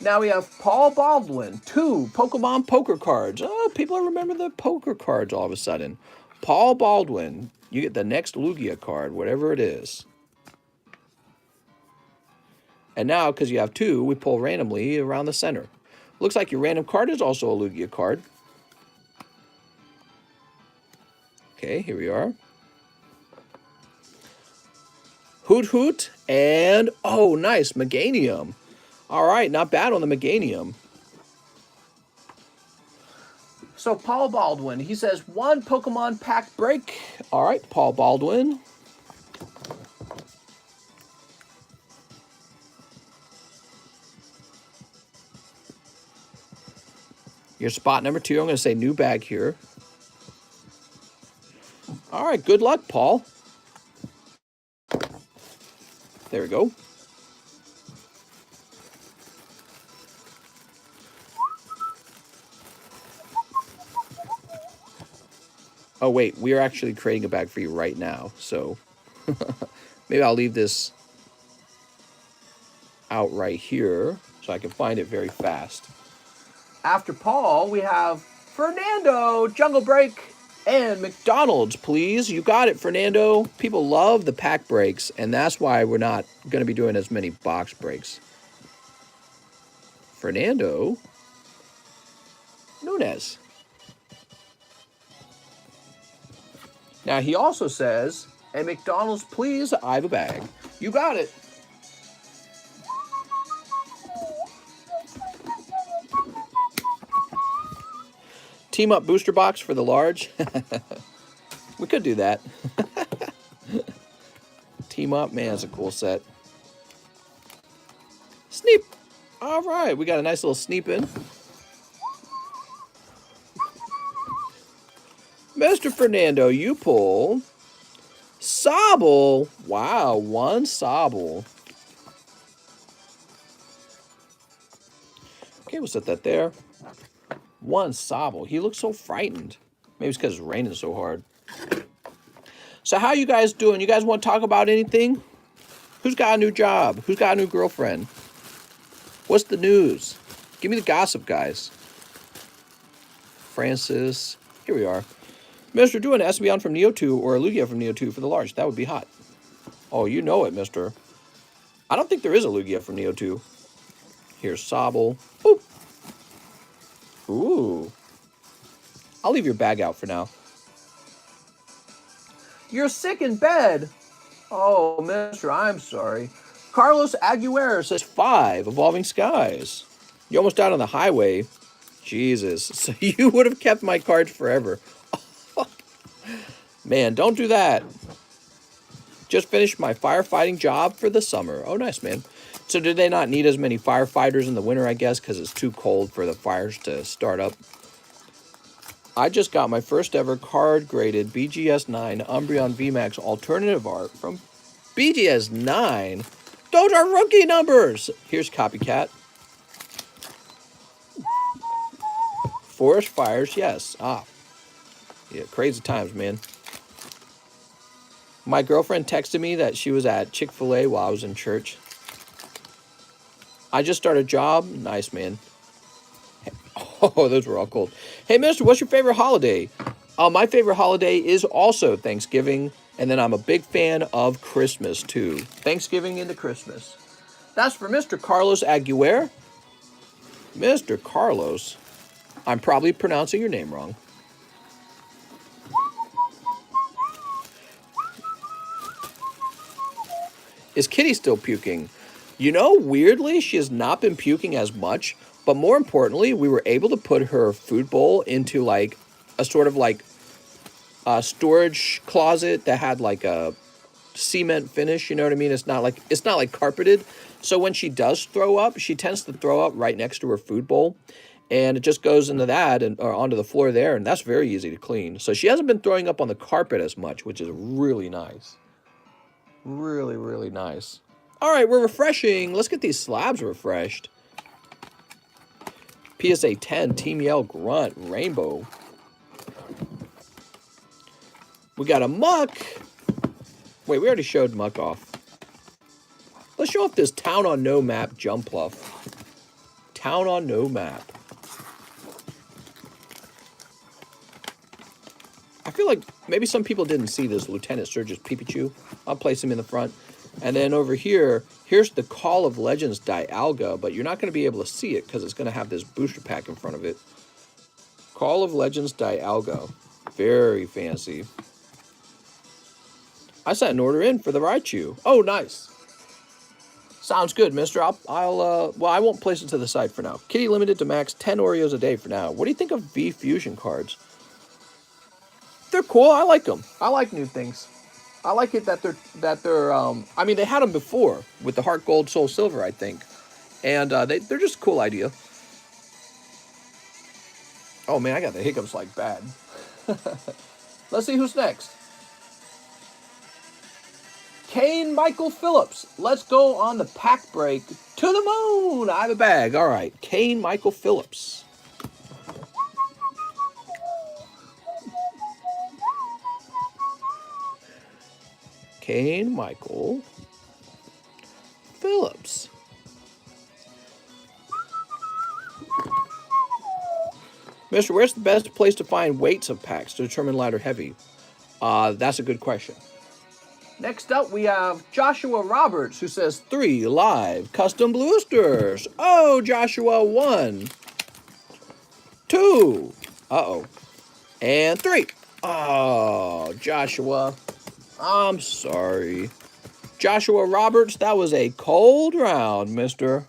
Now we have Paul Baldwin. 2 Pokemon poker cards. Oh, people remember the poker cards all of a sudden. Paul Baldwin. You get the next Lugia card, whatever it is. And now, because you have 2, we pull randomly around the center. Looks like your random card is also a Lugia card. Okay, here we are. Hoot Hoot and, oh, nice, Meganium. All right, not bad on the Meganium. So Paul Baldwin, he says 1 Pokemon pack break. All right, Paul Baldwin. Your spot number 2, I'm going to say new bag here. All right, good luck, Paul. There we go. Oh, wait, we are actually creating a bag for you right now, so maybe I'll leave this out right here so I can find it very fast. After Paul, we have Fernando, Jungle Break, and McDonald's, please. You got it, Fernando. People love the pack breaks, and that's why we're not going to be doing as many box breaks. Fernando Nunes. Now, he also says, and McDonald's, please, I have a bag. You got it. Team up booster box for the large. We could do that. Team up, man, it's a cool set. Sneep. All right, we got a nice little sneep in. Mr. Fernando, you pull Sobble. Wow, 1 Sobble. Okay, we'll set that there. 1 Sobble. He looks so frightened. Maybe it's because it's raining so hard. So how you guys doing? You guys want to talk about anything? Who's got a new job? Who's got a new girlfriend? What's the news? Give me the gossip, guys. Francis. Here we are. Mister, do an Espeon from Neo 2 or a Lugia from Neo 2 for the large. That would be hot. Oh, you know it, mister. I don't think there is a Lugia from Neo 2. Here's Sobble. Boop. Ooh. I'll leave your bag out for now. You're sick in bed. Oh, mister, I'm sorry. Carlos Aguilera says 5 Evolving Skies. You almost died on the highway. Jesus. So you would have kept my cards forever. Man, don't do that. Just finished my firefighting job for the summer. Oh, nice, man. So did they not need as many firefighters in the winter, I guess, because it's too cold for the fires to start up? I just got my first ever card graded BGS 9 Umbreon VMAX alternative art from BGS 9. Those are rookie numbers. Here's Copycat. Forest fires, yes. Ah. Yeah, crazy times, man. My girlfriend texted me that she was at Chick-fil-A while I was in church. I just started a job. Nice, man. Oh, those were all cold. Hey, mister, what's your favorite holiday? My favorite holiday is also Thanksgiving, and then I'm a big fan of Christmas, too. Thanksgiving into Christmas. That's for Mr. Carlos Aguilera. Mr. Carlos. I'm probably pronouncing your name wrong. Is Kitty still puking? You know, weirdly, she has not been puking as much, but more importantly, we were able to put her food bowl into like a sort of like a storage closet that had like a cement finish, you know what I mean? It's not like carpeted. So when she does throw up, she tends to throw up right next to her food bowl, and it just goes into that or onto the floor there, and that's very easy to clean. So she hasn't been throwing up on the carpet as much, which is really nice. Really, really nice. All right, we're refreshing. Let's get these slabs refreshed. PSA 10, Team Yell, Grunt, Rainbow. We got a Muck. Wait, we already showed Muck off. Let's show off this Town on No Map Jumpluff. Town on No Map. I feel like maybe some people didn't see this Lieutenant Surge's Pikachu. I'll place him in the front. And then over here, here's the Call of Legends Dialga, but you're not going to be able to see it because it's going to have this booster pack in front of it. Call of Legends Dialga. Very fancy. I sent an order in for the Raichu. Oh, nice. Sounds good, mister. Well, I won't place it to the side for now. Kitty limited to max 10 Oreos a day for now. What do you think of V Fusion cards? They're cool. I like them. I like new things. I like it that they're I mean, they had them before with the Heart Gold, Soul Silver, I think. And they're just a cool idea. Oh, man, I got the hiccups like bad. Let's see who's next. Kane Michael Phillips. Let's go on the pack break to the moon. I have a bag. All right. Kane Michael Phillips. Kane Michael Phillips. Mister, where's the best place to find weights of packs to determine light or heavy? That's a good question. Next up, we have Joshua Roberts, who says 3 live custom boosters. Oh, Joshua, 1, 2, and 3. Oh, Joshua, I'm sorry. Joshua Roberts, that was a cold round, mister.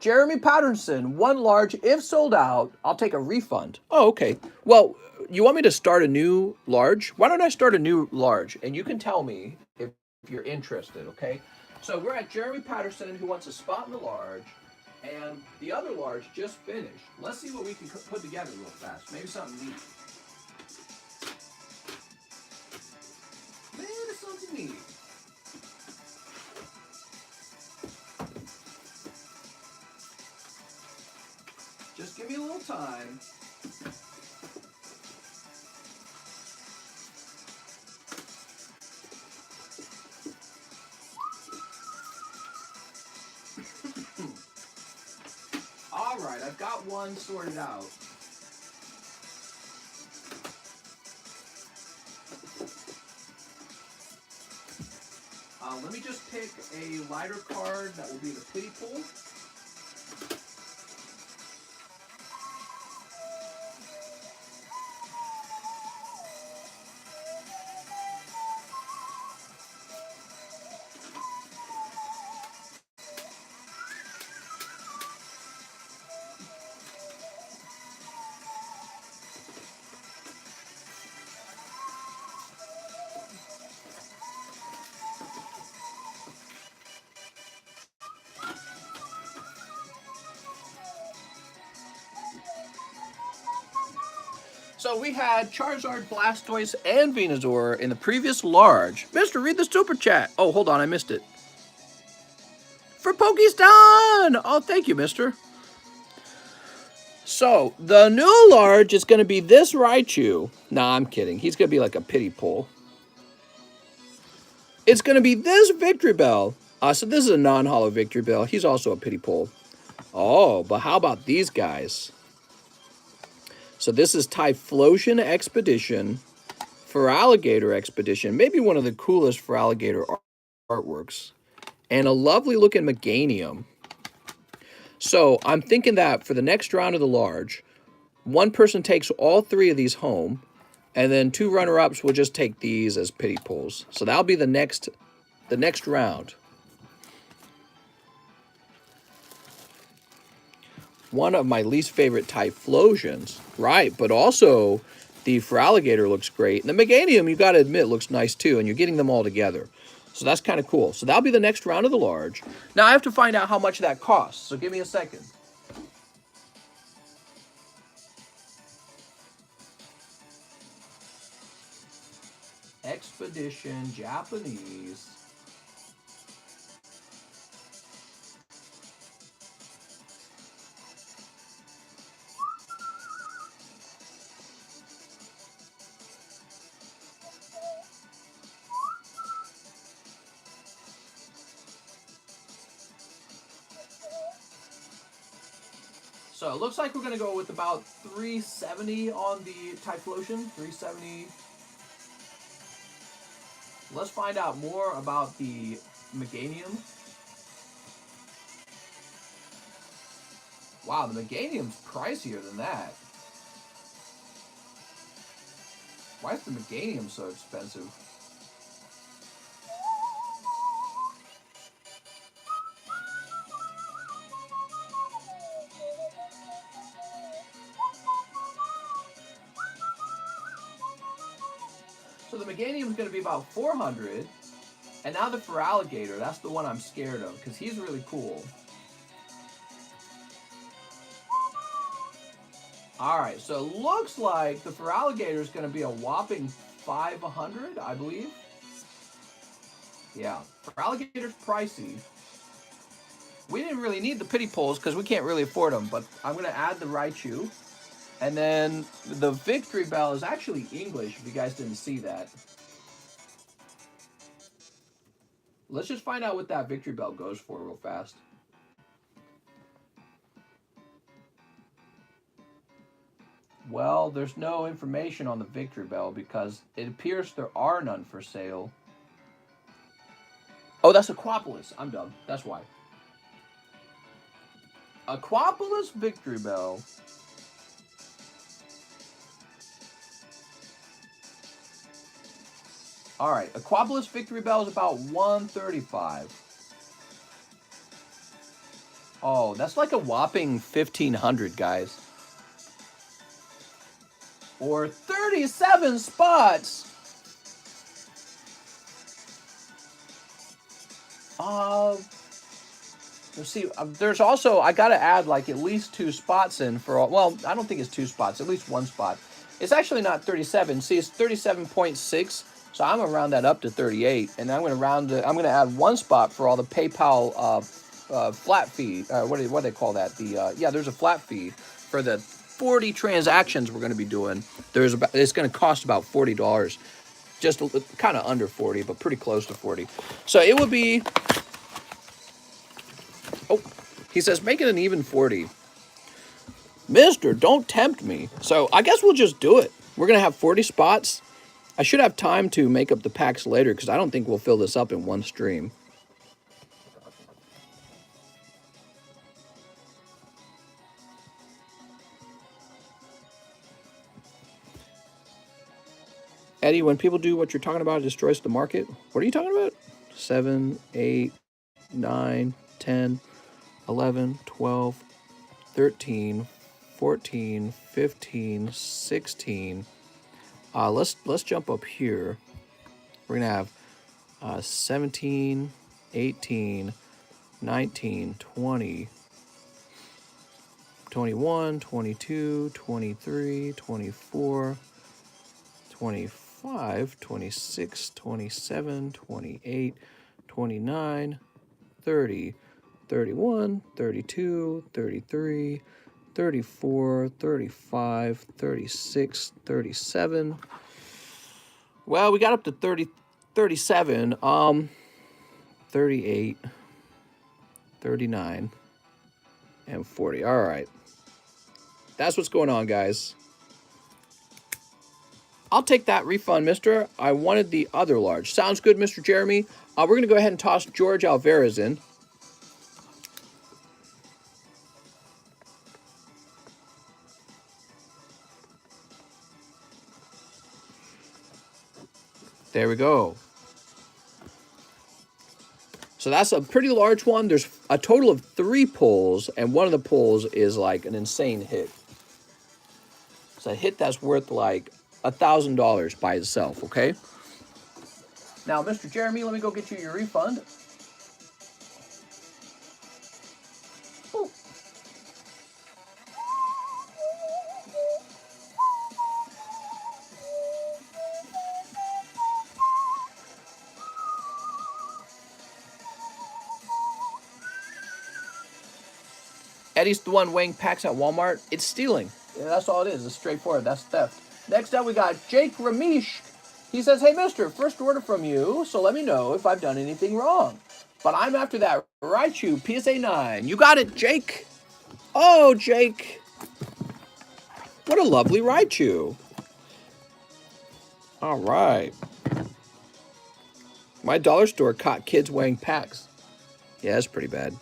Jeremy Patterson, 1 large. If sold out, I'll take a refund. Oh, okay. Well, you want me to start a new large? Why don't I start a new large? And you can tell me if you're interested, okay? So we're at Jeremy Patterson, who wants a spot in the large. And the other large just finished. Let's see what we can put together real fast. Maybe something neat. Maybe something neat. Just give me a little time. All right, I've got one sorted out. Let me just pick a lighter card that will be the pity pool. So we had Charizard, Blastoise, and Venusaur in the previous large. Mister, read the super chat. Oh, hold on, I missed it. For Pokeston! Oh, thank you, mister. So, the new large is going to be this Raichu. Nah, I'm kidding. He's going to be like a pity pull. It's going to be this Victory Bell. So this is a non-holo Victory Bell. He's also a pity pull. Oh, but how about these guys? So this is Typhlosion Expedition, Feraligatr Expedition, maybe one of the coolest Feraligatr artworks, and a lovely looking Meganium. So I'm thinking that for the next round of the large, one person takes all 3 of these home, and then 2 runner-ups will just take these as pity pulls. So that'll be the next round. One of my least favorite Typhlosions, right? But also the Feraligatr looks great. And the Meganium, you got to admit, looks nice too, and you're getting them all together. So that's kind of cool. So that'll be the next round of the large. Now I have to find out how much that costs, so give me a second. Expedition Japanese. So it looks like we're going to go with about $370 on the Typhlosion. $370. Let's find out more about the Meganium. Wow, the Meganium's pricier than that. Why is the Meganium so expensive? So the Meganium is going to be about $400, and now the Feraligatr, that's the one I'm scared of, because he's really cool. Alright, so it looks like the Feraligatr is going to be a whopping $500, I believe. Yeah, Feraligatr's pricey. We didn't really need the pity pulls because we can't really afford them, but I'm going to add the Raichu. And then the Victory Bell is actually English, if you guys didn't see that. Let's just find out what that Victory Bell goes for real fast. Well, there's no information on the Victory Bell because it appears there are none for sale. Oh, that's Aquapolis. I'm dumb. That's why. Aquapolis Victory Bell. Alright, Aquapolis Victory Bell is about $135. Oh, that's like a whopping $1,500, guys. Or 37 spots. Let's see. There's also, I got to add like at least 2 spots in for all. Well, I don't think it's 2 spots, at least 1 spot. It's actually not 37. See, it's 37.6. So I'm gonna round that up to 38, and I'm gonna add 1 spot for all the PayPal flat fee. What do they call that? Yeah, there's a flat fee for the 40 transactions we're gonna be doing. It's gonna cost about $40, just kind of under 40, but pretty close to 40. So it would be. Oh, he says make it an even 40. Mister, don't tempt me. So I guess we'll just do it. We're gonna have 40 spots. I should have time to make up the packs later because I don't think we'll fill this up in one stream. Eddie, when people do what you're talking about, it destroys the market. What are you talking about? 7, 8, 9, 10, 11, 12, 13, 14, 15, 16. Let's jump up here. We're gonna have 17, 18, 19, 20, 21, 22, 23, 24, 25, 26, 27, 28, 29, 30, 31, 32, 33, 34, 35, 36, 37. Well, we got up to 37. 38, 39, and 40. All right. That's what's going on, guys. I'll take that refund, mister. I wanted the other large. Sounds good, Mr. Jeremy. We're going to go ahead and toss George Alvarez in. There we go. So that's a pretty large one. There's a total of 3 pulls, and one of the pulls is like an insane hit. It's a hit that's worth like $1,000 by itself, okay? Now, Mr. Jeremy, let me go get you your refund. Ooh. Eddie's the one weighing packs at Walmart. It's stealing. Yeah, that's all it is. It's straightforward. That's theft. Next up, we got Jake Ramesh. He says, hey, mister, first order from you, so let me know if I've done anything wrong. But I'm after that Raichu PSA 9. You got it, Jake. Oh, Jake. What a lovely Raichu. All right. My dollar store caught kids weighing packs. Yeah, that's pretty bad.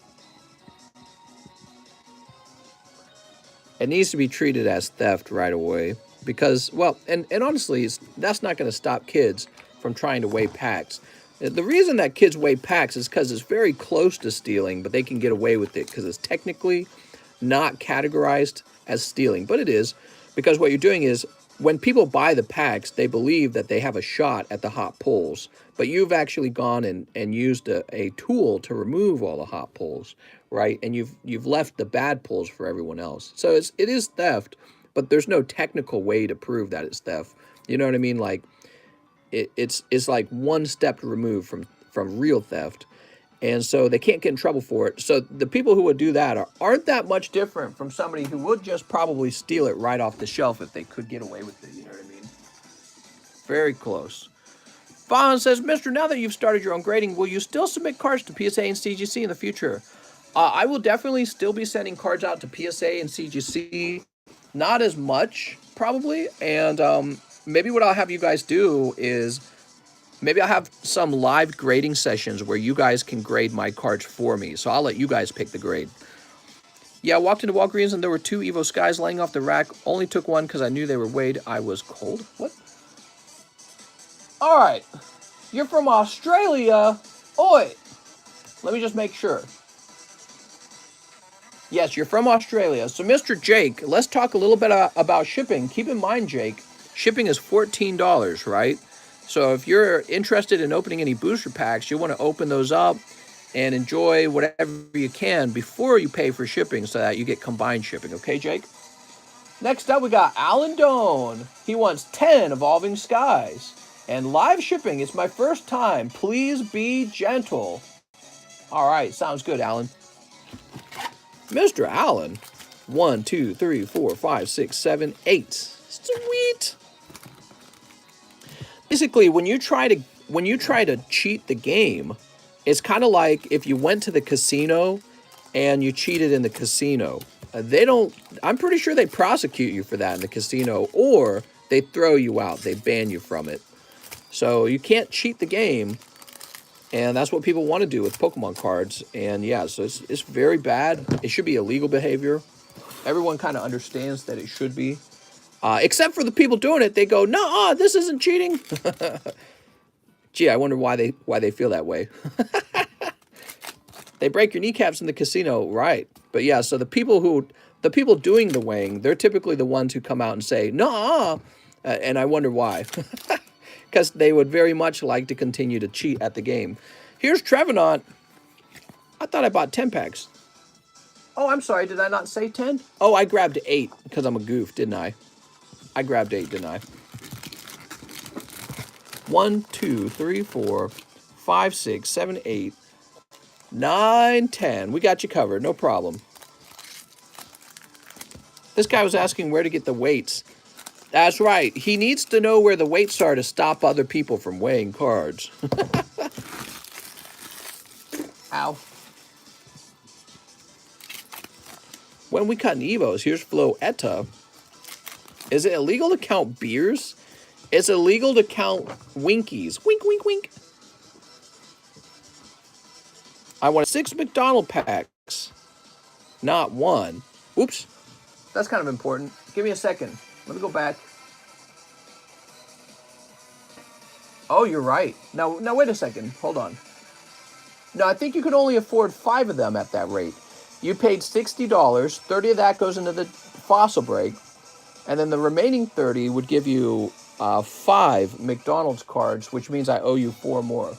It needs to be treated as theft right away because, well, and honestly, that's not going to stop kids from trying to weigh packs. The reason that kids weigh packs is because it's very close to stealing, but they can get away with it because it's technically not categorized as stealing, but it is, because what you're doing is when people buy the packs, they believe that they have a shot at the hot pulls, but you've actually gone and used a tool to remove all the hot pulls, right? And you've left the bad pulls for everyone else. So it is theft, but there's no technical way to prove that it's theft. You know what I mean? Like it's like one step removed from real theft. And so they can't get in trouble for it. So the people who would do that aren't that much different from somebody who would just probably steal it right off the shelf if they could get away with it. You know what I mean? Very close. Fawn says, Mister, now that you've started your own grading, will you still submit cards to PSA and CGC in the future? I will definitely still be sending cards out to PSA and CGC. Not as much, probably. And maybe what I'll have you guys do is maybe I'll have some live grading sessions where you guys can grade my cards for me. So I'll let you guys pick the grade. Yeah, I walked into Walgreens and there were 2 Evo Skies laying off the rack. Only took one because I knew they were weighed. I was cold. What? All right. You're from Australia. Oi. Let me just make sure. Yes, you're from Australia. So, Mr. Jake, let's talk a little bit about shipping. Keep in mind, Jake, shipping is $14, right? So if you're interested in opening any booster packs, you want to open those up and enjoy whatever you can before you pay for shipping so that you get combined shipping. Okay, Jake? Next up, we got Alan Doan. He wants 10 Evolving Skies. And live shipping is my first time. Please be gentle. All right, sounds good, Alan. Mr. Allen, 1, 2, 3, 4, 5, 6, 7, 8. Sweet. Basically, when you try to cheat the game, it's kind of like if you went to the casino and you cheated in the casino. I'm pretty sure they prosecute you for that in the casino, or they throw you out. They ban you from it. So you can't cheat the game. And that's what people want to do with Pokemon cards. And yeah, so it's very bad. It should be illegal behavior. Everyone kind of understands that it should be. Except for the people doing it. They go, no, this isn't cheating. Gee, I wonder why they feel that way. They break your kneecaps in the casino, right? But yeah, so the people doing the weighing, they're typically the ones who come out and say, no, and I wonder why. Because they would very much like to continue to cheat at the game. Here's Trevenant. I thought I bought 10 packs. Oh, I'm sorry. Did I not say 10? Oh, I grabbed 8 because I'm a goof, didn't I? I grabbed 8, didn't I? 1, 2, 3, 4, 5, 6, 7, 8, 9, 10. We got you covered. No problem. This guy was asking where to get the weights. That's right. He needs to know where the weights are to stop other people from weighing cards. Ow. When we cut in Evos, here's Floetta. Is it illegal to count beers? It's illegal to count Winkies. Wink, wink, wink. I want 6 McDonald packs, not 1. Oops. That's kind of important. Give me a second. Let me go back. Oh, you're right. Now, wait a second. Hold on. No, I think you could only afford 5 of them at that rate. You paid $60. 30 of that goes into the fossil break. And then the remaining 30 would give you 5 McDonald's cards, which means I owe you 4 more.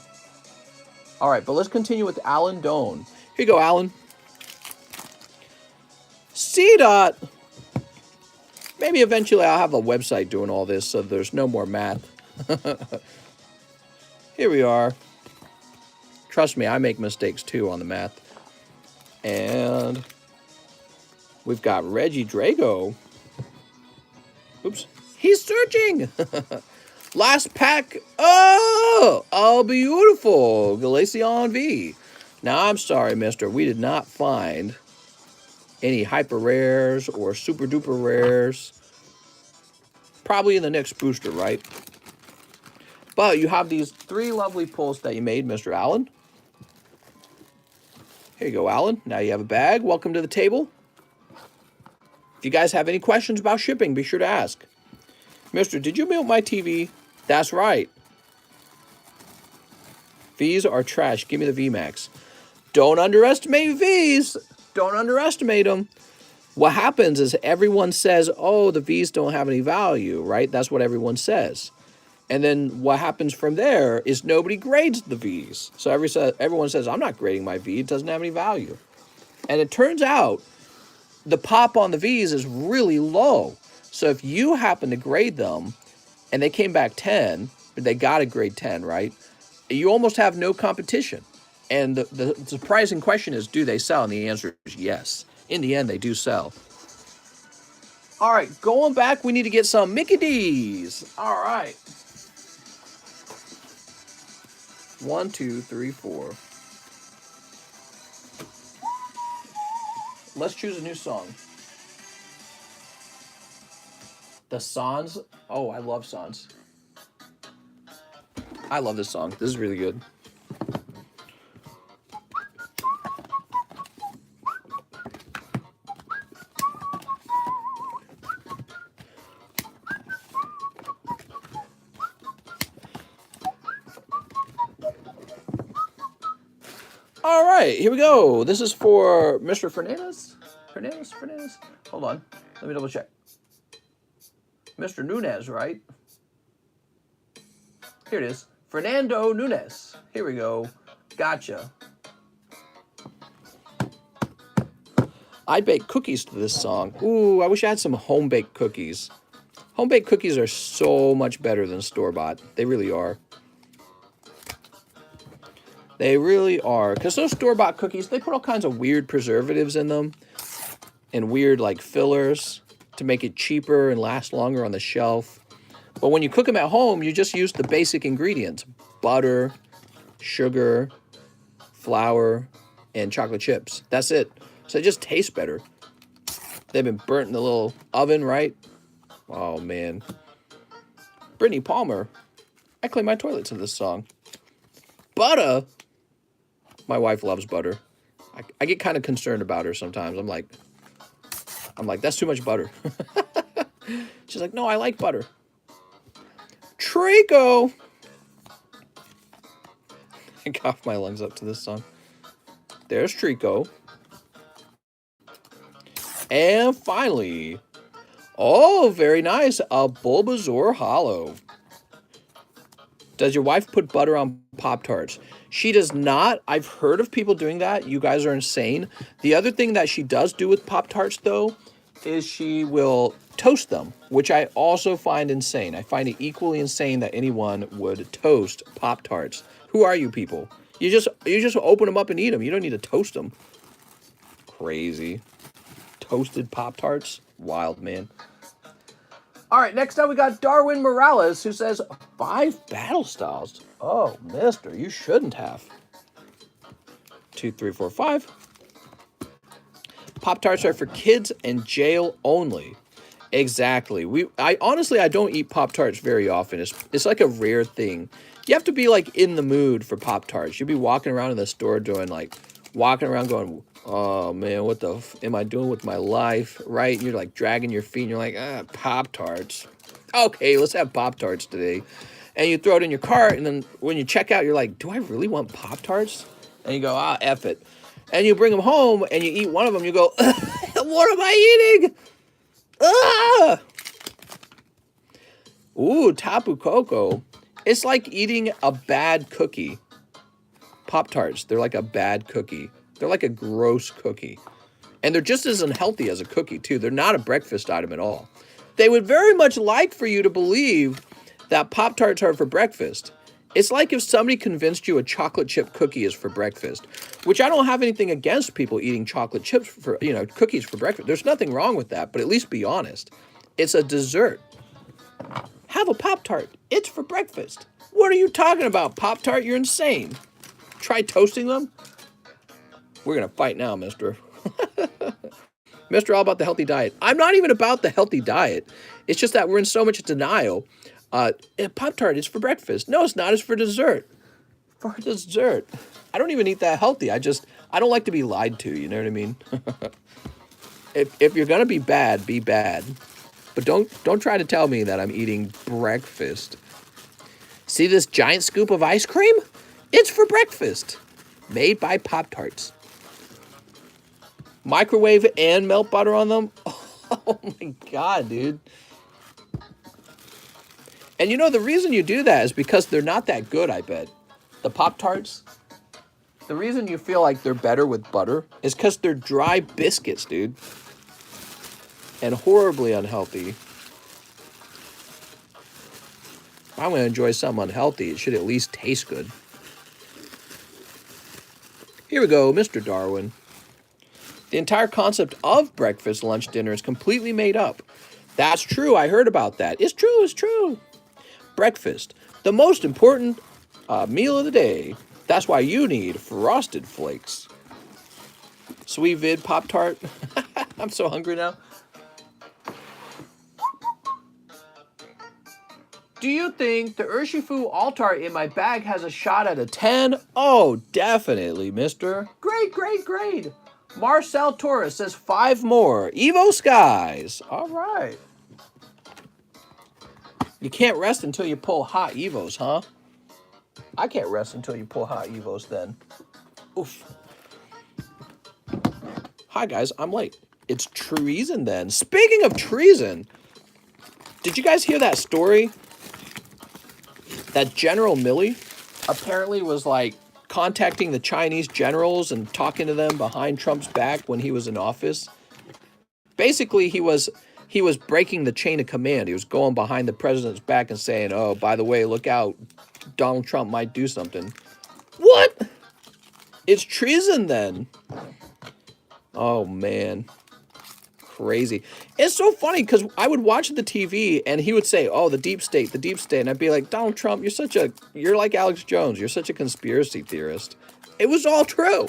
All right, but let's continue with Alan Doan. Here you go, Alan. C-Dot. Maybe eventually I'll have a website doing all this so there's no more math. Here we are. Trust me, I make mistakes too on the math. And we've got Reggie Drago. Oops. He's searching. Last pack. Oh, beautiful. Glaceon V. Now, I'm sorry, mister. We did not find any hyper rares or super duper rares. Probably in the next booster, right? But you have these 3 lovely pulls that you made, Mr. Allen. Here you go, Alan. Now you have a bag. Welcome to the table. If you guys have any questions about shipping, be sure to ask. Mister, did you mute my TV? That's right. V's are trash. Give me the VMAX. Don't underestimate V's. Don't underestimate them. What happens is everyone says, oh, the V's don't have any value, right? That's what everyone says. And then what happens from there is nobody grades the V's. So everyone says, I'm not grading my V. It doesn't have any value. And it turns out the pop on the V's is really low. So if you happen to grade them and they came back 10, but they got a grade 10, right? You almost have no competition. And the surprising question is, do they sell? And the answer is yes. In the end, they do sell. All right, going back, we need to get some Mickey D's. All right. 1, 2, 3, 4. Let's choose a new song. The Sans. Oh, I love Sans. I love this song. This is really good. All right, here we go. This is for Mr. Fernandez. Fernandez? Hold on. Let me double check. Mr. Nunez, right? Here it is. Fernando Nunez. Here we go. Gotcha. I bake cookies to this song. Ooh, I wish I had some home-baked cookies. Home-baked cookies are so much better than store-bought. They really are. They really are. Because those store-bought cookies, they put all kinds of weird preservatives in them. And weird, like, fillers to make it cheaper and last longer on the shelf. But when you cook them at home, you just use the basic ingredients. Butter, sugar, flour, and chocolate chips. That's it. So it just tastes better. They've been burnt in the little oven, right? Oh, man. Brittany Palmer. I clean my toilet to this song. Butter. My wife loves butter. I get kind of concerned about her sometimes. I'm like, that's too much butter. She's like, no, I like butter. Trico. I coughed my lungs up to this song. There's Trico. And finally, oh, very nice, a Bulbasaur Hollow. Does your wife put butter on Pop-Tarts? She does not. I've heard of people doing that. You guys are insane. The other thing that she does do with Pop-Tarts, though, is she will toast them, which I also find insane. I find it equally insane that anyone would toast Pop-Tarts. Who are you people? You just open them up and eat them. You don't need to toast them. Crazy. Toasted Pop-Tarts? Wild, man. All right, next up we got Darwin Morales, who says 5 battle styles. Oh, mister, you shouldn't have. 2, 3, 4, 5. Pop-Tarts are for kids and jail only. Exactly. I honestly don't eat Pop-Tarts very often. It's like a rare thing. You have to be like in the mood for Pop-Tarts. You'll be walking around in the store walking around going, oh man, what the am I doing with my life, right? And you're like dragging your feet and you're like, Pop-Tarts. Okay, let's have Pop-Tarts today. and you throw it in your cart, and then when you check out, you're like, do I really want Pop-Tarts? And you go, ah, F it. And you bring them home, and you eat one of them, you go, what am I eating? Ah! Ooh, Tapu Koko. It's like eating a bad cookie. Pop-Tarts, they're like a bad cookie. They're like a gross cookie. And they're just as unhealthy as a cookie, too. They're not a breakfast item at all. They would very much like for you to believe that Pop-Tarts are for breakfast. It's like if somebody convinced you a chocolate chip cookie is for breakfast, which I don't have anything against people eating chocolate chips for, cookies for breakfast. There's nothing wrong with that, but at least be honest. It's a dessert. Have a Pop-Tart. It's for breakfast. What are you talking about, Pop-Tart? You're insane. Try toasting them. We're going to fight now, mister. Mr. All about the healthy diet. I'm not even about the healthy diet. It's just that we're in so much denial. Pop-Tart is for breakfast. No, it's not. It's for dessert. For dessert. I don't even eat that healthy. I don't like to be lied to. You know what I mean? If you're going to be bad, be bad. But don't try to tell me that I'm eating breakfast. See this giant scoop of ice cream? It's for breakfast. Made by Pop-Tarts. Microwave and melt butter on them? Oh my God, dude. And the reason you do that is because they're not that good, I bet. The Pop-Tarts, the reason you feel like they're better with butter is because they're dry biscuits, dude. And horribly unhealthy. If I'm going to enjoy something unhealthy, it should at least taste good. Here we go, Mr. Darwin. The entire concept of breakfast, lunch, dinner is completely made up. That's true. I heard about that. It's true. It's true. Breakfast, the most important meal of the day. That's why you need Frosted Flakes. Sweet vid Pop-Tart. I'm so hungry now. Do you think the Urshifu Altar in my bag has a shot at a 10? Oh, definitely, mister. Great. Marcel Torres says 5 more. Evo Skies. All right. You can't rest until you pull hot Evos, huh? I can't rest until you pull hot Evos then. Oof. Hi, guys. I'm late. It's treason then. Speaking of treason, did you guys hear that story? That General Milley apparently was like contacting the Chinese generals and talking to them behind Trump's back when he was in office. Basically, he was breaking the chain of command. He was going behind the president's back and saying, oh, by the way, look out. Donald Trump might do something. What? It's treason then. Oh, man. Crazy. It's so funny because I would watch the TV and he would say, oh, the deep state. And I'd be like, Donald Trump, you're like Alex Jones. You're such a conspiracy theorist. It was all true.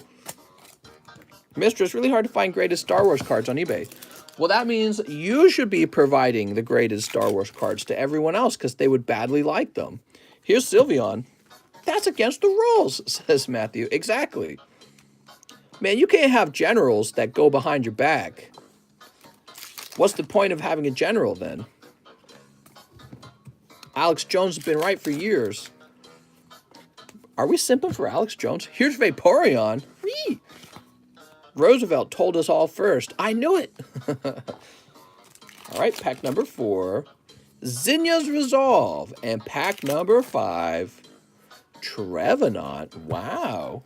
Mister, it's really hard to find greatest Star Wars cards on eBay. Well, that means you should be providing the greatest Star Wars cards to everyone else because they would badly like them. Here's Sylveon. That's against the rules, says Matthew. Exactly. Man, you can't have generals that go behind your back. What's the point of having a general then? Alex Jones has been right for years. Are we simping for Alex Jones? Here's Vaporeon. Whee! Roosevelt told us all first. I knew it. All right, pack number 4. Zinnia's Resolve. And pack number 5. Trevenant. Wow.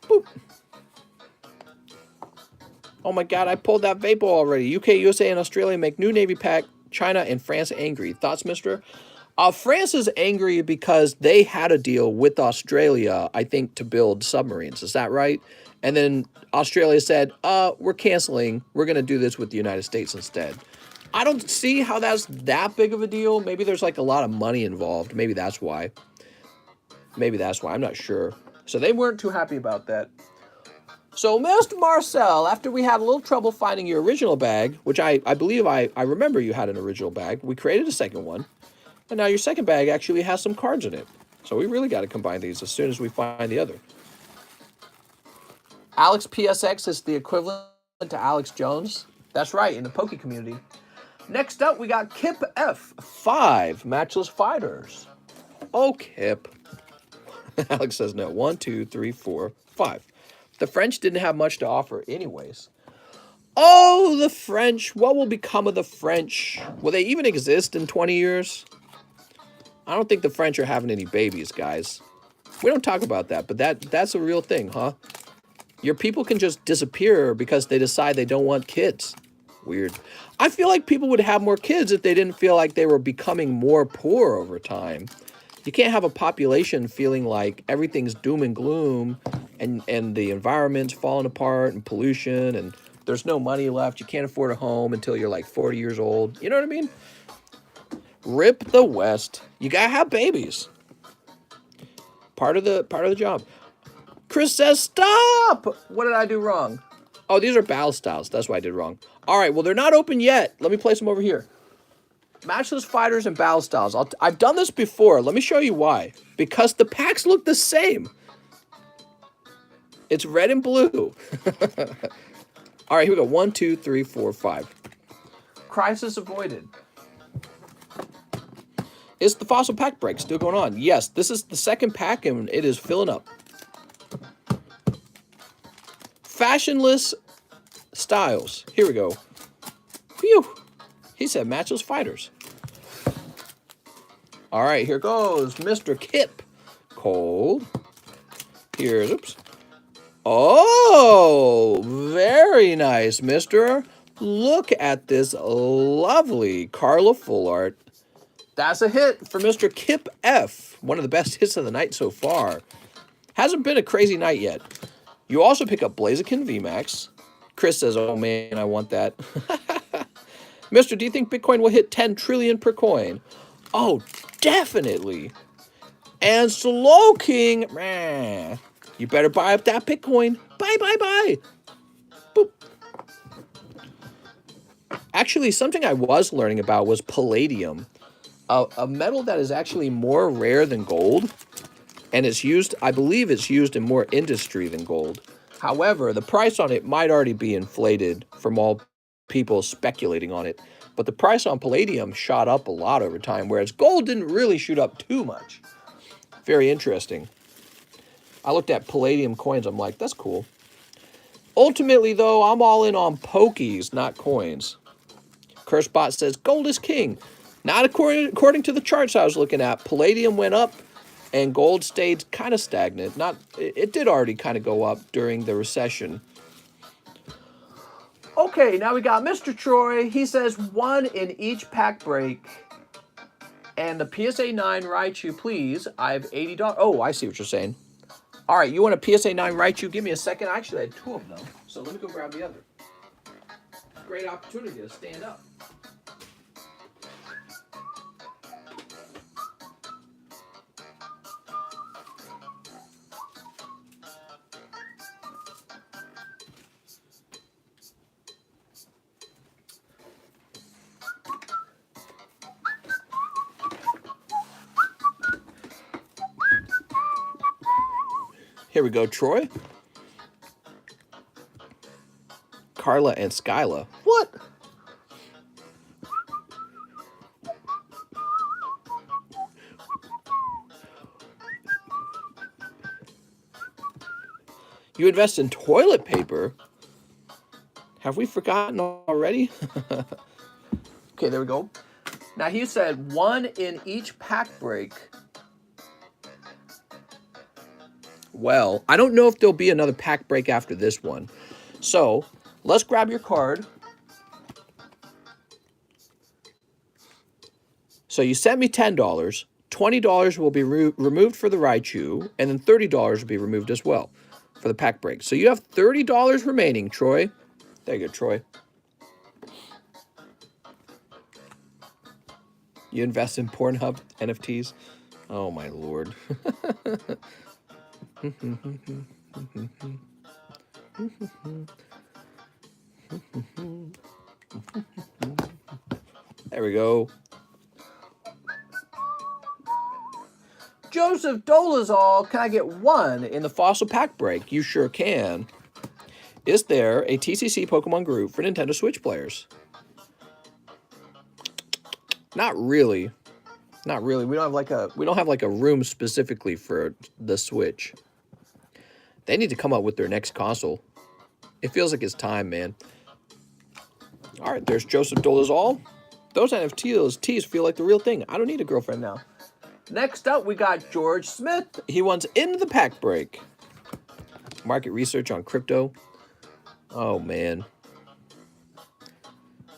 Boop. Oh my God, I pulled that Vapo already. UK, USA, and Australia make new Navy pack. China and France angry. Thoughts, mister? France is angry because they had a deal with Australia, I think, to build submarines. Is that right? And then Australia said, we're canceling. We're going to do this with the United States instead. I don't see how that's that big of a deal. Maybe there's like a lot of money involved. Maybe that's why. I'm not sure. So they weren't too happy about that. So, Mr. Marcel, after we had a little trouble finding your original bag, which I believe I remember you had an original bag, we created a second one. And now your second bag actually has some cards in it. So we really got to combine these as soon as we find the other. Alex PSX is the equivalent to Alex Jones. That's right, in the Poke community. Next up, we got Kip F. 5 Matchless Fighters. Oh, Kip. Alex says no. 1, 2, 3, 4, 5. The French didn't have much to offer anyways. Oh, the French. What will become of the French? Will they even exist in 20 years? I don't think the French are having any babies, guys. We don't talk about that, but that's a real thing, huh? Your people can just disappear because they decide they don't want kids. Weird. I feel like people would have more kids if they didn't feel like they were becoming more poor over time. You can't have a population feeling like everything's doom and gloom and the environment's falling apart and pollution and there's no money left. You can't afford a home until you're like 40 years old. You know what I mean? Rip the West. You gotta have babies. Part of the job. Chris says, stop! What did I do wrong? Oh, these are battle styles. That's what I did wrong. All right, well, they're not open yet. Let me place them over here. Matchless Fighters and battle styles. I've done this before. Let me show you why. Because the packs look the same. It's red and blue. All right, here we go. 1, 2, 3, 4, 5. Crisis avoided. Is the fossil pack break still going on? Yes, this is the second pack and it is filling up. Fashionless styles. Here we go. Phew. He said Matchless Fighters. All right, here goes Mr. Kip. Cold. Here's, oops. Oh, very nice, mister. Look at this lovely Carla Full Art. That's a hit for Mr. Kip F. One of the best hits of the night so far. Hasn't been a crazy night yet. You also pick up Blaziken VMAX. Chris says, oh man, I want that. Mister, do you think Bitcoin will hit 10 trillion per coin? Oh, definitely. And Slow King, man, you better buy up that Bitcoin. Buy, buy, buy. Boop. Actually, something I was learning about was palladium. A metal that is actually more rare than gold. And it's used, I believe it's used in more industry than gold. However, the price on it might already be inflated from all people speculating on it. But the price on palladium shot up a lot over time, whereas gold didn't really shoot up too much. Very interesting. I looked at palladium coins, I'm like, that's cool. Ultimately, though, I'm all in on pokies, not coins. Cursebot says, gold is king. Not according to the charts I was looking at. Palladium went up. And gold stayed kind of stagnant. It did already kind of go up during the recession. Okay, now we got Mr. Troy. He says 1 in each pack break. And the PSA 9 Raichu, please. I have $80. Oh, I see what you're saying. All right, you want a PSA 9 Raichu? Give me a second. I actually had 2 of them. So let me go grab the other. Great opportunity to stand up. Here we go, Troy. Carla and Skyla. What? You invest in toilet paper? Have we forgotten already? Okay, there we go. Now he said 1 in each pack break. Well, I don't know if there'll be another pack break after this one. So, let's grab your card. So you sent me $10. $20 will be removed for the Raichu, and then $30 will be removed as well for the pack break. So you have $30 remaining, Troy. There you go, Troy. You invest in Pornhub NFTs? Oh, my Lord. There we go. Joseph Dolezal, can I get 1 in the Fossil Pack Break? You sure can. Is there a TCC Pokemon group for Nintendo Switch players? Not really. Not really. We don't have like a room specifically for the Switch. They need to come up with their next console. It feels like it's time, man. All right, there's Joseph Dolezal. Those NFTs feel like the real thing. I don't need a girlfriend now. Next up, we got George Smith. He wants Into the Pack Break. Market research on crypto. Oh, man.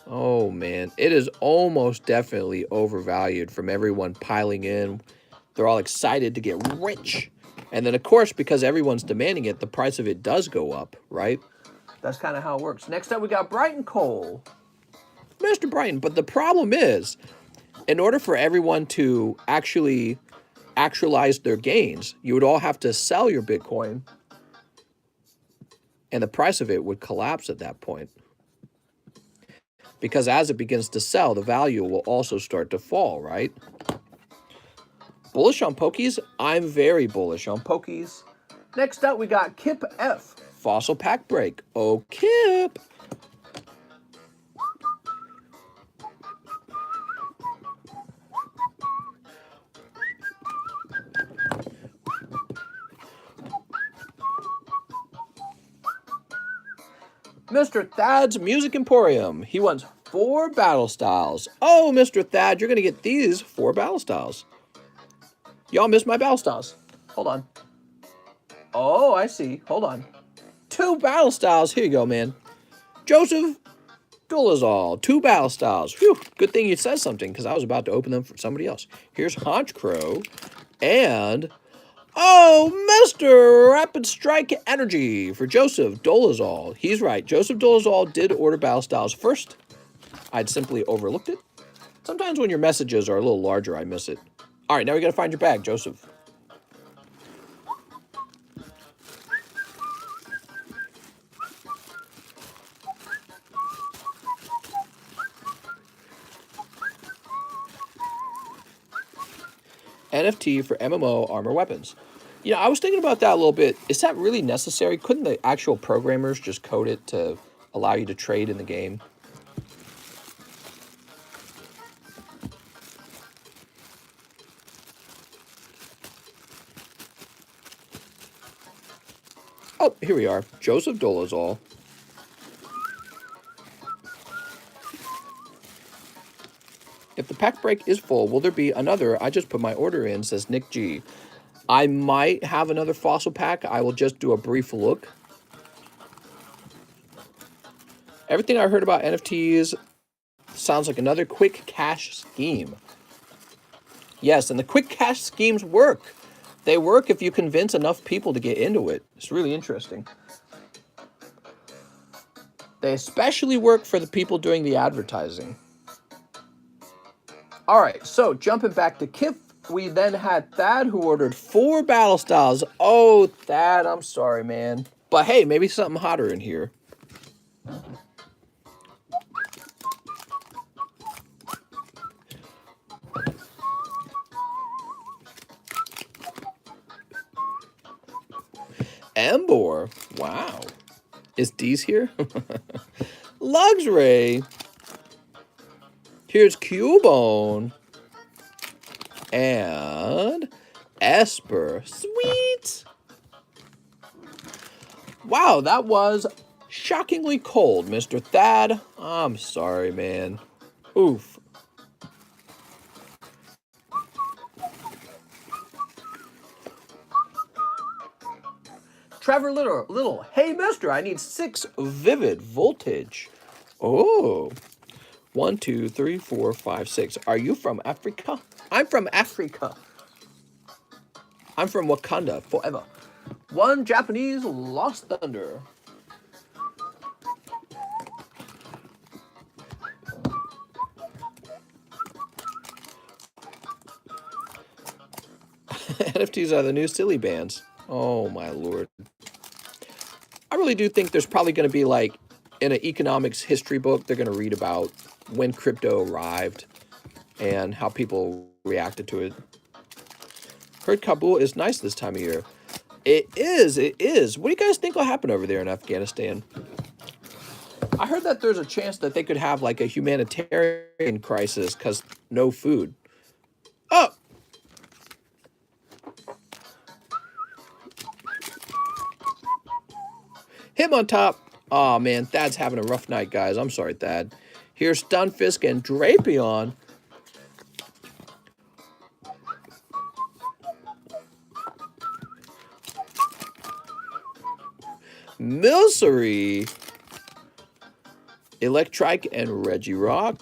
Oh, man. It is almost definitely overvalued from everyone piling in. They're all excited to get rich. And then, of course, because everyone's demanding it, the price of it does go up, right? That's kind of how it works. Next up, we got Brighton Cole. Mr. Brighton. But the problem is, in order for everyone to actually actualize their gains, you would all have to sell your Bitcoin. And the price of it would collapse at that point. Because as it begins to sell, the value will also start to fall, right? Bullish on Pokies? I'm very bullish on Pokies. Next up, we got Kip F. Fossil Pack Break. Oh, Kip. Mr. Thad's Music Emporium. He wants 4 battle styles. Oh, Mr. Thad, you're going to get these 4 battle styles. Y'all missed my battle styles. Hold on. Oh, I see. Hold on. 2 battle styles. Here you go, man. Joseph Dolezal. 2 battle styles. Phew. Good thing you said something, because I was about to open them for somebody else. Here's Haunch Crow. And... oh, Mr. Rapid Strike Energy for Joseph Dolezal. He's right. Joseph Dolezal did order battle styles first. I'd simply overlooked it. Sometimes when your messages are a little larger, I miss it. All right, now we got to find your bag, Joseph. NFT for MMO armor weapons. You know, I was thinking about that a little bit. Is that really necessary? Couldn't the actual programmers just code it to allow you to trade in the game? Oh, here we are. Joseph Dolezal. If the pack break is full, will there be another? I just put my order in, says Nick G. I might have another fossil pack. I will just do a brief look. Everything I heard about NFTs sounds like another quick cash scheme. Yes, and the quick cash schemes work. They work if you convince enough people to get into it. It's really interesting. They especially work for the people doing the advertising. All right, so jumping back to Kip, we then had Thad, who ordered 4 battle styles. Oh, Thad, I'm sorry, man. But hey, maybe something hotter in here. Embor. Wow. Is D's here? Luxray. Here's Cubone. And Esper. Sweet. Wow, that was shockingly cold, Mr. Thad. I'm sorry, man. Oof. Trevor Little. Hey, mister, I need 6 vivid voltage. Oh. 1, 2, 3, 4, 5, 6. Are you from Africa? I'm from Africa. I'm from Wakanda forever. 1 Japanese Lost Thunder. NFTs are the new silly bands. Oh, my Lord. I really do think there's probably going to be, like, in an economics history book, they're going to read about when crypto arrived and how people reacted to it. Heard Kabul is nice this time of year. It is. It is. What do you guys think will happen over there in Afghanistan? I heard that there's a chance that they could have like a humanitarian crisis because no food. Oh! Him on top. Oh man, Thad's having a rough night, guys. I'm sorry, Thad. Here's Stunfisk and Drapion. Milcery. Electrike and Regirock.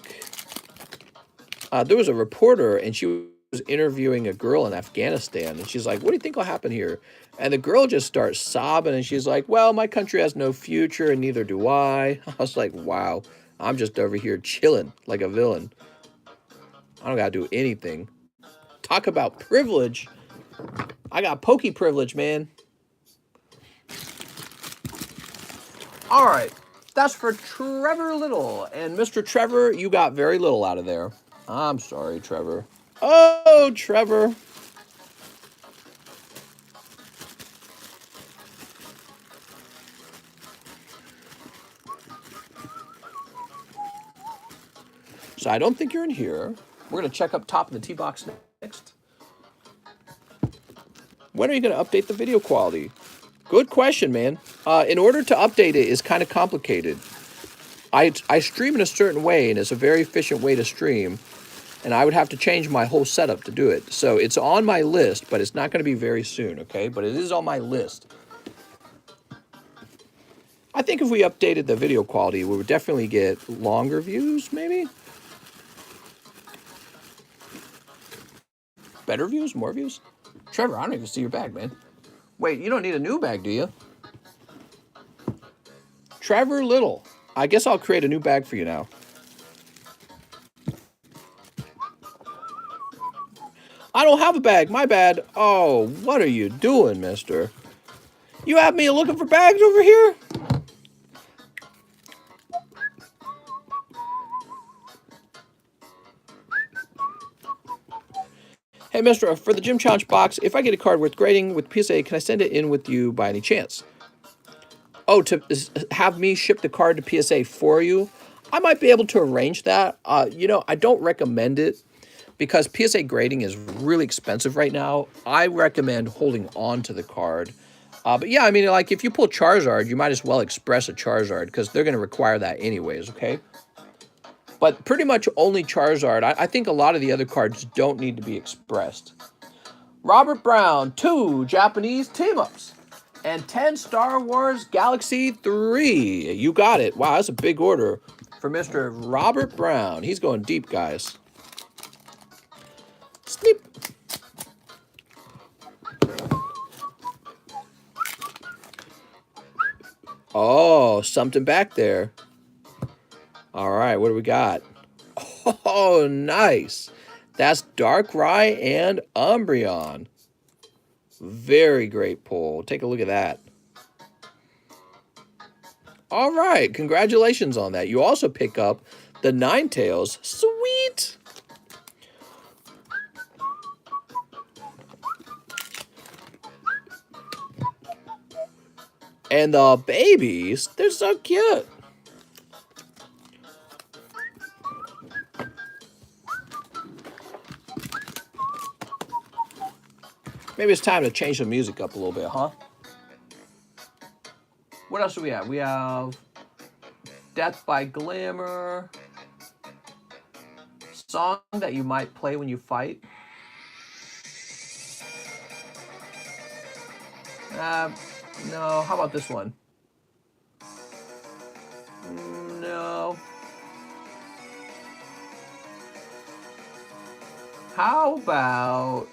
There was a reporter, and she was interviewing a girl in Afghanistan, and she's like, what do you think will happen here? And the girl just starts sobbing, and she's like, well, my country has no future, and neither do I. I was like, wow, I'm just over here chilling like a villain. I don't gotta do anything. Talk about privilege. I got pokey privilege, man. All right, that's for Trevor Little. And Mr. Trevor, you got very little out of there. I'm sorry, Trevor. Oh, Trevor. So I don't think you're in here. We're going to check up top of the tee box next. When are you going to update the video quality? Good question, man. In order to update it is kind of complicated. I stream in a certain way, and it's a very efficient way to stream. And I would have to change my whole setup to do it. So it's on my list, but it's not going to be very soon, okay? But it is on my list. I think if we updated the video quality, we would definitely get longer views, maybe? Better views? More views? Trevor, I don't even see your bag, man. Wait, you don't need a new bag, do you? Trevor Little. I guess I'll create a new bag for you now. I don't have a bag. My bad. Oh, what are you doing, mister? You have me looking for bags over here? Hey, mister, for the Gym Challenge box, if I get a card worth grading with PSA, can I send it in with you by any chance? Oh, to have me ship the card to PSA for you? I might be able to arrange that. You know, I don't recommend it because PSA grading is really expensive right now. I recommend holding on to the card. But yeah, I mean, like, if you pull Charizard, you might as well express a Charizard because they're going to require that anyways, okay? But pretty much only Charizard. I think a lot of the other cards don't need to be expressed. Robert Brown, 2 Japanese team-ups. And 10 Star Wars Galaxy 3. You got it. Wow, that's a big order for Mr. Robert Brown. He's going deep, guys. Snip. Oh, something back there. All right, what do we got? Oh, nice. That's Darkrai and Umbreon. Very great pull. Take a look at that. All right, congratulations on that. You also pick up the Ninetales. Sweet. And the babies, they're so cute. Maybe it's time to change the music up a little bit, huh? What else do we have? We have Death by Glamour. Song that you might play when you fight. No, how about this one? No. How about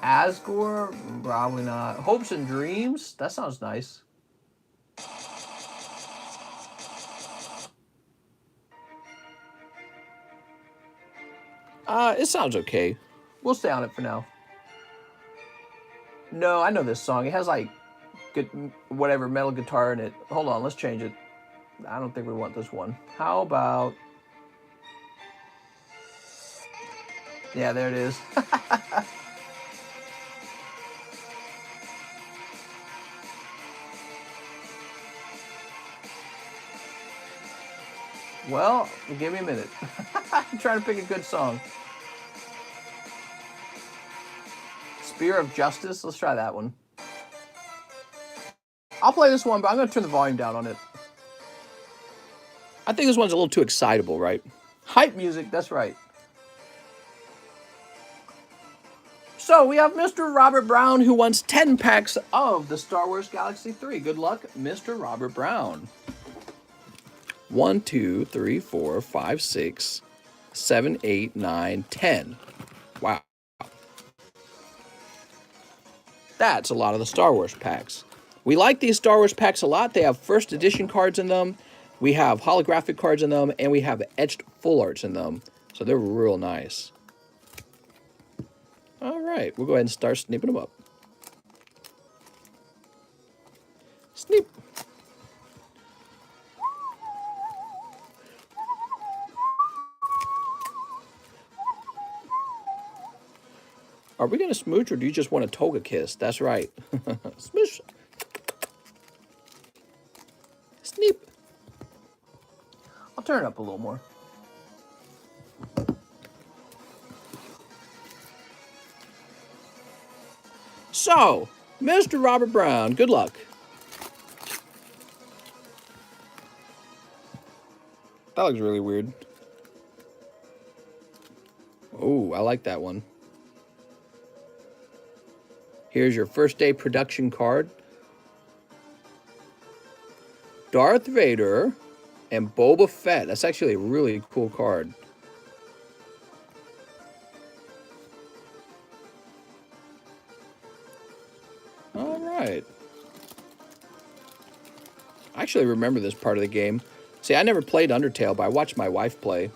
Asgore? Probably not. Hopes and Dreams? That sounds nice. It sounds okay. We'll stay on it for now. No, I know this song. It has like good whatever metal guitar in it. Hold on, let's change it. I don't think we want this one. How about... Yeah, there it is. Well, give me a minute. I'm trying to pick a good song. Spear of Justice. Let's try that one. I'll play this one, but I'm going to turn the volume down on it. I think this one's a little too excitable, right? Hype music, that's right. So we have Mr. Robert Brown, who wants 10 packs of the Star Wars Galaxy 3. Good luck, Mr. Robert Brown. 1, 2, 3, 4, 5, 6, 7, 8, 9, 10. Wow. That's a lot of the Star Wars packs. We like these Star Wars packs a lot. They have first edition cards in them. We have holographic cards in them, and we have etched full arts in them. So they're real nice. All right, we'll go ahead and start snipping them up. Snip. Are we going to smooch, or do you just want a toga kiss? That's right. Smooch. Snip. I'll turn it up a little more. So, Mr. Robert Brown, good luck. That looks really weird. Oh, I like that one. Here's your first day production card. Darth Vader and Boba Fett. That's actually a really cool card. All right. I actually remember this part of the game. See, I never played Undertale, but I watched my wife play.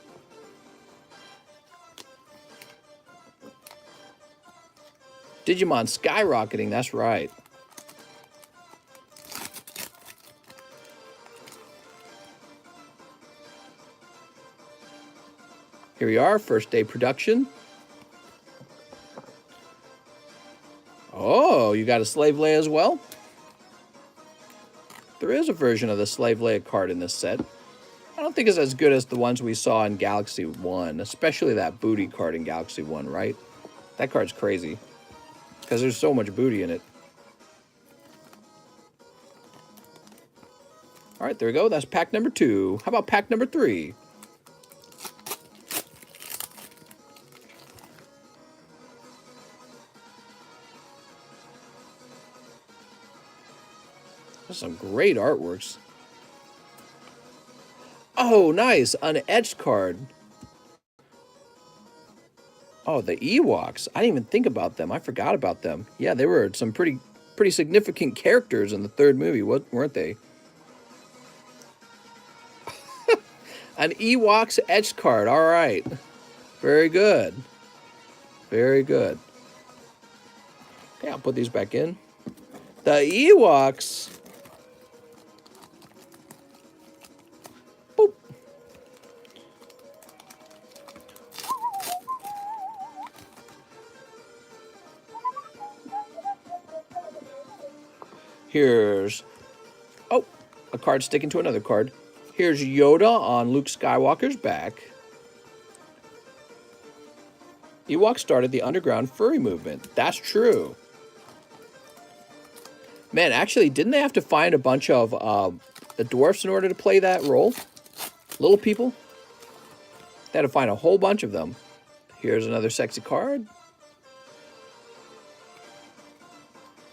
Digimon skyrocketing, that's right. Here we are, first day production. Oh, you got a Slave Leia as well? There is a version of the Slave Leia card in this set. I don't think it's as good as the ones we saw in Galaxy 1, especially that booty card in Galaxy 1, right? That card's crazy, because there's so much booty in it. All right, there we go. That's pack number 2. How about pack number 3? There's some great artworks. Oh, nice. An etched card. Oh, the Ewoks. I didn't even think about them. I forgot about them. Yeah, they were some pretty significant characters in the third movie, weren't they? An Ewoks etched card. All right. Very good. Very good. Okay, I'll put these back in. The Ewoks. Boop. Here's, oh, a card sticking to another card. Here's Yoda on Luke Skywalker's back. Ewok started the underground furry movement. That's true. Man, actually, didn't they have to find a bunch of the dwarfs in order to play that role? Little people? They had to find a whole bunch of them. Here's another sexy card.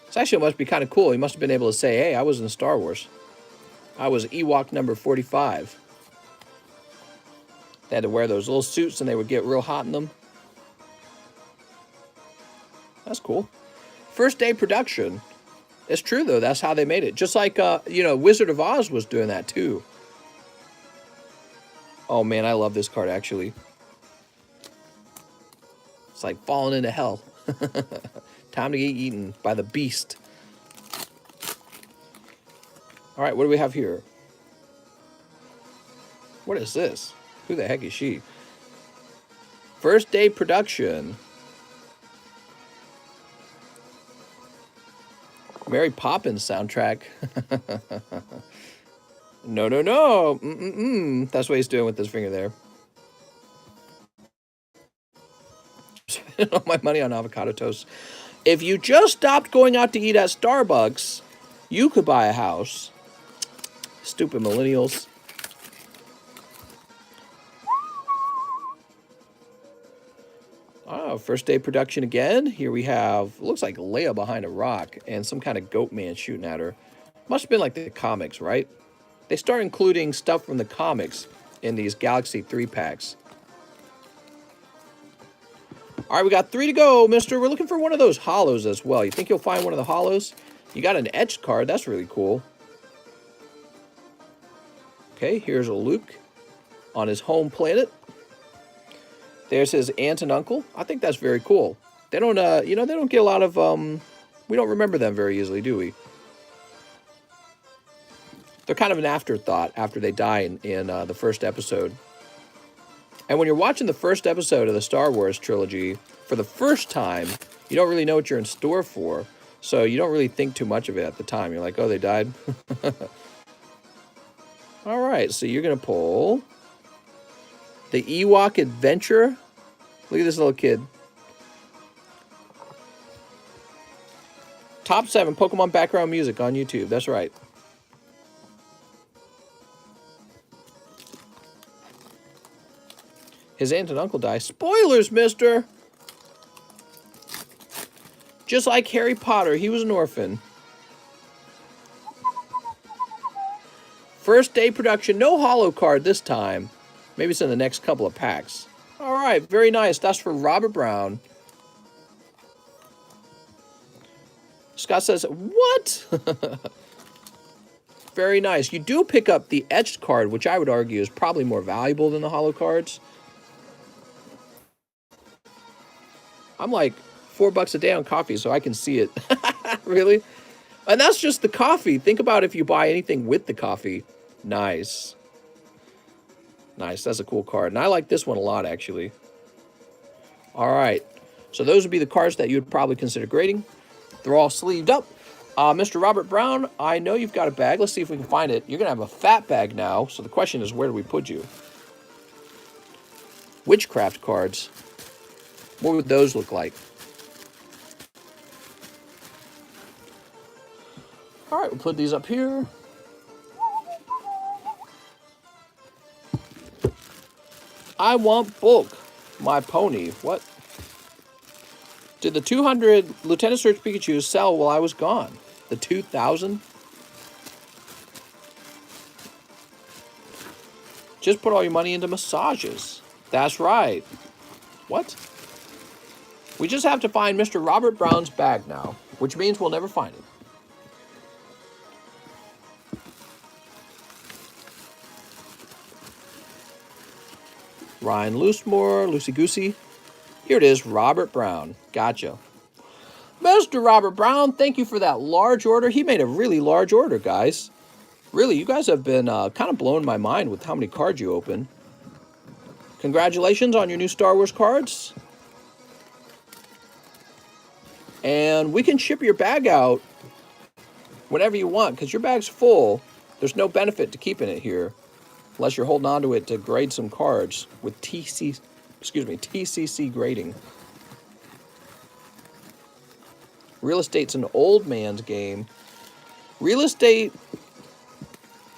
This actually must be kind of cool. He must have been able to say, hey, I was in Star Wars. I was Ewok number 45. They had to wear those little suits and they would get real hot in them. That's cool. First day production. It's true, though. That's how they made it. Just like, you know, Wizard of Oz was doing that, too. Oh, man, I love this card, actually. It's like falling into hell. Time to get eaten by the beast. All right, what do we have here? What is this? Who the heck is she? First day production. Mary Poppins soundtrack. No, no, no. That's what he's doing with his finger there. All my money on avocado toast. If you just stopped going out to eat at Starbucks, you could buy a house. Stupid millennials. Oh, first day production again. Here we have, looks like Leia behind a rock and some kind of goat man shooting at her. Must have been like the comics, right? They start including stuff from the comics in these Galaxy 3 packs. All right, we got 3 to go, mister. We're looking for one of those hollows as well. You think you'll find one of the hollows? You got an etched card. That's really cool. Okay, here's a Luke on his home planet. There's his aunt and uncle. I think that's very cool. They don't, you know, they don't get a lot of, we don't remember them very easily, do we? They're kind of an afterthought after they die in the first episode. And when you're watching the first episode of the Star Wars trilogy for the first time, you don't really know what you're in store for. So you don't really think too much of it at the time. You're like, oh, they died. All right, so you're going to pull the Ewok Adventure. Look at this little kid. Top 7 Pokemon background music on YouTube. That's right. His aunt and uncle die. Spoilers, mister! Just like Harry Potter, he was an orphan. First day production. No holo card this time. Maybe it's in the next couple of packs. All right, very nice. That's for Robert Brown. Scott says, what? Very nice. You do pick up the etched card, which I would argue is probably more valuable than the holo cards. I'm like $4 a day on coffee, so I can see it. Really? And that's just the coffee. Think about if you buy anything with the coffee. Nice. Nice. That's a cool card. And I like this one a lot, actually. All right. So those would be the cards that you would probably consider grading. They're all sleeved up. Mr. Robert Brown, I know you've got a bag. Let's see if we can find it. You're going to have a fat bag now. So the question is, where do we put you? Witchcraft cards. What would those look like? All right, we'll put these up here. I want bulk. My pony. What? Did the 200 Lieutenant Search Pikachu sell while I was gone? The 2,000? Just put all your money into massages. That's right. What? We just have to find Mr. Robert Brown's bag now, which means we'll never find it. Ryan Loosemore, Loosey Goosey. Here it is, Robert Brown. Gotcha. Mr. Robert Brown, thank you for that large order. He made a really large order, guys. Really, you guys have been kind of blowing my mind with how many cards you open. Congratulations on your new Star Wars cards. And we can ship your bag out whenever you want, because your bag's full. There's no benefit to keeping it here, unless you're holding on to it to grade some cards with TCC grading. Real estate's an old man's game. Real estate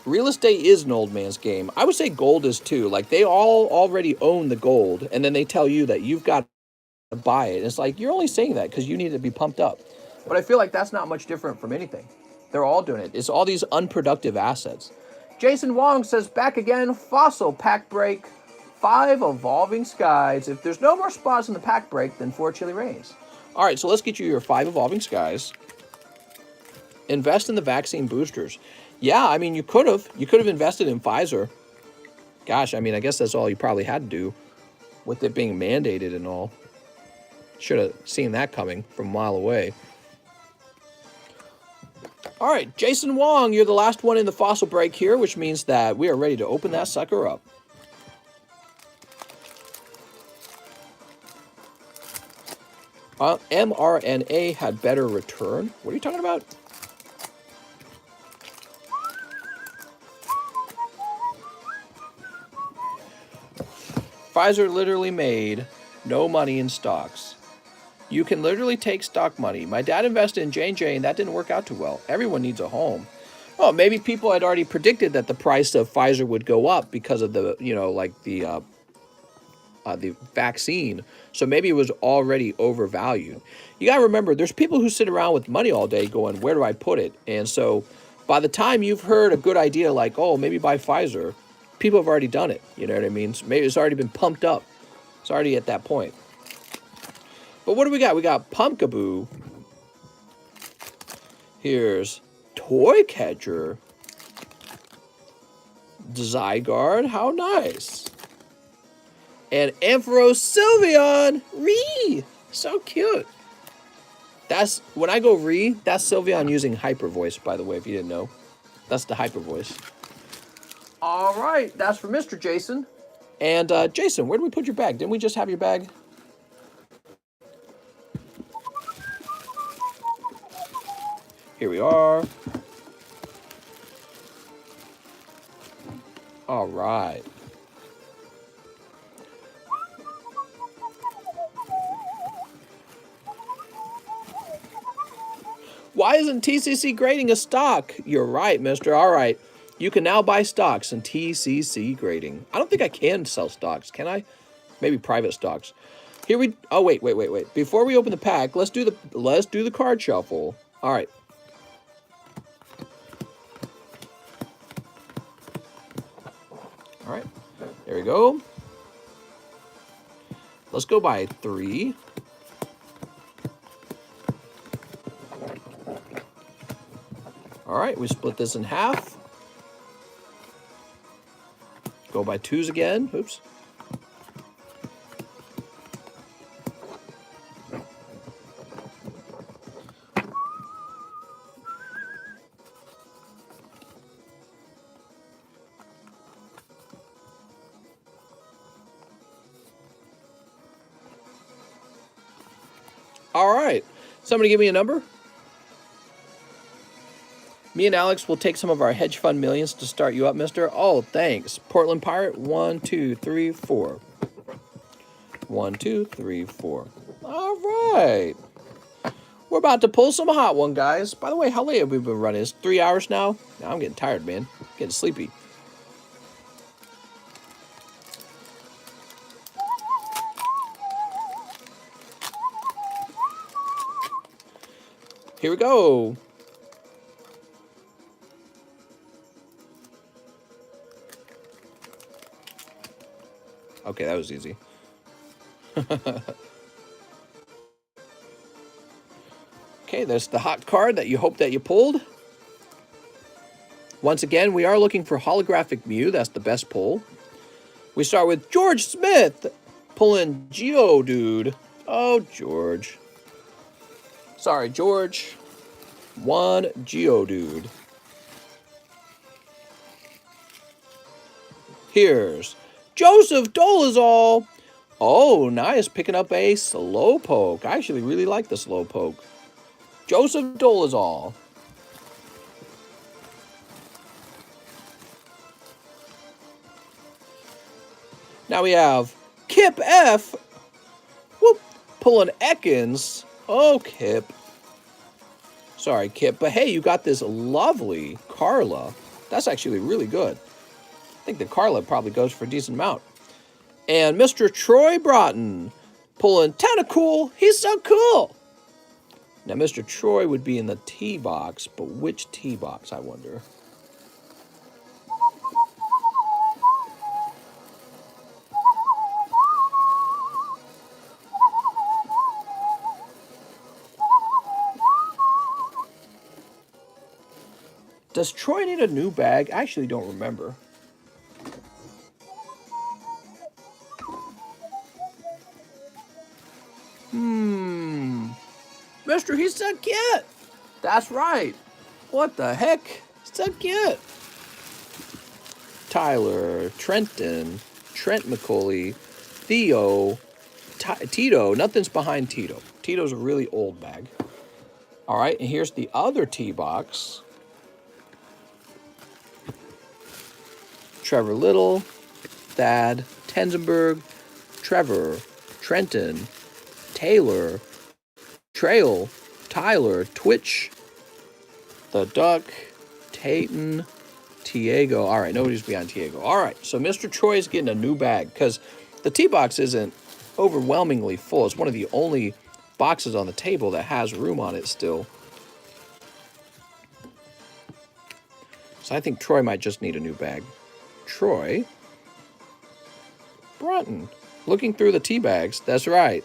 is an old man's game. I would say gold is too. Like, they all already own the gold, and then they tell you that you've got to buy it. And it's like, you're only saying that because you need to be pumped up. But I feel like that's not much different from anything. They're all doing it. It's all these unproductive assets. Jason Wong says, back again, Fossil Pack Break, 5 Evolving Skies. If there's no more spots in the Pack Break, then 4 Chilly Rains. All right, so let's get you your 5 Evolving Skies. Invest in the vaccine boosters. Yeah, I mean, you could have invested in Pfizer. Gosh, I mean, I guess that's all you probably had to do with it being mandated and all. Should have seen that coming from a mile away. All right, Jason Wong, you're the last one in the fossil break here, which means that we are ready to open that sucker up. mRNA had better return. What are you talking about? Pfizer literally made no money in stocks. You can literally take stock money. My dad invested in J&J, and that didn't work out too well. Everyone needs a home. Oh, maybe people had already predicted that the price of Pfizer would go up because of the, you know, like the vaccine. So maybe it was already overvalued. You got to remember, there's people who sit around with money all day going, where do I put it? And so by the time you've heard a good idea like, oh, maybe buy Pfizer, people have already done it. You know what I mean? So maybe it's already been pumped up. It's already at that point. But what do we got? We got Pumpkaboo. Here's Toy Catcher. Zygarde. How nice. And Ampharos Sylveon. Ree. So cute. That's, when I go Ree, that's Sylveon using Hyper Voice, by the way, if you didn't know. That's the Hyper Voice. All right. That's for Mr. Jason. And Jason, where did we put your bag? Didn't we just have your bag? Here we are. All right. Why isn't TCC grading a stock? You're right, mister. All right. You can now buy stocks in TCC grading. I don't think I can sell stocks, can I? Maybe private stocks. Here we, oh wait. Before we open the pack, let's do the card shuffle. All right. All right, there we go. Let's go by 3. All right, we split this in half. Go by 2s again. Oops. All right. Somebody give me a number. Me and Alex will take some of our hedge fund millions to start you up, mister. Oh, thanks. Portland Pirate, 1, 2, 3, 4. 1, 2, 3, 4. All right. We're about to pull some hot one, guys. By the way, how late have we been running? It's 3 hours now? Now I'm getting tired, man. Getting sleepy. Here we go. Okay, that was easy. Okay, there's the hot card that you hope that you pulled. Once again, we are looking for holographic Mew. That's the best pull. We start with George Smith pulling Geodude. Oh, George. Sorry, George. 1 Geodude. Here's Joseph Dolezal. Oh, nice. Picking up a Slowpoke. I actually really like the Slowpoke. Joseph Dolezal. Now we have Kip F. Whoop. Pulling Ekans. Oh, Kip. Sorry, Kip. But hey, you got this lovely Carla. That's actually really good. I think the Carla probably goes for a decent amount. And Mr. Troy Broughton pulling Tentacool. He's so cool. Now, Mr. Troy would be in the T box, but which T box, I wonder? Does Troy need a new bag? I actually don't remember. Mister, he's so cute. That's right. What the heck? So cute. Tyler, Trenton, Trent McCauley, Theo, Tito. Nothing's behind Tito. Tito's a really old bag. All right, and here's the other T box. Trevor Little, Thad, Tenzenberg, Trevor, Trenton, Taylor, Trail, Tyler, Twitch, The Duck, Tayton, Tiago. All right, nobody's beyond Tiago. All right, so Mr. Troy's getting a new bag because the tea box isn't overwhelmingly full. It's one of the only boxes on the table that has room on it still. So I think Troy might just need a new bag. Troy Broughton. Looking through the tea bags. That's right.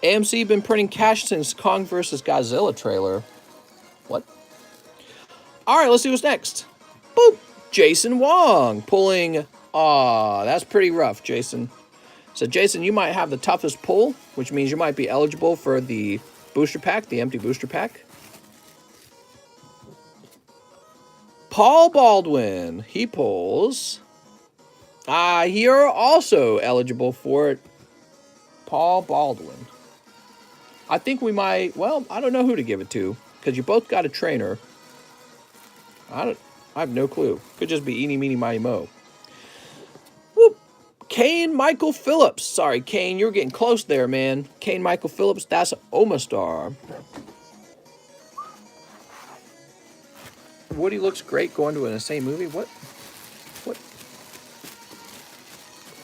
AMC been printing cash since Kong vs. Godzilla trailer. What? All right, let's see what's next. Boop. Jason Wong pulling. Aw, that's pretty rough, Jason. So, Jason, you might have the toughest pull, which means you might be eligible for the booster pack, the empty booster pack. Paul Baldwin, he pulls. You're also eligible for it. Paul Baldwin. I think we might, well, I don't know who to give it to, because you both got a trainer. I have no clue. Could just be eeny, meeny, miny, mo. Whoop. Kane Michael Phillips. Sorry, Kane, you're getting close there, man. Kane Michael Phillips, that's Omastar. Woody looks great going to an insane movie. What?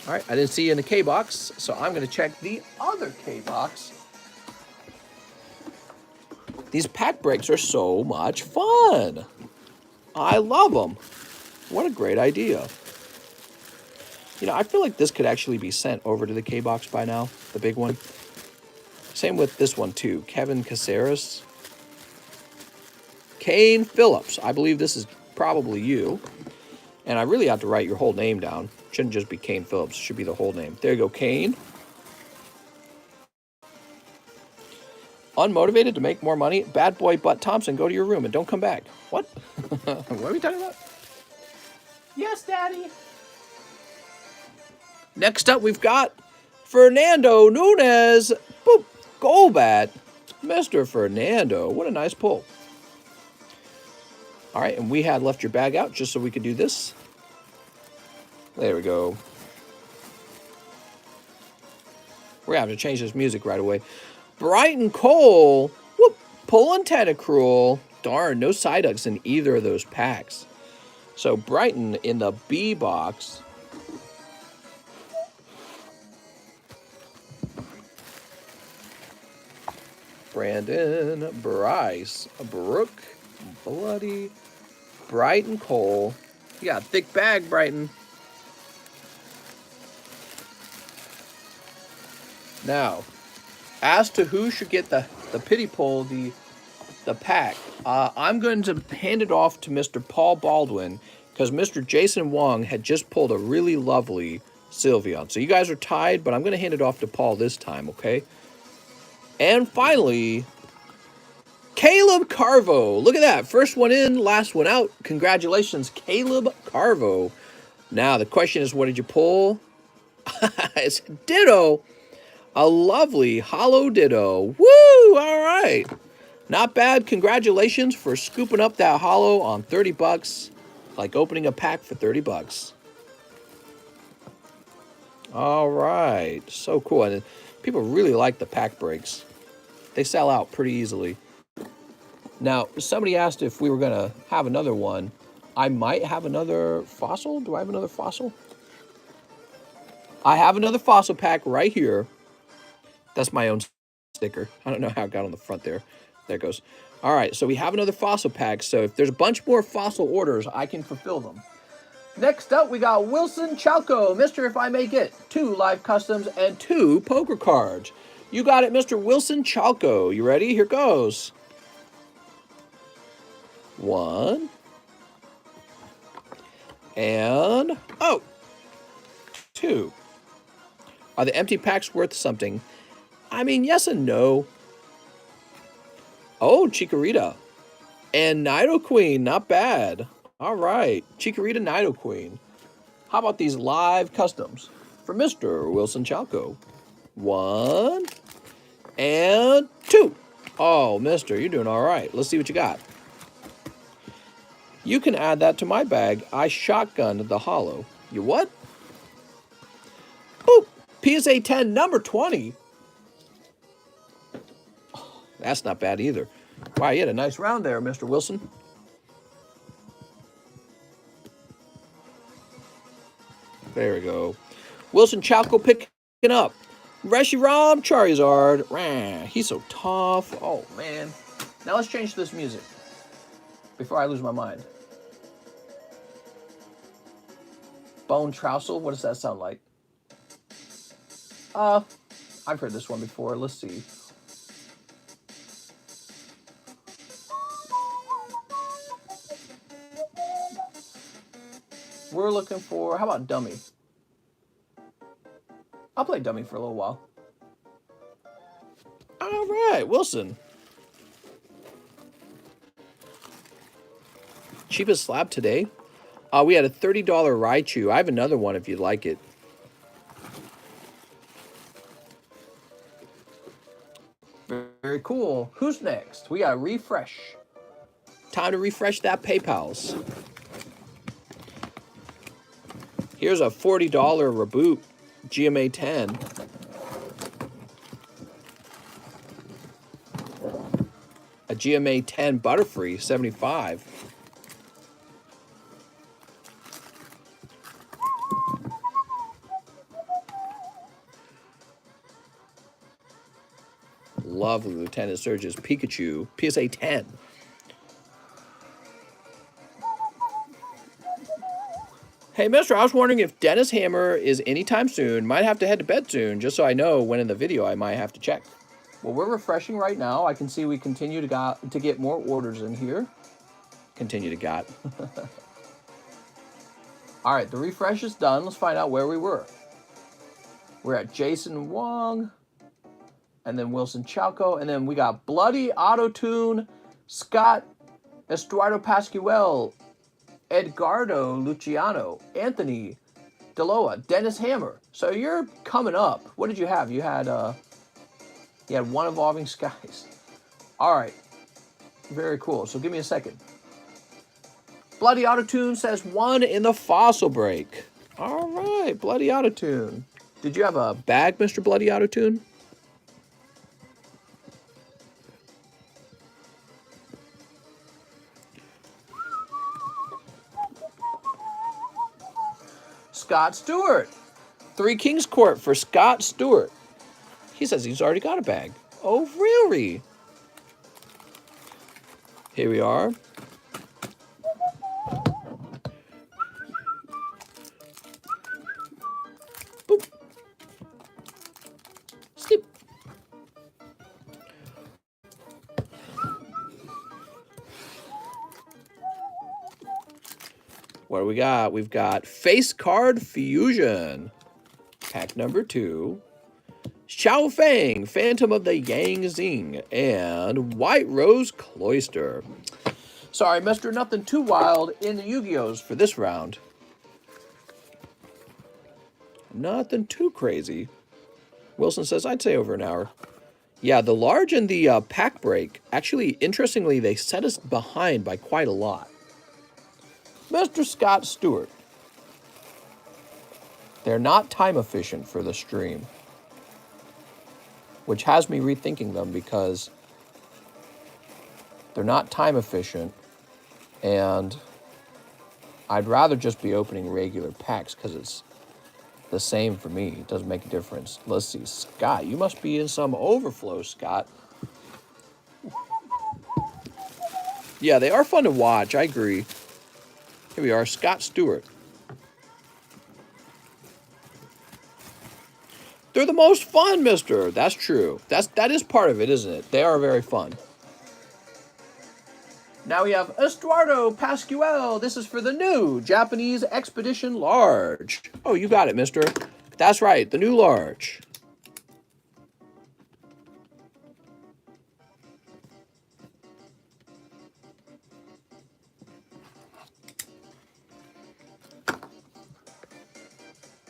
All right, I didn't see you in the K box, so I'm going to check the other K box. These pack breaks are so much fun. I love them. What a great idea. You know, I feel like this could actually be sent over to the K box by now, the big one. Same with this one, too. Kevin Caceres. Kane Phillips. I believe this is probably you. And I really have to write your whole name down. Shouldn't just be Kane Phillips. It should be the whole name. There you go, Kane. Unmotivated to make more money? Bad boy Butt Thompson, go to your room and don't come back. What? What are we talking about? Yes, Daddy. Next up, we've got Fernando Nunez. Boop. Golbat. Mr. Fernando. What a nice pull. All right, and we had left your bag out just so we could do this. There we go. We're going to have to change this music right away. Brighton Cole. Whoop. Pulling Tentacruel. Darn, no Psyducks in either of those packs. So Brighton in the B box. Brandon, Bryce, Brooke, Bloody, Brighton Cole. You got a thick bag, Brighton. Now, as to who should get the pity pull, the pack, I'm going to hand it off to Mr. Paul Baldwin because Mr. Jason Wong had just pulled a really lovely Sylveon. So you guys are tied, but I'm going to hand it off to Paul this time, okay? And finally, Caleb Carvo. Look at that. First one in, last one out. Congratulations, Caleb Carvo. Now, the question is, what did you pull? It's Ditto. A lovely Hollow Ditto. Woo! All right. Not bad. Congratulations for scooping up that Hollow on 30 bucks. Like opening a pack for 30 bucks. All right. So cool. And people really like the pack breaks. They sell out pretty easily. Now, somebody asked if we were going to have another one. I might have another fossil. Do I have another fossil? I have another fossil pack right here. That's my own sticker. I don't know how it got on the front there. There it goes. All right, so we have another fossil pack. So if there's a bunch more fossil orders, I can fulfill them. Next up, we got Wilson Chalco. Mr. If I May Get 2 live customs and 2 poker cards. You got it, Mr. Wilson Chalco. You ready? Here goes. 1. And, 2. Are the empty packs worth something? I mean, yes and no. Oh, Chikorita. And Nidoqueen, not bad. All right, Chikorita Nidoqueen. How about these live customs for Mr. Wilson Chalco? 1 and 2. Oh, mister, you're doing all right. Let's see what you got. You can add that to my bag. I shotgunned the Hollow. You what? PSA 10, number 20. Oh, that's not bad either. Wow, you had a nice round there, Mr. Wilson. There we go. Wilson Chalco picking up. Reshiram Charizard. Rah, he's so tough. Oh, man. Now let's change this music before I lose my mind. Bone Trousel. What does that sound like? I've heard this one before. Let's see. We're looking for, how about Dummy? I'll play Dummy for a little while. All right, Wilson. Cheapest slab today? We had a $30 Raichu. I have another one if you'd like it. Very cool. Who's next? We got refresh. Time to refresh that PayPal's. Here's a $40 Reboot GMA 10. A GMA 10 Butterfree 75. Lovely Lieutenant Surge's Pikachu PSA 10. Hey, mister, I was wondering if Dennis Hammer is anytime soon. Might have to head to bed soon, just so I know when in the video I might have to check. Well, we're refreshing right now. I can see we continue to get more orders in here. Continue to got. All right, the refresh is done. Let's find out where we were. We're at Jason Wong, and then Wilson Chalco, and then we got Bloody Auto-Tune, Scott Estuardo Pascual, Edgardo Luciano, Anthony Deloa, Dennis Hammer. So you're coming up. What did you have? You had one Evolving Skies. All right. Very cool. So give me a second. Bloody Auto-Tune says 1 in the fossil break. All right, Bloody Auto-Tune. Did you have a bag, Mr. Bloody Auto-Tune? Scott Stewart. 3 Kings Court for Scott Stewart. He says he's already got a bag. Oh, really? Here we are. Boop. Snip. What do we got? We've got Face Card Fusion. Pack number 2. Xiao Fang, Phantom of the Yang Zing. And White Rose Cloister. Sorry, Mr. Nothing Too Wild in the Yu-Gi-Ohs for this round. Nothing too crazy. Wilson says, I'd say over an hour. Yeah, the large and the pack break, actually, interestingly, they set us behind by quite a lot. Mr. Scott Stewart. They're not time efficient for the stream, which has me rethinking them because they're not time efficient, and I'd rather just be opening regular packs because it's the same for me. It doesn't make a difference. Let's see, Scott, you must be in some overflow, Scott. Yeah, they are fun to watch, I agree. Here we are, Scott Stewart. They're the most fun, mister. That's true. That is part of it, isn't it? They are very fun. Now we have Estuardo Pascual. This is for the new Japanese Expedition Large. Oh, you got it, mister. That's right, the new large.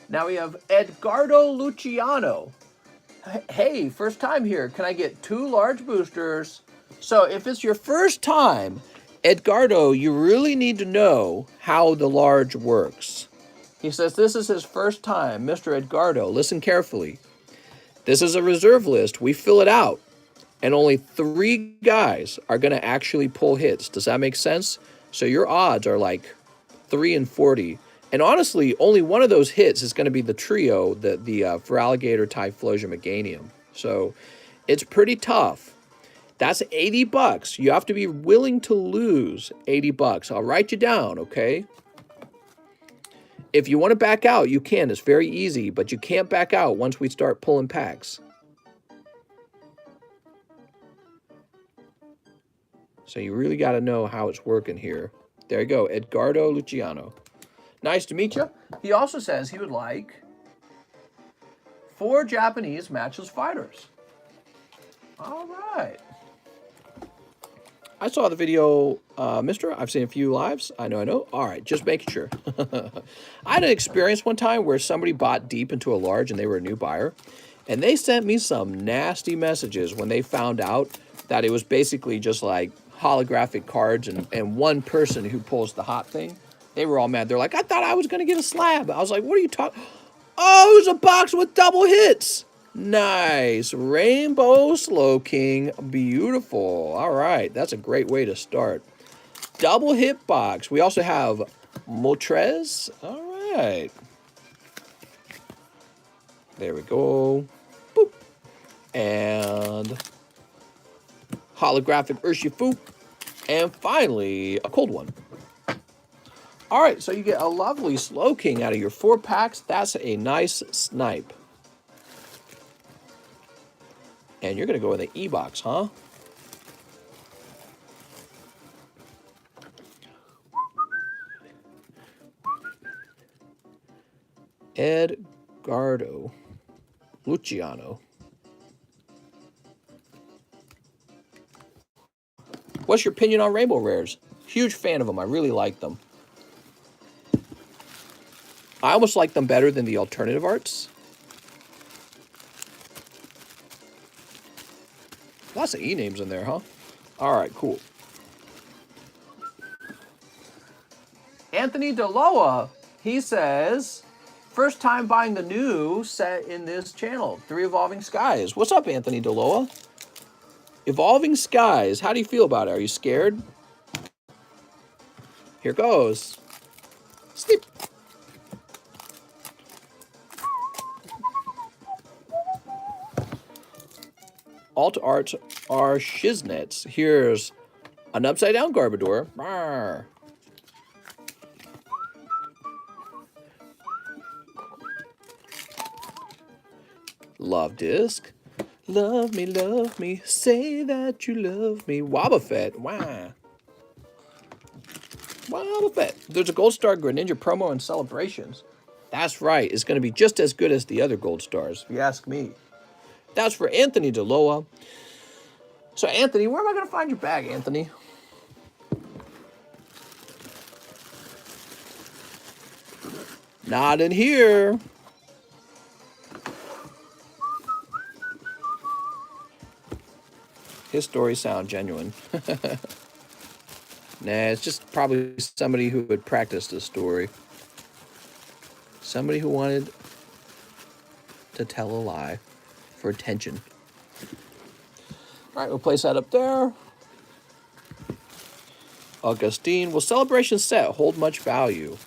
Now we have Edgardo Luciano. Hey, first time here. Can I get 2 large boosters? So if it's your first time, Edgardo, you really need to know how the large works. He says this is his first time. Mr. Edgardo, listen carefully. This is a reserve list. We fill it out. And only 3 guys are going to actually pull hits. Does that make sense? So your odds are like 3 in 40. And honestly, only one of those hits is going to be the trio, the Feraligatr, Typhlosion, Meganium. So it's pretty tough. That's $80. You have to be willing to lose $80. I'll write you down, okay? If you want to back out, you can. It's very easy, but you can't back out once we start pulling packs. So you really got to know how it's working here. There you go, Edgardo Luciano. Nice to meet you. He also says he would like 4 Japanese matchless fighters. All right. I saw the video, mister. I've seen a few lives. I know. All right, just making sure. I had an experience one time where somebody bought deep into a large and they were a new buyer. And they sent me some nasty messages when they found out that it was basically just like holographic cards and one person who pulls the hot thing. They were all mad. They're like, I thought I was going to get a slab. I was like, what are you talking? Oh, it was a box with double hits. Nice. Rainbow Slow King. Beautiful. All right. That's a great way to start. Double hit box. We also have Moltres. All right. There we go. Boop. And holographic Urshifu. And finally, a cold one. All right. So you get a lovely Slow King out of your 4 packs. That's a nice snipe. And you're going to go with an E-box, huh? Edgardo Luciano. What's your opinion on Rainbow Rares? Huge fan of them. I really like them. I almost like them better than the alternative arts. Lots of E-names in there, huh? All right, cool. Anthony DeLoa, he says, first time buying the new set in this channel, 3 Evolving Skies. What's up, Anthony DeLoa? Evolving Skies, how do you feel about it? Are you scared? Here goes. Snip. Alt arts are shiznets. Here's an upside down Garbodor. Rawr. Love disc. Love me, say that you love me. Wobbuffet. Wow. Wobbuffet. There's a Gold Star Greninja promo in Celebrations. That's right. It's going to be just as good as the other Gold Stars, if you ask me. That's for Anthony DeLoa. So, Anthony, where am I going to find your bag, Anthony? Not in here. His stories sound genuine. Nah, it's just probably somebody who had practiced a story. Somebody who wanted to tell a lie for attention. All right, we'll place that up there. Augustine, will Celebration set hold much value?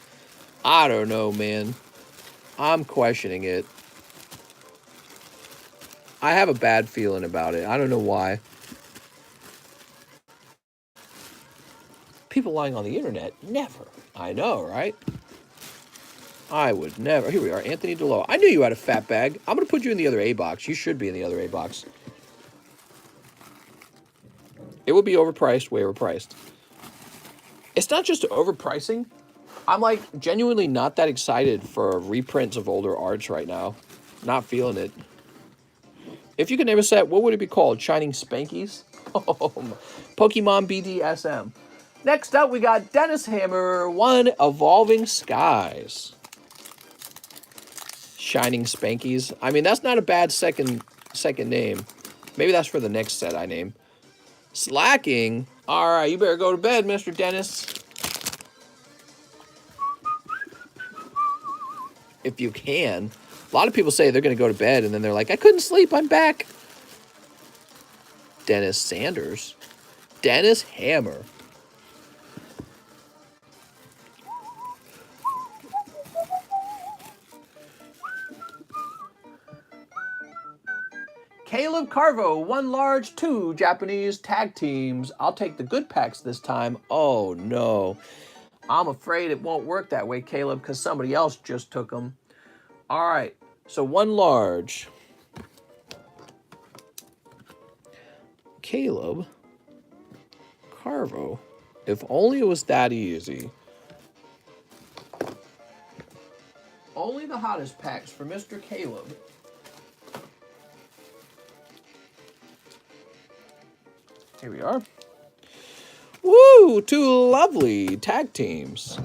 I don't know, man. I'm questioning it. I have a bad feeling about it. I don't know why. People lying on the internet, never. I know, right? I would never. Here we are, Anthony DeLoa. I knew you had a fat bag. I'm going to put you in the other A box. You should be in the other A box. It will be overpriced, way overpriced. It's not just overpricing. I'm like genuinely not that excited for reprints of older arts right now. Not feeling it. If you could name a set, what would it be called? Shining Spankies? Pokemon BDSM. Next up, we got Dennis Hammer, 1 Evolving Skies. Shining Spankies. I mean, that's not a bad second name. Maybe that's for the next set I name. Slacking. All right, you better go to bed, Mr. Dennis. if you can. A lot of people say they're going to go to bed, and then they're like, I couldn't sleep, I'm back. Dennis Sanders. Dennis Hammer. Caleb Carvo, 1 large, 2 Japanese tag teams. I'll take the good packs this time. Oh, no. I'm afraid it won't work that way, Caleb, because somebody else just took them. All right, so 1 large. Caleb Carvo. If only it was that easy. Only the hottest packs for Mr. Caleb. Here we are. Woo! 2 lovely tag teams.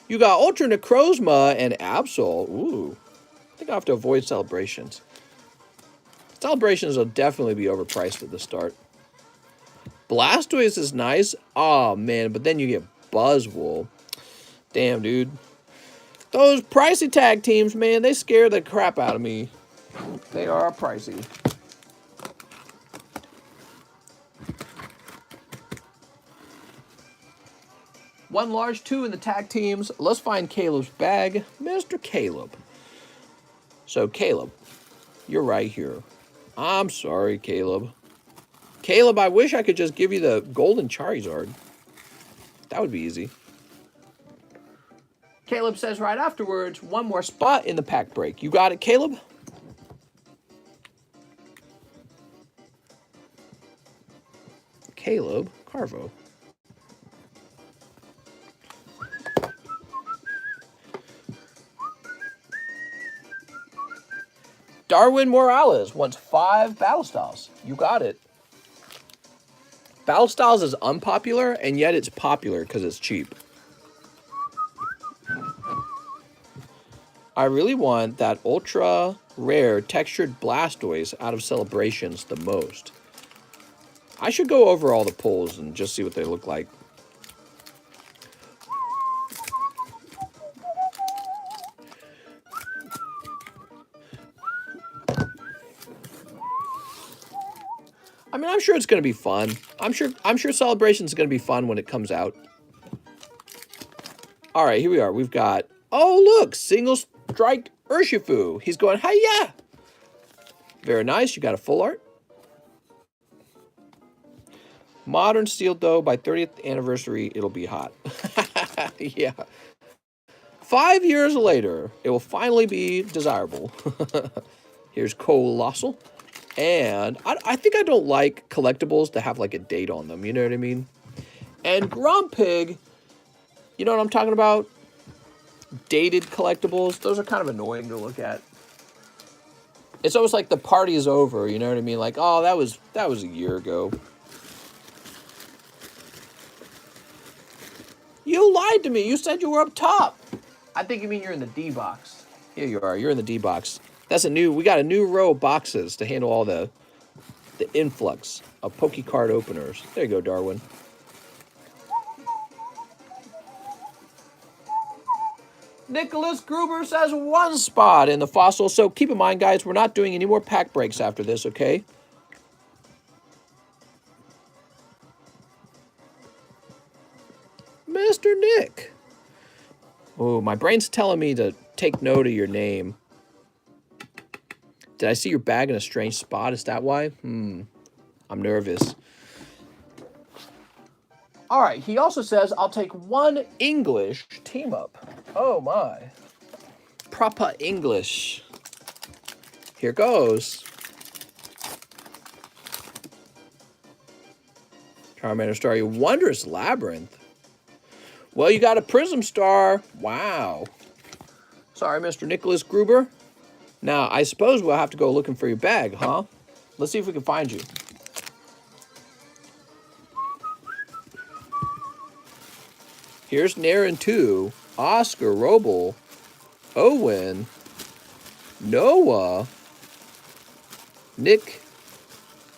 You got Ultra Necrozma and Absol. Ooh. I think I have to avoid celebrations. Celebrations will definitely be overpriced at the start. Blastoise is nice. Oh, man. But then you get Buzzwole. Damn, dude. Those pricey tag teams, man, they scare the crap out of me. They are pricey. One large, 2 in the tag teams. Let's find Caleb's bag. Mr. Caleb. So, Caleb, you're right here. I'm sorry, Caleb. Caleb, I wish I could just give you the golden Charizard. That would be easy. Caleb says right afterwards, 1 more spot in the pack break. You got it, Caleb? Caleb Carvo. Darwin Morales wants 5 Battle Styles. You got it. Battle Styles is unpopular, and yet it's popular because it's cheap. I really want that ultra rare textured Blastoise out of Celebrations the most. I should go over all the pulls and just see what they look like. I mean, I'm sure it's going to be fun. I'm sure Celebrations is going to be fun when it comes out. All right, here we are. We've got, oh, look, Single Strike Urshifu. He's going, hi-ya. Very nice. You got a full art. Modern Steel, though, by 30th anniversary, it'll be hot. Yeah. 5 years later, it will finally be desirable. Here's Colossal. And I think I don't like collectibles to have like a date on them. You know what I mean? And Grumpig, you know what I'm talking about? Dated collectibles. Those are kind of annoying to look at. It's almost like the party is over. You know what I mean? Like, oh, that was a year ago. You lied to me. You said you were up top. I think you mean you're in the D box. Here you are. You're in the D box. That's a new, we got a new row of boxes to handle all the influx of Pokécard openers. There you go, Darwin. Nicholas Gruber says 1 spot in the fossil. So keep in mind, guys, we're not doing any more pack breaks after this, okay? Mr. Nick. Oh, my brain's telling me to take note of your name. Did I see your bag in a strange spot? Is that why? I'm nervous. All right, he also says, I'll take 1 English team up. Oh, my. Proper English. Here goes. Charmander Star, Wondrous Labyrinth. Well, you got a Prism Star. Wow. Sorry, Mr. Nicholas Gruber. Now, I suppose we'll have to go looking for your bag, huh? Let's see if we can find you. Here's Naren 2, Oscar Roble, Owen, Noah, Nick,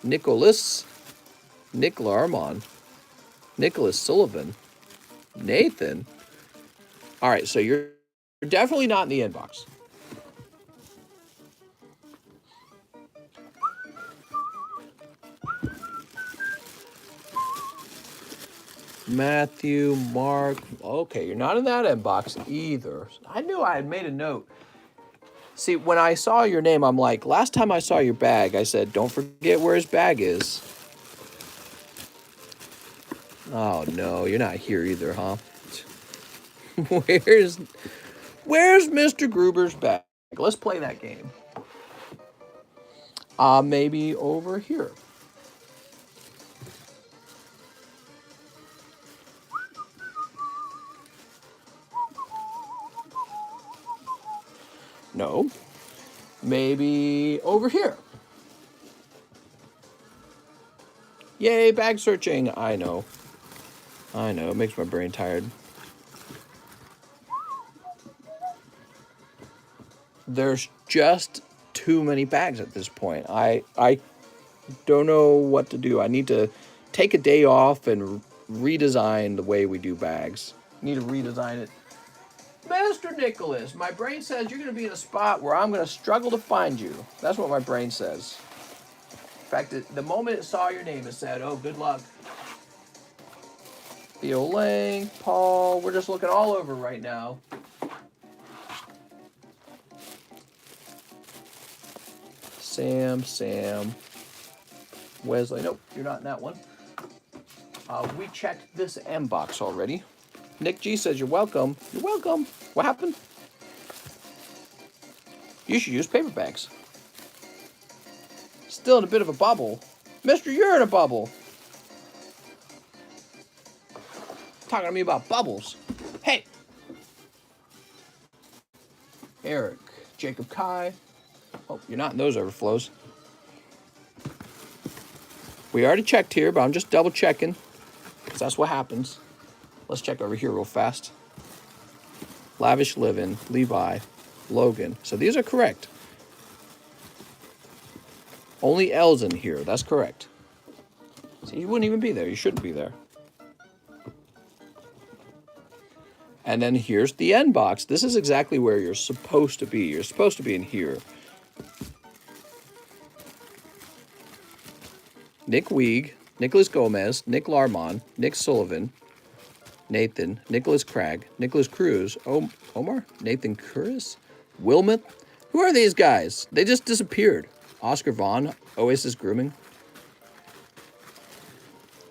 Nicholas, Nick Larmon, Nicholas Sullivan, Nathan. All right, so you're definitely not in the inbox. Matthew, Mark. Okay, you're not in that inbox either. I knew I had made a note. See, when I saw your name, I'm like, last time I saw your bag, I said, don't forget where his bag is. Oh, no, you're not here either, huh? Where's Mr. Gruber's bag? Let's play that game. Maybe over here. No. Maybe over here. Yay, bag searching. I know. It makes my brain tired. There's just too many bags at this point. I don't know what to do. I need to take a day off and redesign the way we do bags. Need to redesign it. Mr. Nicholas, my brain says you're going to be in a spot where I'm going to struggle to find you. That's what my brain says. In fact, the moment it saw your name, it said, oh, good luck. Theo Lang, Paul, we're just looking all over right now. Sam, Wesley. Nope, you're not in that one. We checked this M box already. Nick G says you're welcome. You're welcome. What happened? You should use paper bags. Still in a bit of a bubble. Mister, you're in a bubble. Talking to me about bubbles. Hey. Eric, Jacob Kai. Oh, you're not in those overflows. We already checked here, but I'm just double checking. Because that's what happens. Let's check over here real fast. Lavish Living, Levi, Logan. So these are correct. Only L's in here. That's correct. See, you wouldn't even be there. You shouldn't be there. And then here's the N box. This is exactly where you're supposed to be. You're supposed to be in here. Nick Weeg, Nicholas Gomez, Nick Larmon, Nick Sullivan, Nathan, Nicholas Craig, Nicholas Cruz, Omar, Nathan Curris, Wilmot. Who are these guys? They just disappeared. Oscar Vaughn, Oasis Grooming.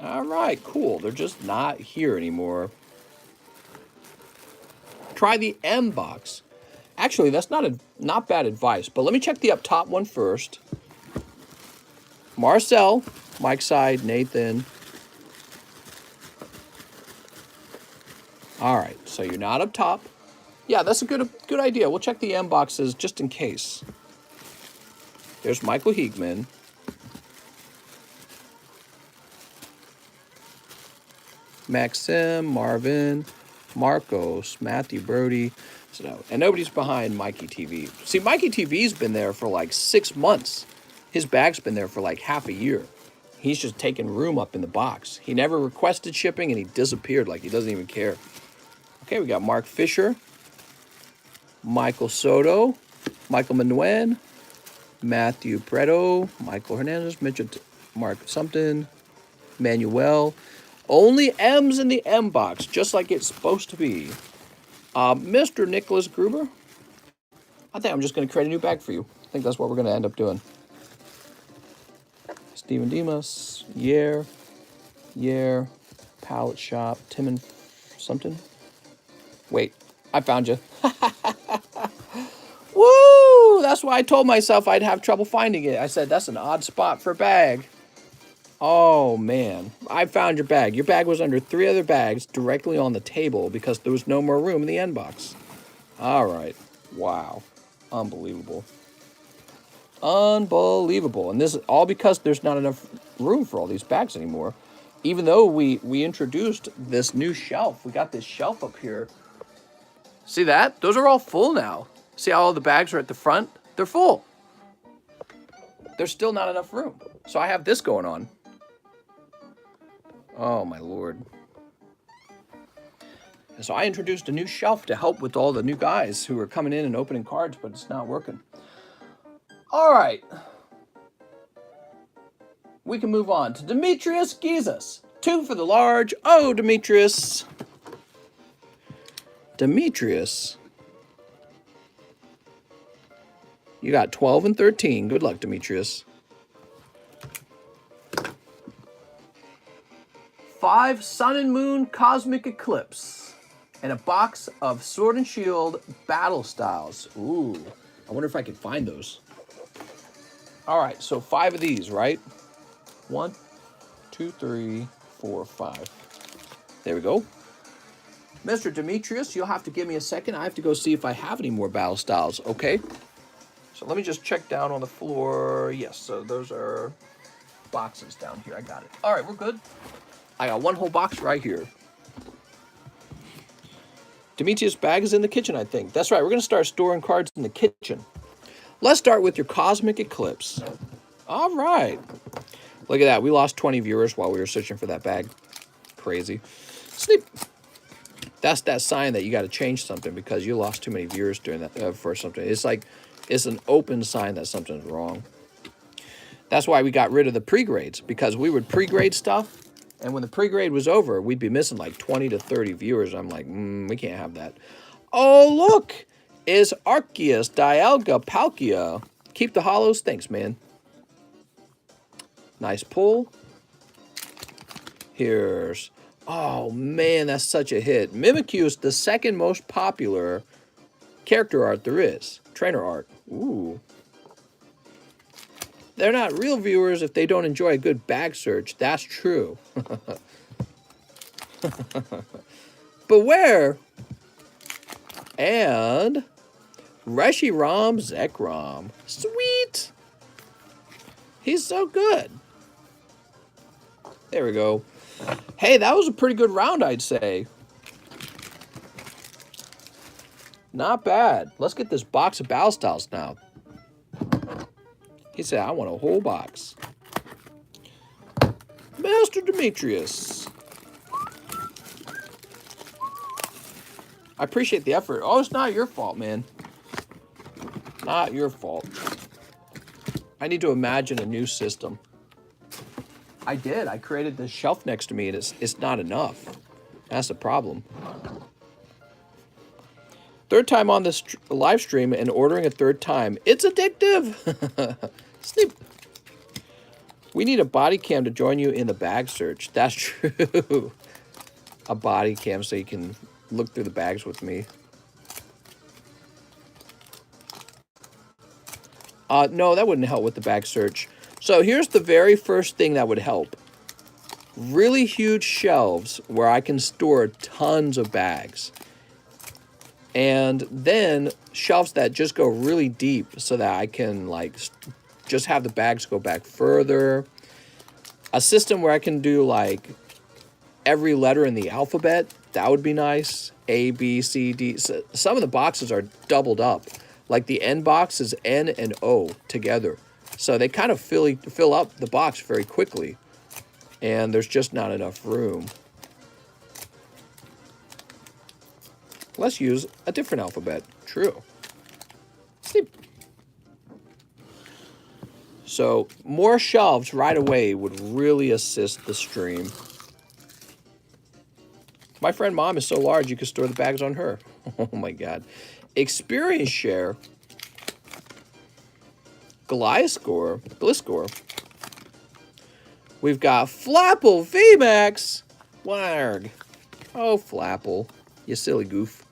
All right, cool. They're just not here anymore. Try the M box. Actually, that's not bad advice, but let me check the up top one first. Marcel, Mike Side, Nathan. All right, so you're not up top. Yeah, that's a good idea. We'll check the M boxes just in case. There's Michael Heegman. Maxim, Marvin, Marcos, Matthew Brody. So, and nobody's behind Mikey TV. See, Mikey TV's been there for like 6 months. His bag's been there for like half a year. He's just taking room up in the box. He never requested shipping, and he disappeared like he doesn't even care. Okay, we got Mark Fisher, Michael Soto, Michael Manuel, Matthew Preto, Michael Hernandez, Mitchell, Mark Sumpton, Manuel. Only M's in the M box, just like it's supposed to be. Mr. Nicholas Gruber, I think I'm just going to create a new bag for you. I think that's what we're going to end up doing. Stephen Demas, Yer, Pallet Shop, Tim and something. Wait, I found you. Woo! That's why I told myself I'd have trouble finding it. I said, that's an odd spot for a bag. Oh, man. I found your bag. Your bag was under 3 other bags directly on the table because there was no more room in the end box. All right. Wow. Unbelievable. Unbelievable. And this is all because there's not enough room for all these bags anymore. Even though we introduced this new shelf. We got this shelf up here. See that? Those are all full now. See how all the bags are at the front? They're full. there's still not enough room. So I have this going on. Oh, my Lord. And so I introduced a new shelf to help with all the new guys who are coming in and opening cards, but it's not working. All right. We can move on to Demetrius Gizas. 2 for the large. Oh, Demetrius. Demetrius. You got 12 and 13. Good luck, Demetrius. 5 Sun and Moon Cosmic Eclipse. And a box of Sword and Shield Battle Styles. Ooh, I wonder if I can find those. All right, so 5 of these, right? 1, 2, 3, 4, 5. There we go. Mr. Demetrius, you'll have to give me a second. I have to go see if I have any more Battle Styles, okay? So let me just check down on the floor. Yes, so those are boxes down here. I got it. All right, we're good. I got 1 whole box right here. Demetrius' bag is in the kitchen, I think. That's right. We're going to start storing cards in the kitchen. Let's start with your Cosmic Eclipse. All right. Look at that. We lost 20 viewers while we were searching for that bag. Crazy. Sleep. That's that sign that you got to change something because you lost too many viewers during that for something. It's like it's an open sign that something's wrong. That's why we got rid of the pre-grades, because we would pre-grade stuff. And when the pre-grade was over, we'd be missing like 20 to 30 viewers. I'm like, we can't have that. Oh, look. Is Arceus, Dialga, Palkia. Keep the hollows. Thanks, man. Nice pull. Here's... Oh, man, that's such a hit. Mimikyu is the 2nd most popular character art there is. Trainer art. Ooh. They're not real viewers if they don't enjoy a good bag search. That's true. Beware. And Reshiram Zekrom. Sweet. He's so good. There we go. Hey, that was a pretty good round, I'd say. Not bad. Let's get this box of Battle Styles now. He said, I want a whole box. Master Demetrius. I appreciate the effort. Oh, it's not your fault, man. Not your fault. I need to imagine a new system. I did. I created this shelf next to me, and it's not enough. That's the problem. 3rd time on this live stream and ordering a 3rd time. It's addictive. Sleep. We need a body cam to join you in the bag search. That's true. A body cam so you can look through the bags with me. No, that wouldn't help with the bag search. So here's the very first thing that would help. Really huge shelves where I can store tons of bags. And then shelves that just go really deep so that I can like just have the bags go back further. A system where I can do like every letter in the alphabet. That would be nice. A, B, C, D. So some of the boxes are doubled up. Like the N box is N and O together. So they kind of fill up the box very quickly. And there's just not enough room. Let's use a different alphabet. True. Sleep. So more shelves right away would really assist the stream. My friend Mom is so large you can store the bags on her. Oh my God. Experience share. Gliscor. We've got Flapple VMAX. Warg. Oh, Flapple. You silly goof.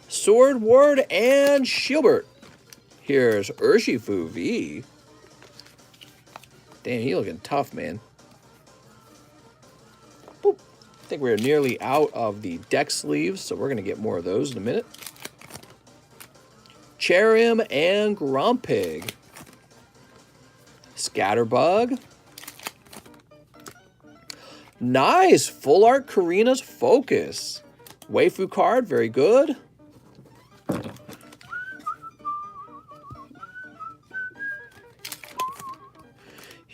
Sword Ward and Shilbert. Here's Urshifu V. Damn, he looking tough, man. Boop. I think we're nearly out of the deck sleeves, so we're going to get more of those in a minute. Cherim and Grumpig. Scatterbug. Nice. Full Art Karina's Focus. Waifu card. Very good.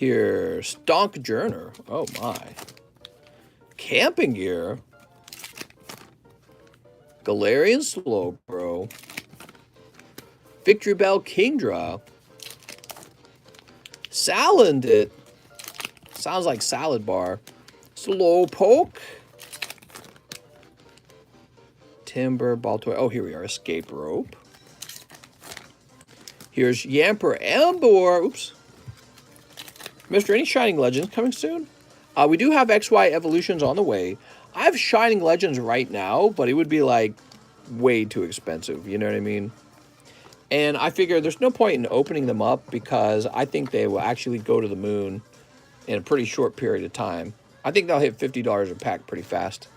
Here's Stonk Journer. Oh, my. Camping Gear. Galarian Slowbro. Victory Bell Kingdra. Salandit. Sounds like salad bar. Slowpoke. Timber, Baltoy. Oh, here we are. Escape Rope. Here's Yamper Ambor. Oops. Mister, any Shining Legends coming soon? We do have XY Evolutions on the way. I have Shining Legends right now, but it would be like way too expensive. You know what I mean? And I figure there's no point in opening them up because I think they will actually go to the moon in a pretty short period of time. I think they'll hit $50 a pack pretty fast.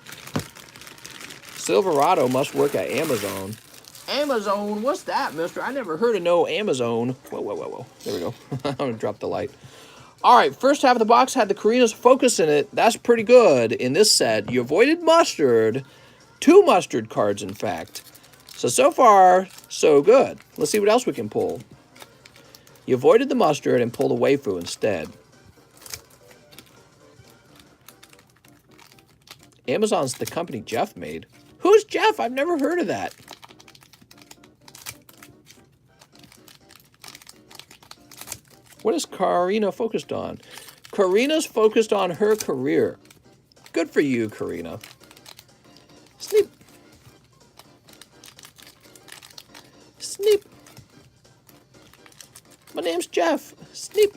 Silverado must work at Amazon. Amazon? What's that, mister? I never heard of no Amazon. Whoa, whoa, whoa, whoa. There we go. I'm going to drop the light. All right, first half of the box had the Karina's Focus in it. That's pretty good in this set. You avoided Mustard. 2 Mustard cards, in fact. So far, so good. Let's see what else we can pull. You avoided the Mustard and pulled a Waifu instead. Amazon's the company Jeff made. Who's Jeff? I've never heard of that. What is Karina focused on? Karina's focused on her career. Good for you, Karina. Sneep. Sneep. My name's Jeff. Sneep.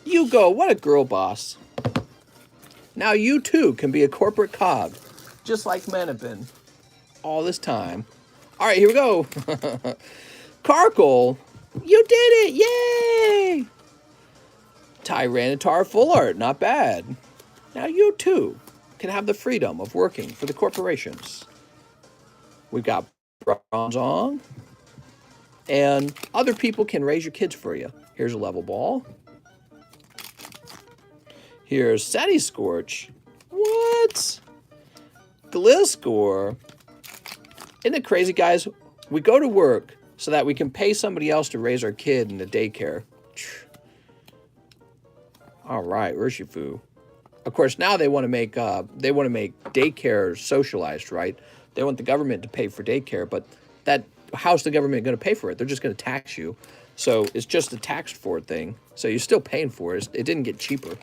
You go. What a girl boss. Now you too can be a corporate cog, just like men have been all this time. All right, here we go. Carkle. You did it! Yay! Tyranitar Full Art, not bad. Now you too can have the freedom of working for the corporations. We've got Bronzong, and other people can raise your kids for you. Here's a level ball. Here's Seti Scorch. What? Gliscor. Isn't it crazy, guys? We go to work so that we can pay somebody else to raise our kid in the daycare. All right, Urshifu. Of course, now they want to make daycare socialized, right? They want the government to pay for daycare, but how's the government going to pay for it? They're just going to tax you. So it's just a taxed for it thing. So you're still paying for it. It didn't get cheaper.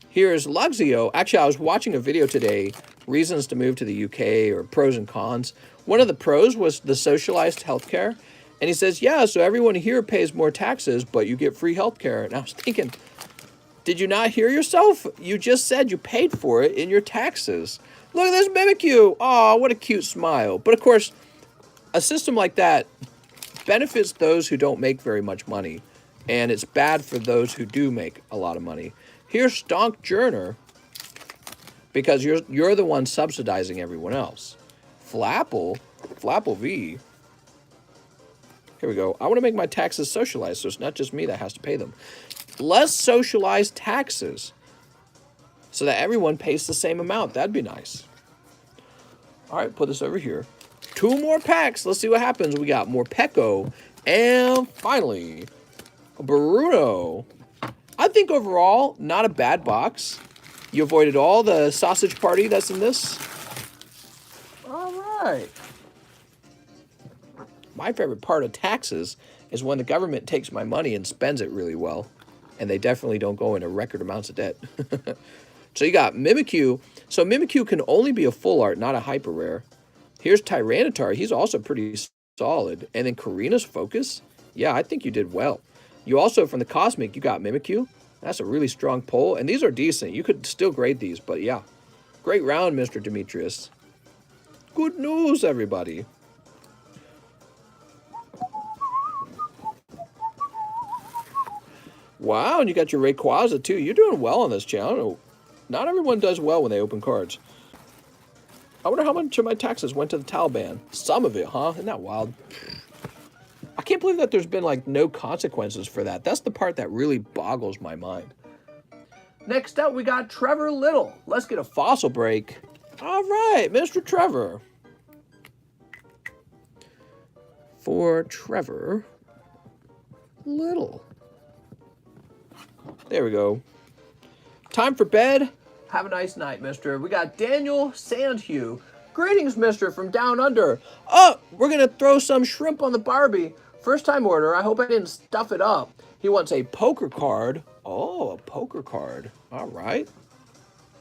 Here's Luxio. Actually, I was watching a video today, reasons to move to the UK or pros and cons. One of the pros was the socialized healthcare. And he says, yeah, so everyone here pays more taxes, but you get free healthcare. And I was thinking, did you not hear yourself? You just said you paid for it in your taxes. Look at this Mimikyu. Oh, what a cute smile. But of course, a system like that benefits those who don't make very much money. And it's bad for those who do make a lot of money. Here's Stonk Journer, because you're the one subsidizing everyone else. Flapple V. Here we go. I want to make my taxes socialized, so it's not just me that has to pay them. Less socialized taxes, so that everyone pays the same amount. That'd be nice. All right, put this over here. 2 more packs. Let's see what happens. We got more Peko, and finally, Bruno. I think overall, not a bad box. You avoided all the sausage party that's in this. All right. My favorite part of taxes is when the government takes my money and spends it really well. And they definitely don't go into record amounts of debt. So you got Mimikyu. So Mimikyu can only be a full art, not a hyper rare. Here's Tyranitar. He's also pretty solid. And then Karina's Focus. Yeah, I think you did well. You also, from the Cosmic, you got Mimikyu. That's a really strong pull. And these are decent. You could still grade these, but yeah. Great round, Mr. Demetrius. Good news, everybody. Wow, and you got your Rayquaza, too. You're doing well on this channel. Not everyone does well when they open cards. I wonder how much of my taxes went to the Taliban. Some of it, huh? Isn't that wild? I can't believe that there's been, like, no consequences for that. That's the part that really boggles my mind. Next up, we got Trevor Little. Let's get a fossil break. All right, Mr. Trevor. For Trevor Little. There we go. Time for bed. Have a nice night, mister. We got Daniel Sandhue. Greetings, mister, from down under. Oh, we're going to throw some shrimp on the Barbie. First time order. I hope I didn't stuff it up. He wants a poker card. Oh, a poker card. All right.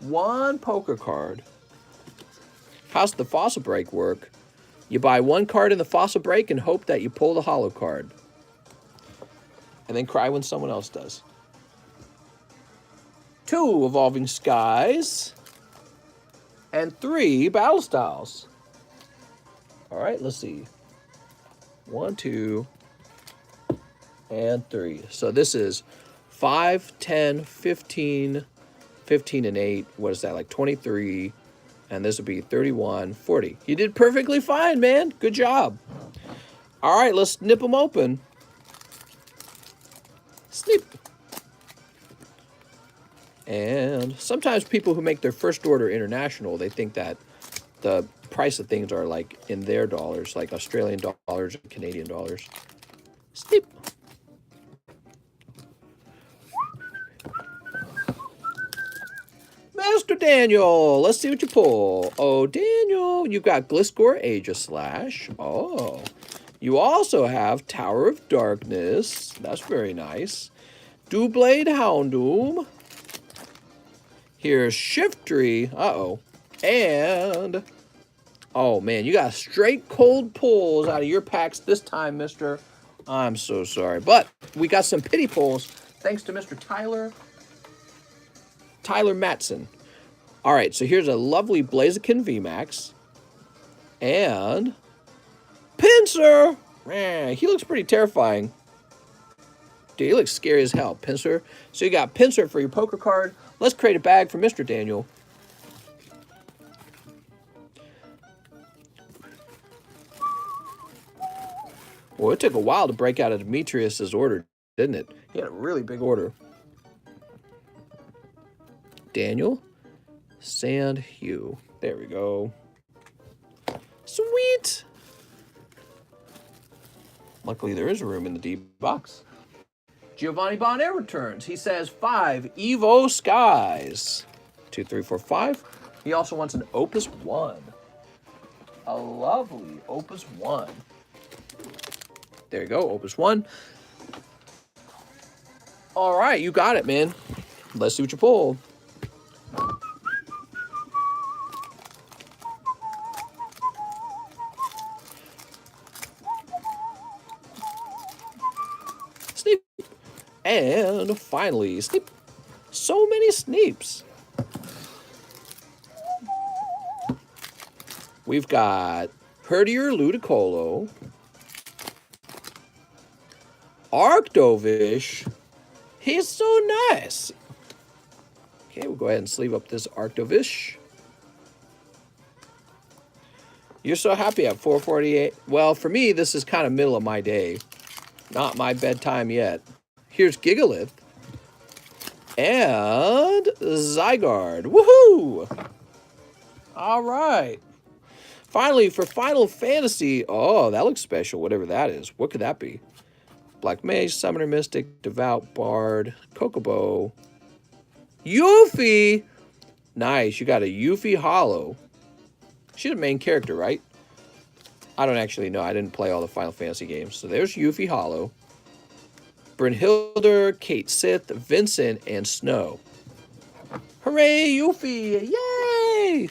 One poker card. How's the fossil break work? You buy one card in the fossil break and hope that you pull the holo card. And then cry when someone else does. 2 Evolving Skies. And 3 Battle Styles. All right, let's see. 1, 2, and 3. So this is 5, 10, 15, 15 and 8. What is that, like 23? And this would be 31, 40. You did perfectly fine, man. Good job. All right, let's nip them open. Snip. And sometimes people who make their first order international, they think that the price of things are like in their dollars, like Australian dollars and Canadian dollars. Snip. Mr. Daniel, let's see what you pull. Oh, Daniel, you've got Gliscor, Aegislash. Oh, you also have Tower of Darkness. That's very nice. Doublade Houndoom. Here's Shiftry. Uh-oh. And, oh, man, you got straight cold pulls out of your packs this time, mister. I'm so sorry. But we got some pity pulls thanks to Mr. Tyler Matson. All right, so here's a lovely Blaziken VMAX. And Pinsir. Man, he looks pretty terrifying. Dude, he looks scary as hell, Pinsir. So you got Pinsir for your poker card. Let's create a bag for Mr. Daniel. Well, it took a while to break out of Demetrius's order, didn't it? He had a really big order. Daniel Sandhue. There we go. Sweet. Luckily, there is room in the D box. Giovanni Bonaire returns. He says 5 Evo Skies. 2, 3, 4, 5. He also wants an Opus 1. A lovely Opus 1. There you go, Opus 1. All right, you got it, man. Let's see what you pull. Sneep. And finally, Sneep. So many Sneeps. We've got Herdier Ludicolo, Arctovish. He's so nice. Okay, we'll go ahead and sleeve up this Arctovish. You're so happy at 4:48. Well, for me, this is kind of middle of my day. Not my bedtime yet. Here's Gigalith. And Zygarde. Woohoo! All right. Finally, for Final Fantasy. Oh, that looks special, whatever that is. What could that be? Black Mage, Summoner Mystic, Devout Bard, Chocobo, Yuffie. Nice, you got a Yuffie Hollow. She's a main character, right? I don't actually know. I didn't play all the Final Fantasy games. So there's Yuffie Hollow. Brynhildr, Kate Sith, Vincent, and Snow. Hooray, Yuffie! Yay!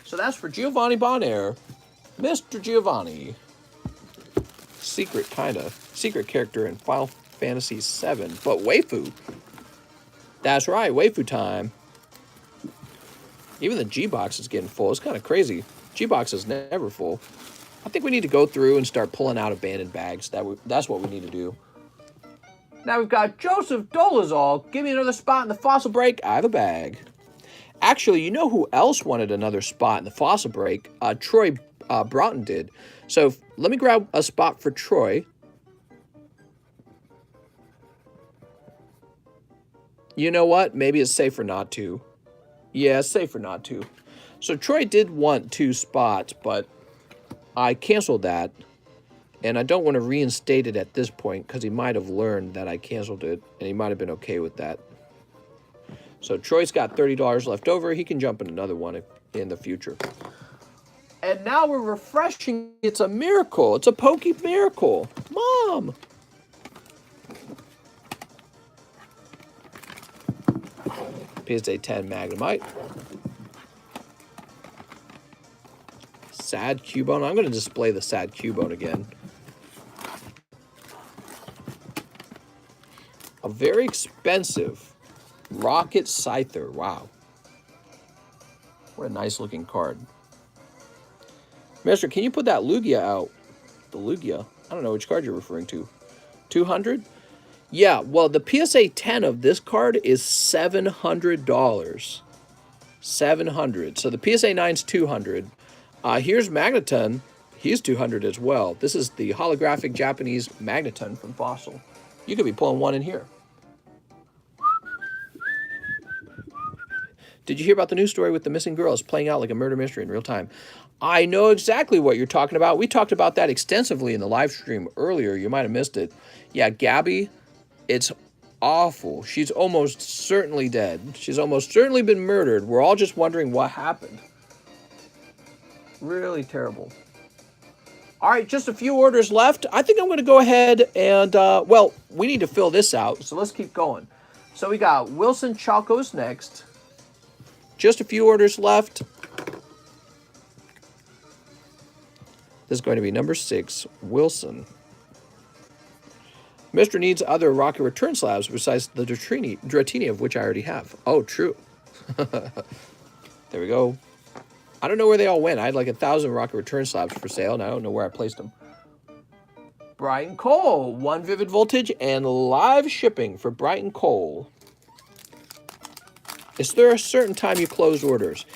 So that's for Giovanni Bonaire. Mr. Giovanni. Secret character in Final Fantasy VII, but waifu. That's right, waifu time. Even the G-Box is getting full. It's kind of crazy. G-Box is never full. I think we need to go through and start pulling out abandoned bags. That's what we need to do. Now we've got Joseph Dolezal. Give me another spot in the fossil break. I have a bag. Actually, you know who else wanted another spot in the fossil break? Troy Broughton did. So let me grab a spot for Troy. You know what? Maybe it's safer not to. Yeah, it's safer not to. So Troy did want 2 spots, but I canceled that. And I don't want to reinstate it at this point because he might have learned that I canceled it, and he might have been okay with that. So Troy's got $30 left over. He can jump in another one in the future. And now we're refreshing. It's a miracle. It's a Pokey miracle. Mom! PSA 10 Magnemite. Sad Cubone. I'm going to display the Sad Cubone again. A very expensive Rocket Scyther. Wow. What a nice looking card. Mister, can you put that Lugia out? The Lugia? I don't know which card you're referring to. 200? Yeah, well, the PSA 10 of this card is $700. 700. So the PSA 9's 200. Here's Magneton. He's 200 as well. This is the holographic Japanese Magneton from Fossil. You could be pulling one in here. Did you hear about the news story with the missing girls playing out like a murder mystery in real time? I know exactly what you're talking about. We talked about that extensively in the live stream earlier. You might have missed it. Yeah, Gabby, it's awful. She's almost certainly dead. She's almost certainly been murdered. We're all just wondering what happened. Really terrible. All right, just a few orders left. I think I'm going to go ahead and, well, we need to fill this out, so let's keep going. So we got Wilson Chalkos next. Just a few orders left. This is going to be number 6, Wilson. Mr. needs other rocket return slabs besides the Dratini, of which I already have. Oh, true. There we go. I don't know where they all went. I had like 1,000 rocket return slabs for sale, and I don't know where I placed them. Brighton Cole, 1 Vivid Voltage and live shipping for Brighton Cole. Is there a certain time you close orders?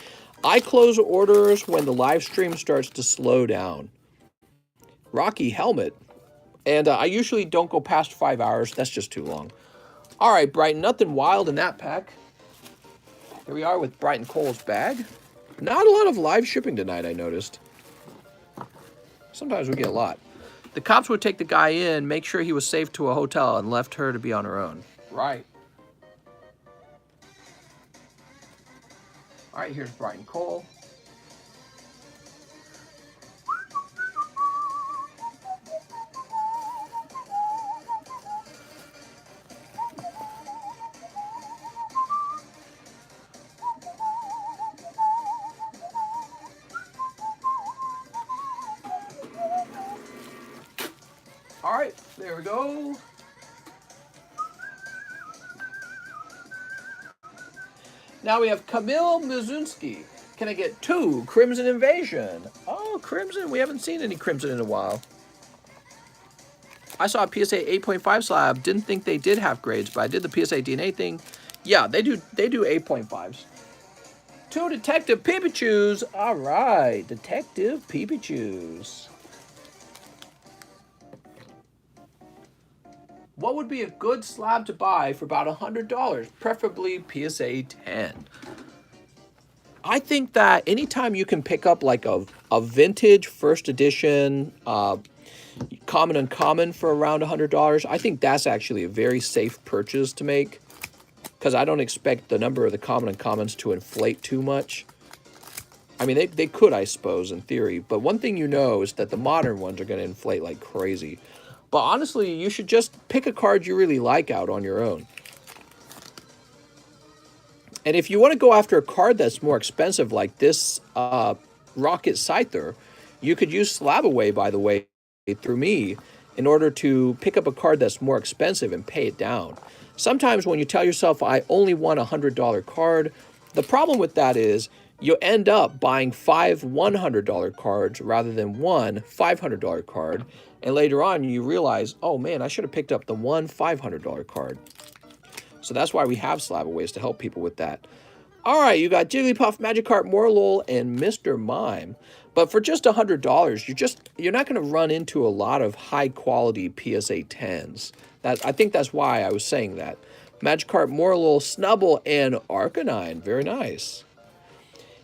I close orders when the live stream starts to slow down. Rocky Helmet. And I usually don't go past 5 hours. That's just too long. All right, Brighton. Nothing wild in that pack. Here we are with Brighton Cole's bag. Not a lot of live shipping tonight, I noticed. Sometimes we get a lot. The cops would take the guy in, make sure he was safe to a hotel, and left her to be on her own. Right. All right, here's Brighton Cole. All right, there we go. Now we have Kamil Mizunski. Can I get 2 Crimson Invasion? Oh, Crimson. We haven't seen any Crimson in a while. I saw a PSA 8.5 slab. Didn't think they did have grades, but I did the PSA DNA thing. Yeah, they do 8.5s. 2 Detective Pikachus. All right, Detective Pikachus. What would be a good slab to buy for about $100, preferably PSA 10? I think that anytime you can pick up like a vintage first edition common uncommon for around $100, I think that's actually a very safe purchase to make, because I don't expect the number of the common uncommons to inflate too much. I mean, they could, I suppose, in theory, but one thing you know is that the modern ones are going to inflate like crazy. But honestly, you should just pick a card you really like out on your own. And if you want to go after a card that's more expensive, like this Rocket Scyther, you could use Slab Away, by the way, through me, in order to pick up a card that's more expensive and pay it down. Sometimes when you tell yourself, I only want a $100 card, the problem with that is you end up buying 5 $100 cards rather than one $500 card. And later on, you realize, oh man, I should have picked up the one $500 card. So that's why we have Slab Aways, to help people with that. All right, you got Jigglypuff, Magikarp, Morlul, and Mr. Mime. But for just $100, you're not going to run into a lot of high-quality PSA 10s. I think that's why I was saying that. Magikarp, Morlul, Snubbull, and Arcanine. Very nice.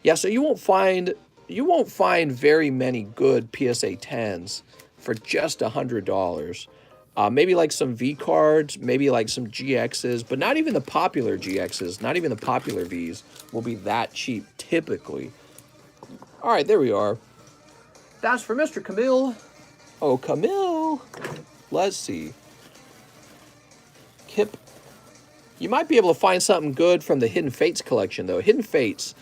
Yeah, so you won't find very many good PSA 10s for just $100. Maybe like some V cards, maybe like some GXs, but not even the popular GXs, not even the popular Vs will be that cheap typically. All right, there we are. That's for Mr. Camille. Oh, Camille. Let's see. Kip. You might be able to find something good from the Hidden Fates collection, though. Hidden Fates,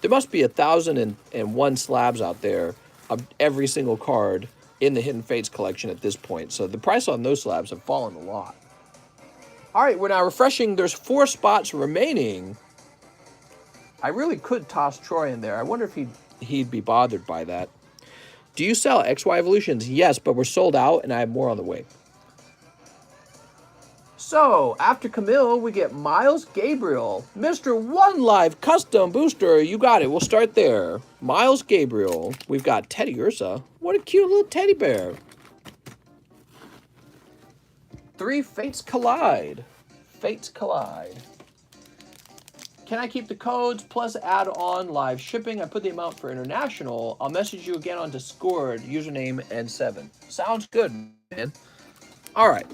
there must be 1,001 slabs out there of every single card in the Hidden Fates collection at this point. So the price on those slabs have fallen a lot. All right, we're now refreshing. There's 4 spots remaining. I really could toss Troy in there. I wonder if he'd be bothered by that. Do you sell XY Evolutions? Yes, but we're sold out, and I have more on the way. So, after Camille, we get Miles Gabriel. Mr. One Live Custom Booster. You got it. We'll start there. Miles Gabriel. We've got Teddy Ursa. What a cute little teddy bear. 3 Fates Collide. Fates Collide. Can I keep the codes plus add on live shipping? I put the amount for international. I'll message you again on Discord. Username N7. Sounds good, man. All right.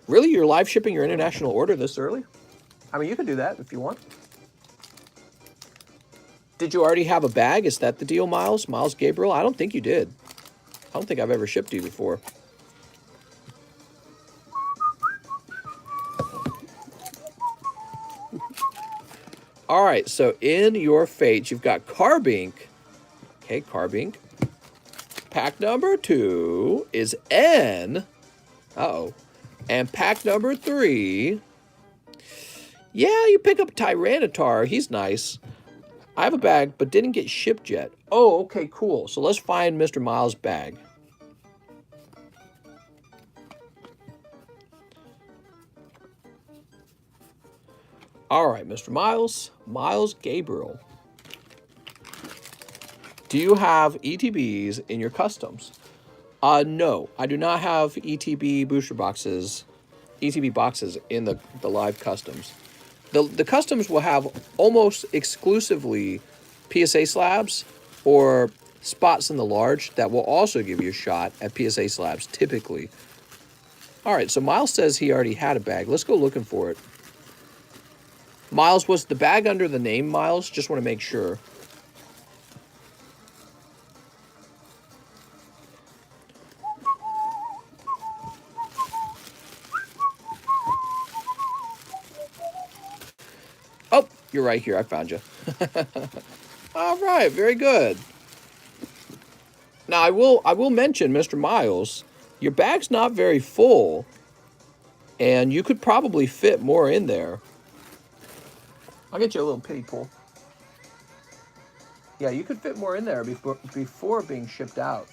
Really? You're live shipping your international order this early? I mean, you can do that if you want. Did you already have a bag? Is that the deal, Miles? Miles Gabriel? I don't think you did. I don't think I've ever shipped you before. All right, so in your fates, you've got Carbink. Okay, Carbink. Pack number 2 is N. Uh-oh. And pack number 3, yeah, you pick up Tyranitar. He's nice. I have a bag, but didn't get shipped yet. Oh, okay, cool. So let's find Mr. Miles' bag. All right, Mr. Miles. Miles Gabriel. Do you have ETBs in your customs? No, I do not have ETB booster boxes, ETB boxes in the live customs. The customs will have almost exclusively PSA slabs or spots in the large that will also give you a shot at PSA slabs, typically. All right, so Miles says he already had a bag. Let's go looking for it. Miles, was the bag under the name Miles? Just want to make sure. Oh, you're right here. I found you. All right, very good. Now, I will mention, Mr. Miles, your bag's not very full, and you could probably fit more in there. I'll get you a little pity pull. Yeah, you could fit more in there before being shipped out.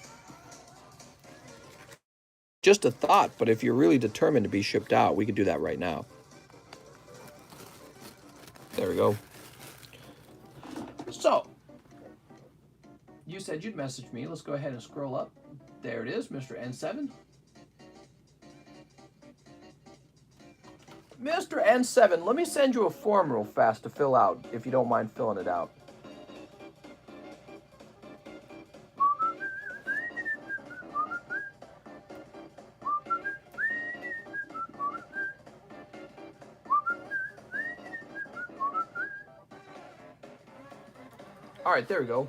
Just a thought, but if you're really determined to be shipped out, we could do that right now. There we go. So, you said you'd message me. Let's go ahead and scroll up. There it is, Mr. N7. Mr. N7, let me send you a form real fast to fill out, if you don't mind filling it out. All right, there we go.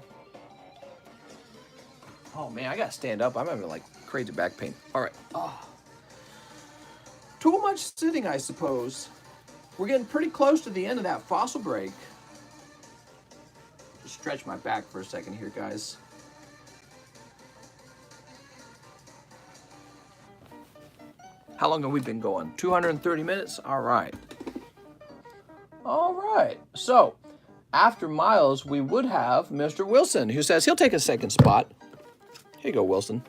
Oh, man, I got to stand up. I'm having, like, crazy back pain. All right. Oh. Too much sitting, I suppose. We're getting pretty close to the end of that fossil break. Just stretch my back for a second here, guys. How long have we been going? 230 minutes? All right. All right. So, after Miles, we would have Mr. Wilson, who says he'll take a second spot. Here you go, Wilson.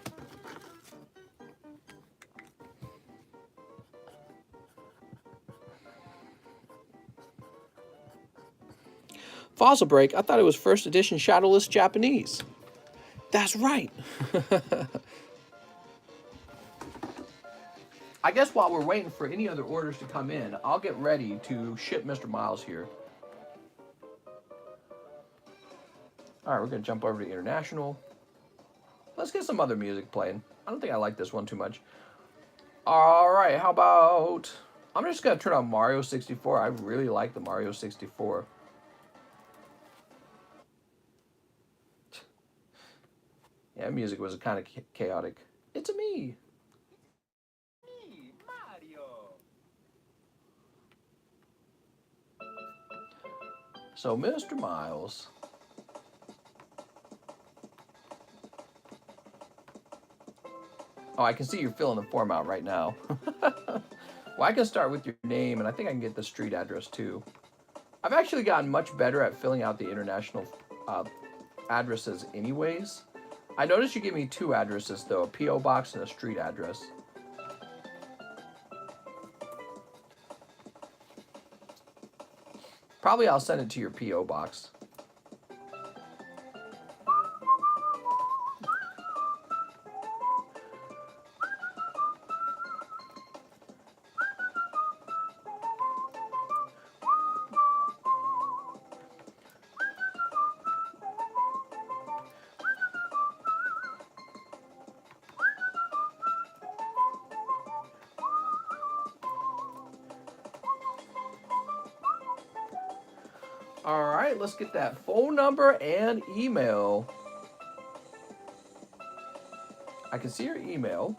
Fossil Break, I thought it was first edition Shadowless Japanese. That's right. I guess while we're waiting for any other orders to come in, I'll get ready to ship Mr. Miles here. All right, we're going to jump over to international. Let's get some other music playing. I don't think I like this one too much. All right, how about... I'm just going to turn on Mario 64. I really like the Mario 64. Yeah, music was kind of chaotic. It's me. Me, Mario. So, Mr. Miles. Oh, I can see you're filling the form out right now. Well, I can start with your name, and I think I can get the street address too. I've actually gotten much better at filling out the international addresses anyways. I noticed you give me 2 addresses though, a P.O. box and a street address. Probably I'll send it to your P.O. box. All right, let's get that phone number and email. I can see your email.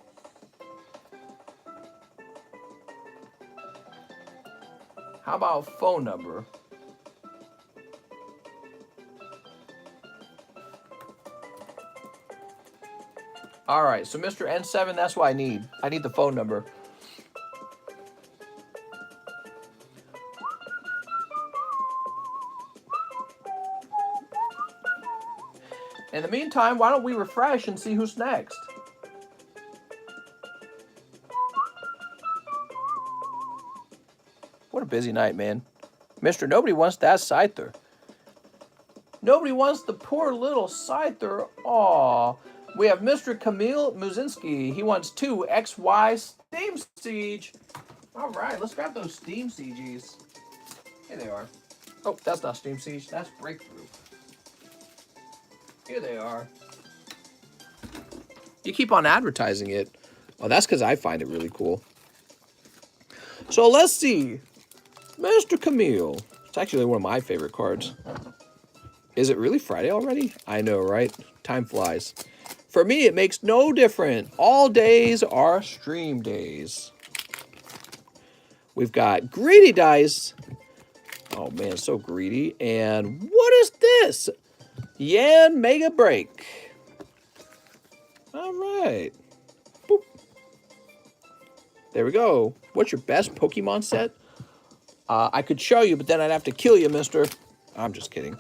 How about phone number? All right, so Mr. N7, that's what I need. I need the phone number. In the meantime, why don't we refresh and see who's next? What a busy night, man. Mr. Nobody wants that Scyther. Nobody wants the poor little Scyther. Aw. We have Mr. Camille Muzinski. He wants 2 XY Steam Siege. All right, let's grab those Steam Sieges. Here they are. Oh, that's not Steam Siege. That's Breakthrough. Here they are. You keep on advertising it. Oh, that's because I find it really cool. So let's see. Mr. Camille. It's actually one of my favorite cards. Is it really Friday already? I know, right? Time flies. For me, it makes no difference. All days are stream days. We've got Greedy Dice. Oh, man, so greedy. And what is this? Yan Mega Break. All right. Boop. There we go. What's your best Pokemon set? I could show you, but then I'd have to kill you, mister. I'm just kidding.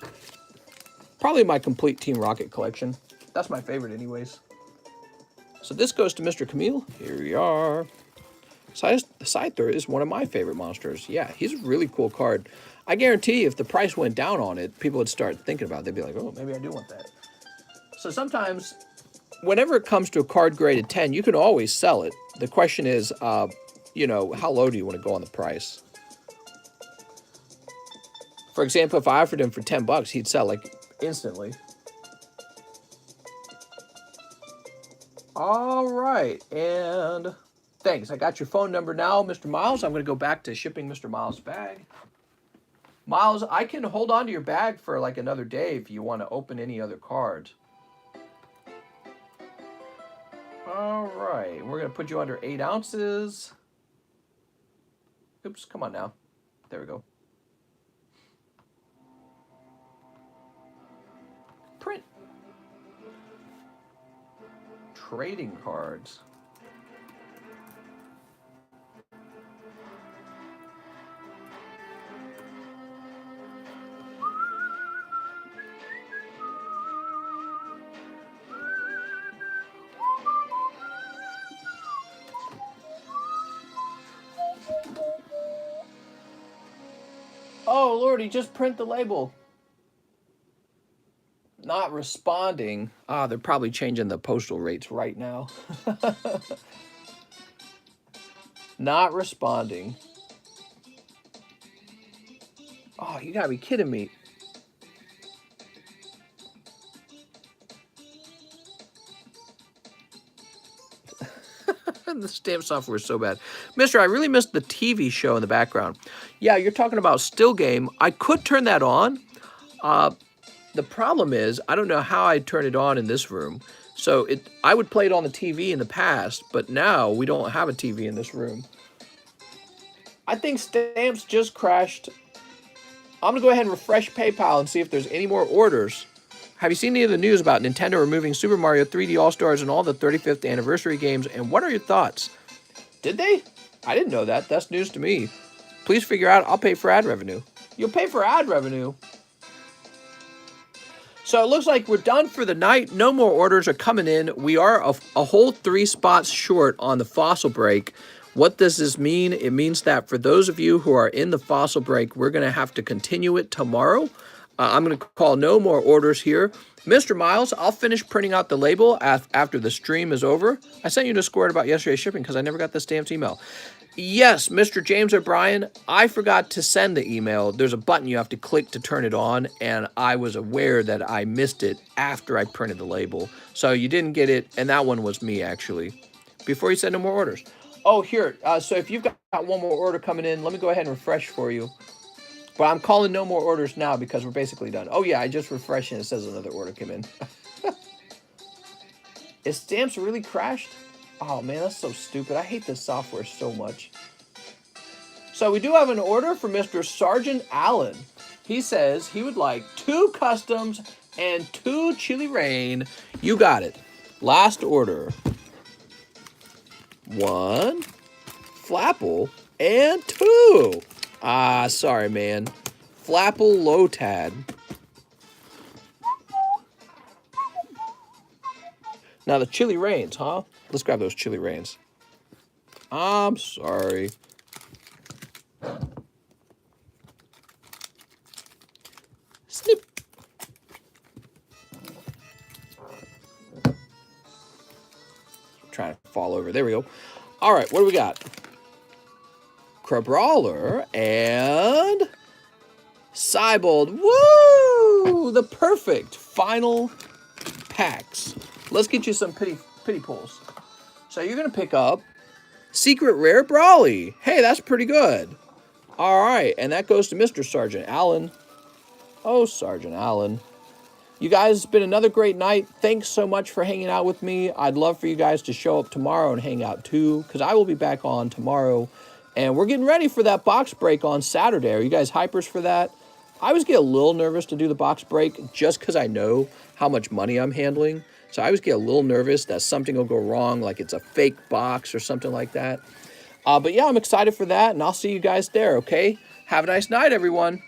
Probably my complete Team Rocket collection. That's my favorite anyways. So this goes to Mr. Camille. Here we are. Scyther is one of my favorite monsters. Yeah, he's a really cool card. I guarantee if the price went down on it, people would start thinking about it. They'd be like, oh, maybe I do want that. So sometimes, whenever it comes to a card graded 10, you can always sell it. The question is, you know, how low do you want to go on the price? For example, if I offered him for 10 bucks, he'd sell like instantly. All right, and thanks. I got your phone number now, Mr. Miles. I'm going to go back to shipping Mr. Miles' bag. Miles, I can hold on to your bag for like another day if you want to open any other cards. All right, we're going to put you under 8 ounces. Oops, come on now. There we go. Print. Trading cards. Oh, Lordy, just print the label. Not responding. Ah, they're probably changing the postal rates right now. Not responding. Oh, you gotta be kidding me. The stamp software is so bad. Mister, I really missed the TV show in the background. Yeah, you're talking about Still Game. I could turn that on. The problem is, I don't know how I'd turn it on in this room. So I would play it on the TV in the past, but now we don't have a TV in this room. I think Stamps just crashed. I'm going to go ahead and refresh PayPal and see if there's any more orders. Have you seen any of the news about Nintendo removing Super Mario 3D All-Stars and all the 35th anniversary games? And what are your thoughts? Did they? I didn't know that. That's news to me. Please figure out, I'll pay for ad revenue. You'll pay for ad revenue? So it looks like we're done for the night. No more orders are coming in. We are a whole 3 spots short on the fossil break. What does this mean? It means that for those of you who are in the fossil break, we're going to have to continue it tomorrow. I'm going to call no more orders here. Mr. Miles, I'll finish printing out the label after the stream is over. I sent you a Discord about yesterday's shipping because I never got the stamped email. Yes, Mr. James O'Brien, I forgot to send the email. There's a button you have to click to turn it on, and I was aware that I missed it after I printed the label. So you didn't get it, and that one was me, actually, before you send no more orders. Oh, here, so if you've got one more order coming in, let me go ahead and refresh for you. But I'm calling no more orders now because we're basically done. Oh, yeah, I just refreshed and it says another order came in. Is Stamps really crashed? Oh, man, that's so stupid. I hate this software so much. So we do have an order for Mr. Sergeant Allen. He says he would like 2 customs and 2 Chili Rain. You got it. Last order. 1 Flapple and 2. Ah, sorry, man. Flapple Lotad. Now the Chili Rains, huh? Let's grab those Chili Rains. I'm sorry. Snip. Trying to fall over. There we go. All right, what do we got? Crabrawler and Cybold. Woo! The perfect final packs. Let's get you some pity pulls. So you're going to pick up Secret Rare Brawly. Hey, that's pretty good. All right, and that goes to Mr. Sergeant Allen. Oh, Sergeant Allen. You guys, it's been another great night. Thanks so much for hanging out with me. I'd love for you guys to show up tomorrow and hang out too, because I will be back on tomorrow. And we're getting ready for that box break on Saturday. Are you guys hypers for that? I always get a little nervous to do the box break just because I know how much money I'm handling. So I always get a little nervous that something will go wrong, like it's a fake box or something like that. But yeah, I'm excited for that, and I'll see you guys there, okay? Have a nice night, everyone.